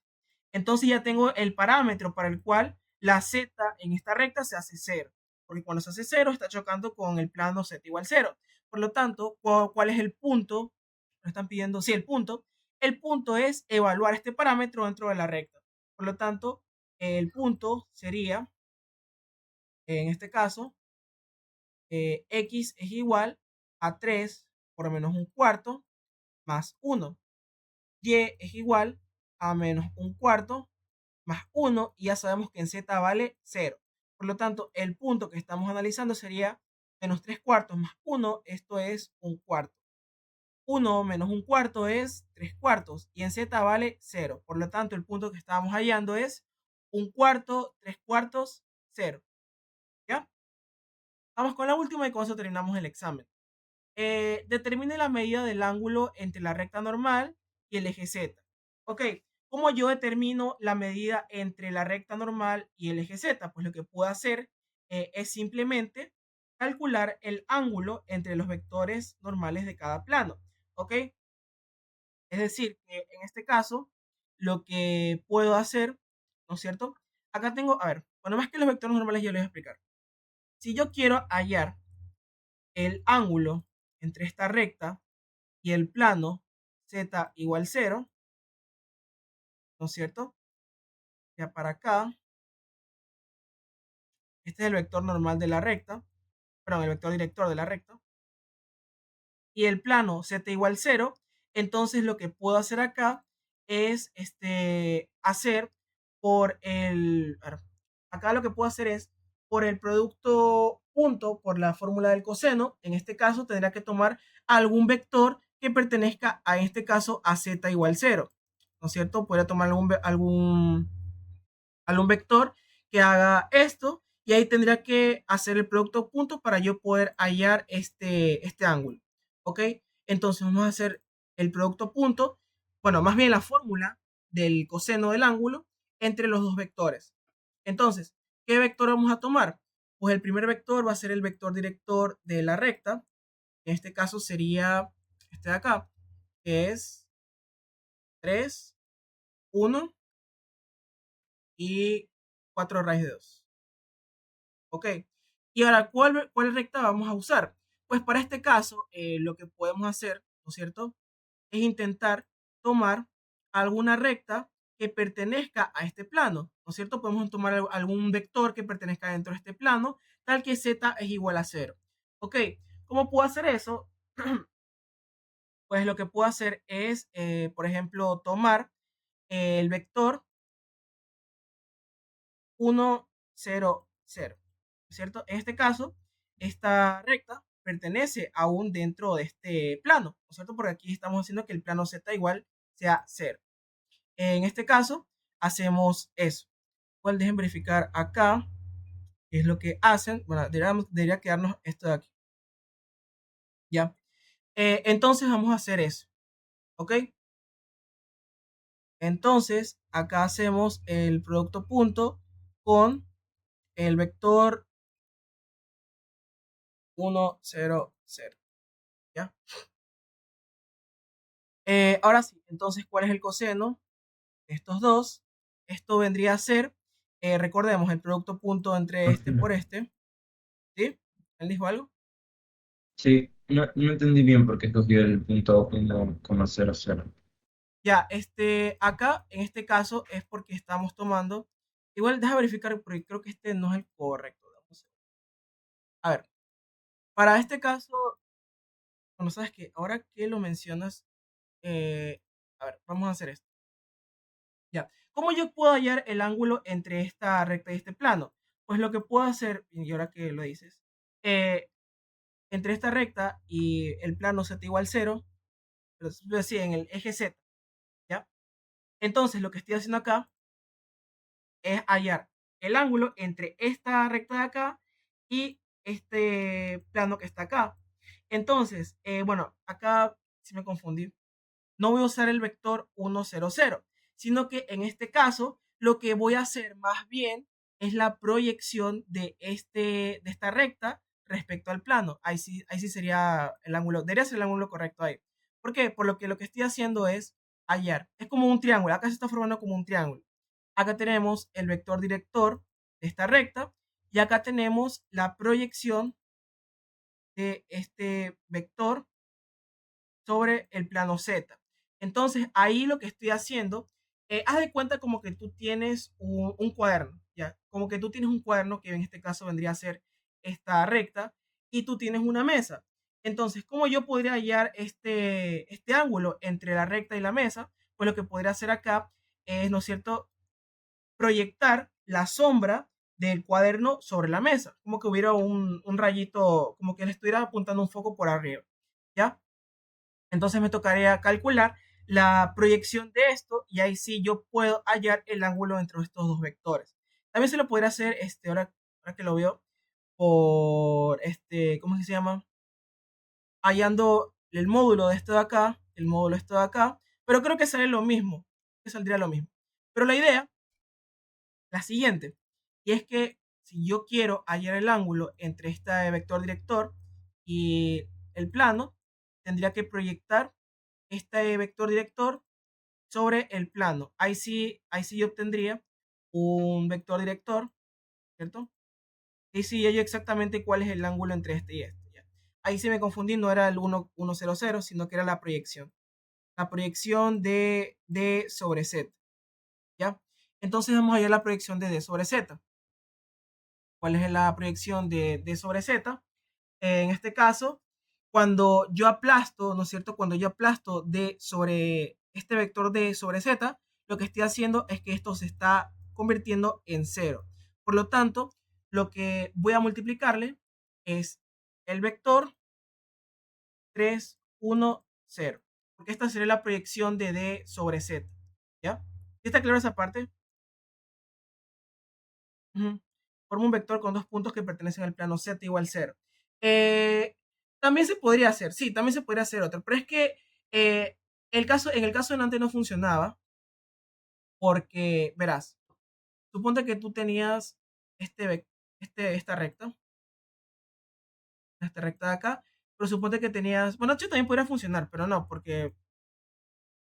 Speaker 1: Entonces ya tengo el parámetro para el cual la z en esta recta se hace 0. Porque cuando se hace 0 está chocando con el plano z igual 0. Por lo tanto, ¿cuál es el punto? Nos están pidiendo, sí, el punto. El punto es evaluar este parámetro dentro de la recta. Por lo tanto, el punto sería en este caso, x es igual a 3 por menos un cuarto más 1. Y es igual a menos un cuarto más 1 y ya sabemos que en z vale 0. Por lo tanto, el punto que estamos analizando sería menos 3 cuartos más 1, esto es un cuarto. 1 menos un cuarto es 3 cuartos y en z vale 0. Por lo tanto, el punto que estábamos hallando es un cuarto, 3 cuartos, 0. ¿Ya? Vamos con la última y con eso terminamos el examen. Determine la medida del ángulo entre la recta normal y el eje Z. Ok, ¿cómo yo determino la medida entre la recta normal y el eje Z? Pues lo que puedo hacer es simplemente calcular el ángulo entre los vectores normales de cada plano. Ok, es decir, que en este caso, lo que puedo hacer, ¿no es cierto? Acá tengo, a ver, bueno, más que los vectores normales, yo les voy a explicar. Si yo quiero hallar el ángulo entre esta recta y el plano z igual 0, ¿no es cierto? Ya para acá, Este es el vector normal de la recta, perdón, el vector director de la recta, y el plano z igual 0, entonces lo que puedo hacer acá es hacer por el... a ver, acá lo que puedo hacer es por el producto punto, por la fórmula del coseno, en este caso tendría que tomar algún vector que pertenezca a este caso a z igual 0, ¿no es cierto? Podría tomar algún vector que haga esto y ahí tendría que hacer el producto punto para yo poder hallar este ángulo. ¿Ok? Entonces vamos a hacer el producto punto, bueno, más bien la fórmula del coseno del ángulo entre los dos vectores. Entonces, ¿qué vector vamos a tomar? Pues el primer vector va a ser el vector director de la recta. En este caso sería este de acá, que es 3 1 y 4 raíz de 2. Ok. Y ahora, ¿cuál recta vamos a usar? Pues para este caso, lo que podemos hacer, ¿no es cierto? Es intentar tomar alguna recta que pertenezca a este plano, ¿no es cierto? Podemos tomar algún vector que pertenezca dentro de este plano, tal que z es igual a 0. Ok, ¿cómo puedo hacer eso? Pues lo que puedo hacer es, por ejemplo, tomar el vector 1, 0, 0, ¿cierto? En este caso, esta recta pertenece aún dentro de este plano, ¿no es cierto? Porque aquí estamos haciendo que el plano z igual sea 0. En este caso, hacemos eso. Igual dejen verificar acá qué es lo que hacen. Bueno, debería quedarnos esto de aquí, ¿ya? Entonces vamos a hacer eso, ¿ok? Entonces, acá hacemos el producto punto con el vector 1, 0, 0, ¿ya? Ahora sí, entonces, ¿cuál es el coseno? Estos dos. Esto vendría a ser, recordemos, el producto punto entre este por este. ¿Sí? ¿Él dijo algo?
Speaker 2: Sí, no entendí bien por qué escogió el punto 1,00.
Speaker 1: Ya, acá, en este caso, es porque estamos tomando. Igual, deja verificar, porque creo que este no es el correcto. A ver, para este caso, bueno, sabes que ahora que lo mencionas, a ver, vamos a hacer esto. Ya. ¿Cómo yo puedo hallar el ángulo entre esta recta y este plano? Pues lo que puedo hacer, y ahora que lo dices, eh, entre esta recta y el plano z igual 0, pero sí, en el eje z, ¿ya? Entonces lo que estoy haciendo acá es hallar el ángulo entre esta recta de acá y este plano que está acá. Entonces, bueno, acá si me confundí, no voy a usar el vector 1, 0, 0, sino que en este caso lo que voy a hacer más bien es la proyección de esta recta respecto al plano. Ahí sí sería el ángulo, debería ser el ángulo correcto ahí. ¿Por qué? Por lo que estoy haciendo es hallar. Es como un triángulo, acá se está formando como un triángulo. Acá tenemos el vector director de esta recta y acá tenemos la proyección de este vector sobre el plano Z. Entonces, ahí lo que estoy haciendo, haz de cuenta como que tú tienes un cuaderno, ¿ya? Como que tú tienes un cuaderno que en este caso vendría a ser esta recta y tú tienes una mesa. Entonces, ¿cómo yo podría hallar este ángulo entre la recta y la mesa? Pues lo que podría hacer acá es, ¿no es cierto?, proyectar la sombra del cuaderno sobre la mesa, como que hubiera un rayito, como que le estuviera apuntando un foco por arriba, ¿ya? Entonces me tocaría calcular la proyección de esto y ahí sí yo puedo hallar el ángulo entre estos dos vectores. También se lo podría hacer, ahora que lo veo, por, ¿cómo es que se llama? Hallando el módulo de esto de acá, el módulo de esto de acá, pero creo que sale lo mismo, que saldría lo mismo. Pero la idea, la siguiente, y es que si yo quiero hallar el ángulo entre este vector director y el plano, tendría que proyectar este vector director sobre el plano. Ahí sí yo obtendría un vector director, ¿cierto? Y sí yo exactamente cuál es el ángulo entre este y este. ¿Ya? Ahí sí me confundí, no era el 1, 1, 0, 0, sino que era la proyección. La proyección de D sobre Z, ¿ya? Entonces vamos a hallar la proyección de D sobre Z. cuál es la proyección de D sobre Z. En este caso, cuando yo aplasto, ¿no es cierto? Cuando yo aplasto D sobre este vector D sobre Z, lo que estoy haciendo es que esto se está convirtiendo en cero. Por lo tanto, lo que voy a multiplicarle es el vector 3, 1, 0. Porque esta sería la proyección de D sobre Z. ¿Ya? ¿Está claro esa parte? Ujú. Forma un vector con dos puntos que pertenecen al plano Z igual 0. Eh, también se podría hacer, sí, también se podría hacer otro, pero es que en el caso de Nantes no funcionaba porque, verás, suponte que tú tenías esta recta de acá, pero suponte que tenías, bueno, yo también podría funcionar, pero no, porque,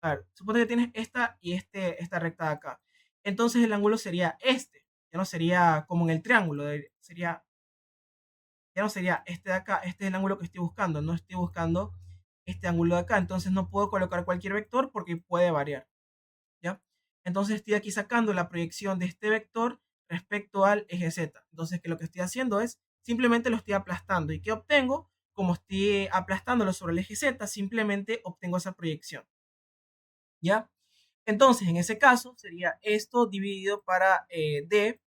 Speaker 1: a ver, suponte que tienes esta y esta recta de acá. Entonces el ángulo sería este, ya no sería como en el triángulo, sería ya no sería este de acá, este es el ángulo que estoy buscando, no estoy buscando este ángulo de acá, entonces no puedo colocar cualquier vector porque puede variar, ¿ya? Entonces estoy aquí sacando la proyección de este vector respecto al eje Z. Entonces que lo que estoy haciendo es simplemente lo estoy aplastando. ¿Y qué obtengo? Como estoy aplastándolo sobre el eje Z, simplemente obtengo esa proyección, ¿ya? Entonces en ese caso sería esto dividido para D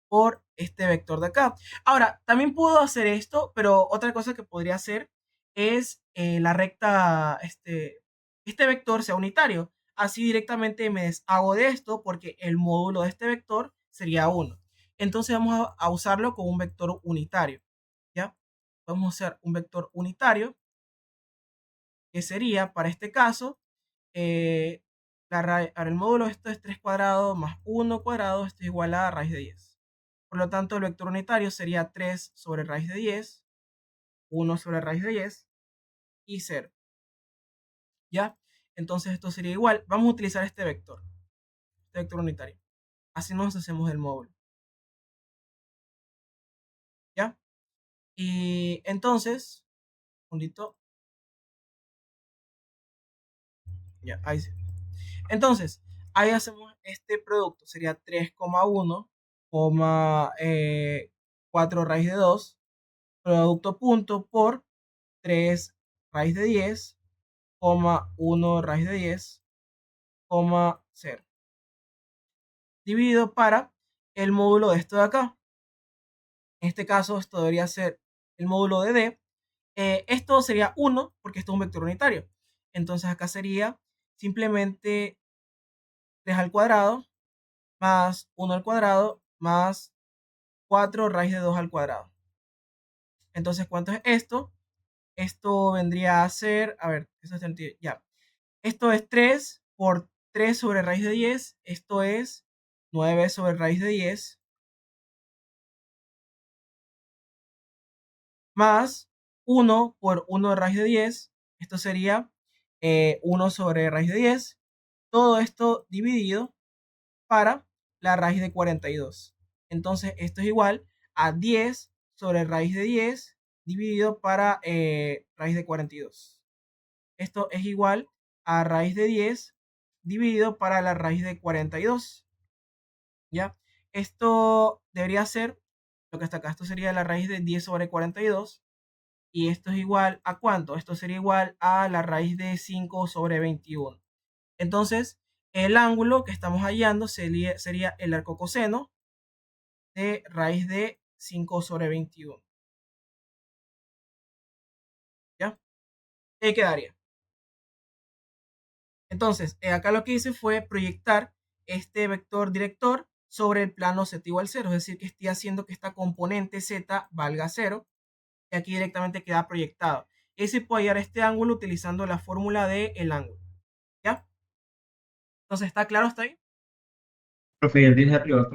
Speaker 1: por este vector de acá. Ahora, también puedo hacer esto, pero otra cosa que podría hacer es la recta, este vector sea unitario. Así directamente me deshago de esto porque el módulo de este vector sería 1. Entonces vamos a usarlo con un vector unitario, ¿ya? Vamos a usar un vector unitario que sería, para este caso, eh, ahora el módulo de esto es 3 cuadrados más 1 cuadrado, esto es igual a raíz de 10. Por lo tanto, el vector unitario sería 3 sobre raíz de 10, 1 sobre raíz de 10 y 0. ¿Ya? Entonces esto sería igual. Vamos a utilizar este vector unitario. Así nos hacemos el módulo. ¿Ya? Y entonces, un segundito. Ya, ahí sí. Entonces, ahí hacemos este producto. Sería 3,1, 4 raíz de 2, producto punto por 3 raíz de 10, 1 raíz de 10, 0. Dividido para el módulo de esto de acá. En este caso, esto debería ser el módulo de D. Esto sería 1 porque esto es un vector unitario. Entonces acá sería simplemente 3 al cuadrado más 1 al cuadrado más 4 raíz de 2 al cuadrado. Entonces, ¿cuánto es esto? Esto vendría a ser, a ver, eso es sentido, ya. Esto es 3 por 3 sobre raíz de 10. Esto es 9 sobre raíz de 10 más 1 por 1 de raíz de 10. Esto sería 1 sobre raíz de 10. Todo esto dividido para la raíz de 42. Entonces, esto es igual a 10 sobre raíz de 10 dividido para raíz de 42. Esto es igual a raíz de 10 dividido para la raíz de 42. ¿Ya? Esto debería ser lo que está acá. Esto sería la raíz de 10 sobre 42. Y esto es igual a ¿cuánto? Esto sería igual a la raíz de 5 sobre 21. Entonces, el ángulo que estamos hallando sería el arco coseno de raíz de 5 sobre 21. ¿Ya? ¿Qué quedaría? Entonces, acá lo que hice fue proyectar este vector director sobre el plano z igual 0. Es decir, que estoy haciendo que esta componente z valga 0. Y aquí directamente queda proyectado. Y se puede hallar este ángulo utilizando la fórmula del ángulo. ¿Ya? Entonces, ¿está claro hasta ahí?
Speaker 2: Profe, y el 10 de arriba,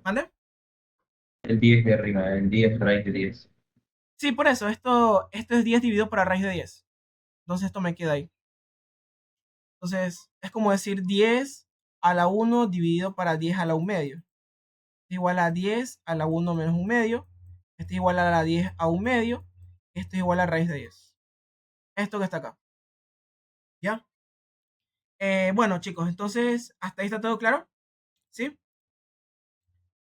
Speaker 1: ¿Vale?
Speaker 2: el 10 de arriba, el 10 raíz de 10.
Speaker 1: Sí, por eso, esto es 10 dividido por la raíz de 10. Entonces esto me queda ahí. Entonces es como decir 10 a la 1 dividido para 10 a la 1 medio. Es igual a 10 a la 1 menos 1 medio. Esto es igual a la 10 a 1 medio. Esto es igual a raíz de 10. Esto que está acá. ¿Ya? Bueno, chicos, entonces hasta ahí está todo claro. ¿Sí?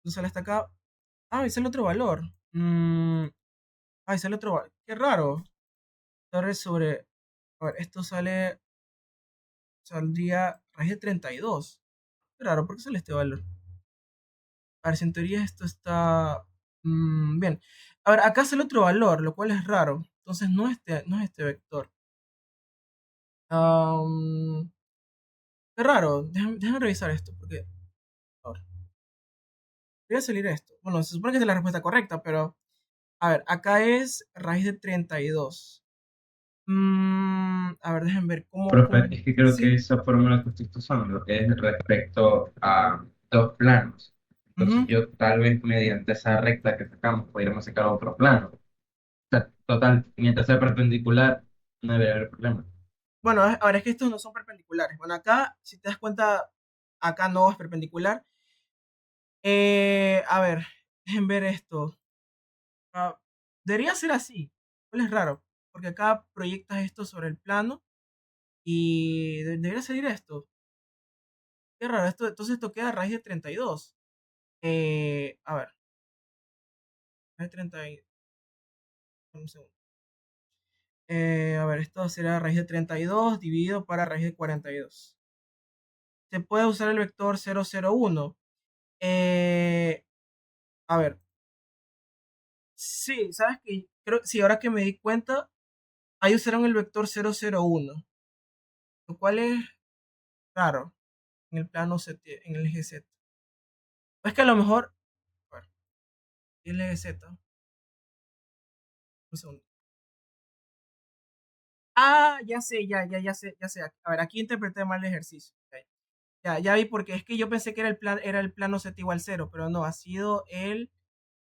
Speaker 1: Entonces hasta acá. Ah, me sale otro valor. Sale otro valor. Qué raro. Torre sobre. A ver, esto saldría raíz de 32. Qué raro, ¿por qué sale este valor? A ver, si en teoría esto está. Bien. A ver, acá sale otro valor, lo cual es raro. Entonces no es este vector. Am, Qué raro. Déjame revisar esto, porque. A ver, debería salir esto. Bueno, se supone que es la respuesta correcta, pero. A ver, acá es raíz de 32. A ver, déjenme ver
Speaker 2: Profe, es que creo que
Speaker 1: Sí.
Speaker 2: esa fórmula que usted está usando es respecto a dos planos. Entonces
Speaker 1: Ujú.
Speaker 2: yo tal vez mediante esa recta que sacamos podríamos sacar otro plano. O sea, total, mientras sea perpendicular, no debe haber problema.
Speaker 1: Bueno, a ver, es que estos no son perpendiculares. Bueno, acá, si te das cuenta, acá no es perpendicular. A ver, déjenme ver esto. Ah, Debería ser así. ¿Cuál es raro? Porque acá proyectas esto sobre el plano y debería salir esto. Qué raro, entonces esto queda raíz de 32. A ver, raíz de 30 un segundo. A ver, esto será raíz de 32 dividido para raíz de 42. Se puede usar el vector 001. Eh, a ver, sí, ¿sabes qué? Creo, sí, ahora que me di cuenta, ahí usaron el vector 001, lo cual es raro en el plano Z, en el eje Z. Es que a lo mejor, a ver, el eje Z, un segundo. Ah, ya sé, ya sé, ya sé. A ver, aquí interpreté mal el ejercicio. Ok. Ya vi porque es que yo pensé que era el plano Z igual cero, pero no, ha sido el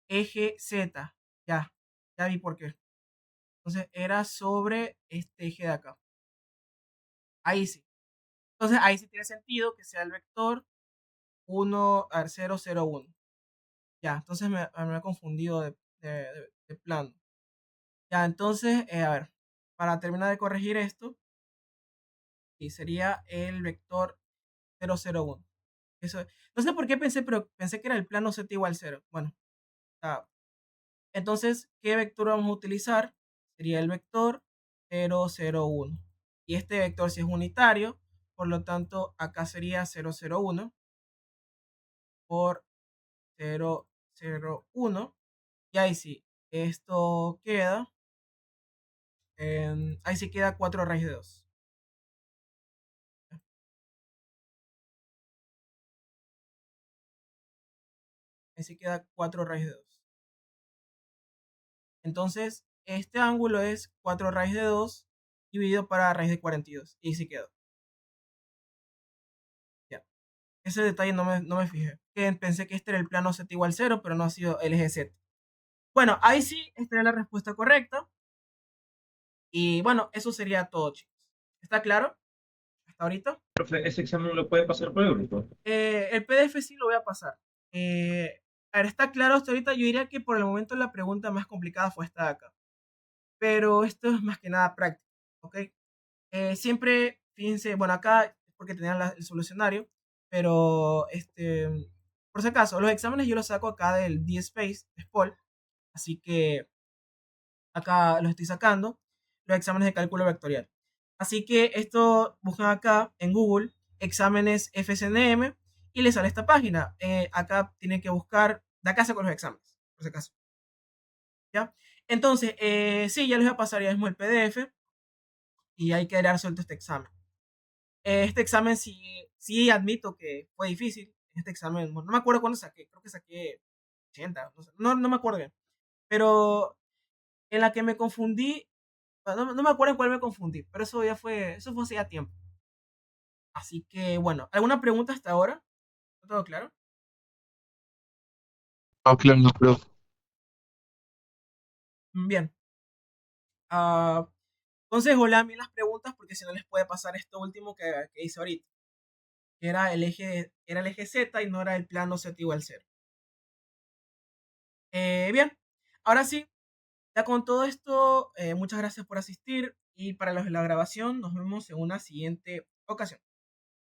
Speaker 1: eje Z. Ya, ya vi por qué. Entonces era sobre este eje de acá. Ahí sí. Entonces ahí sí tiene sentido que sea el vector 1, a ver, 001. Ya, entonces me he confundido de plano. Ya, entonces, a ver, para terminar de corregir esto, y sería el vector 001. Eso, no sé por qué pensé, pero pensé que era el plano z igual cero. Bueno, ah, entonces, ¿qué vector vamos a utilizar? Sería el vector 001. Y este vector si es unitario, por lo tanto, acá sería 001 por 001. Y ahí sí, esto queda, ahí sí queda 4 raíz de 2. Ahí sí queda 4 raíz de 2. Entonces, este ángulo es 4 raíz de 2 dividido para raíz de 42. Y ahí sí quedó. Ya. Ese detalle no me fijé. Pensé que este era el plano z igual cero, pero no ha sido el eje z. Bueno, ahí sí, esta era la respuesta correcta. Y bueno, eso sería todo, chicos. ¿Está claro? Hasta ahorita.
Speaker 2: Profe, ese examen lo puede pasar por el grupo.
Speaker 1: El PDF sí lo voy a pasar. A ver, está claro hasta ahorita. Yo diría que por el momento la pregunta más complicada fue esta de acá. Pero esto es más que nada práctico, ¿ok? Siempre, fíjense, bueno, acá es porque tenían el solucionario, pero por si acaso, los exámenes yo los saco acá del DSpace, de SPOL, así que acá los estoy sacando, los exámenes de cálculo vectorial. Así que esto buscan acá en Google, exámenes FSNM, y les sale esta página. Acá tienen que buscar, de acá saco los exámenes, por si acaso. ¿Ya? Entonces, sí, ya les voy a pasar ya mismo el PDF y hay que dar suelto este examen. Este examen sí admito que fue difícil. Este examen, bueno, no me acuerdo cuándo saqué, creo que saqué 80, no, sé, no me acuerdo bien. Pero en la que me confundí, no me acuerdo en cuál me confundí, pero eso fue hace ya tiempo. Así que bueno, ¿alguna pregunta hasta ahora? ¿Está todo claro?
Speaker 3: Ah, claro, no, profe.
Speaker 1: Bien. Ah, entonces, hola a mí las preguntas porque si no les puede pasar esto último que hice ahorita, que era el eje Z y no era el plano Z igual cero. Bien, ahora sí, ya con todo esto, muchas gracias por asistir y para los de la grabación nos vemos en una siguiente ocasión.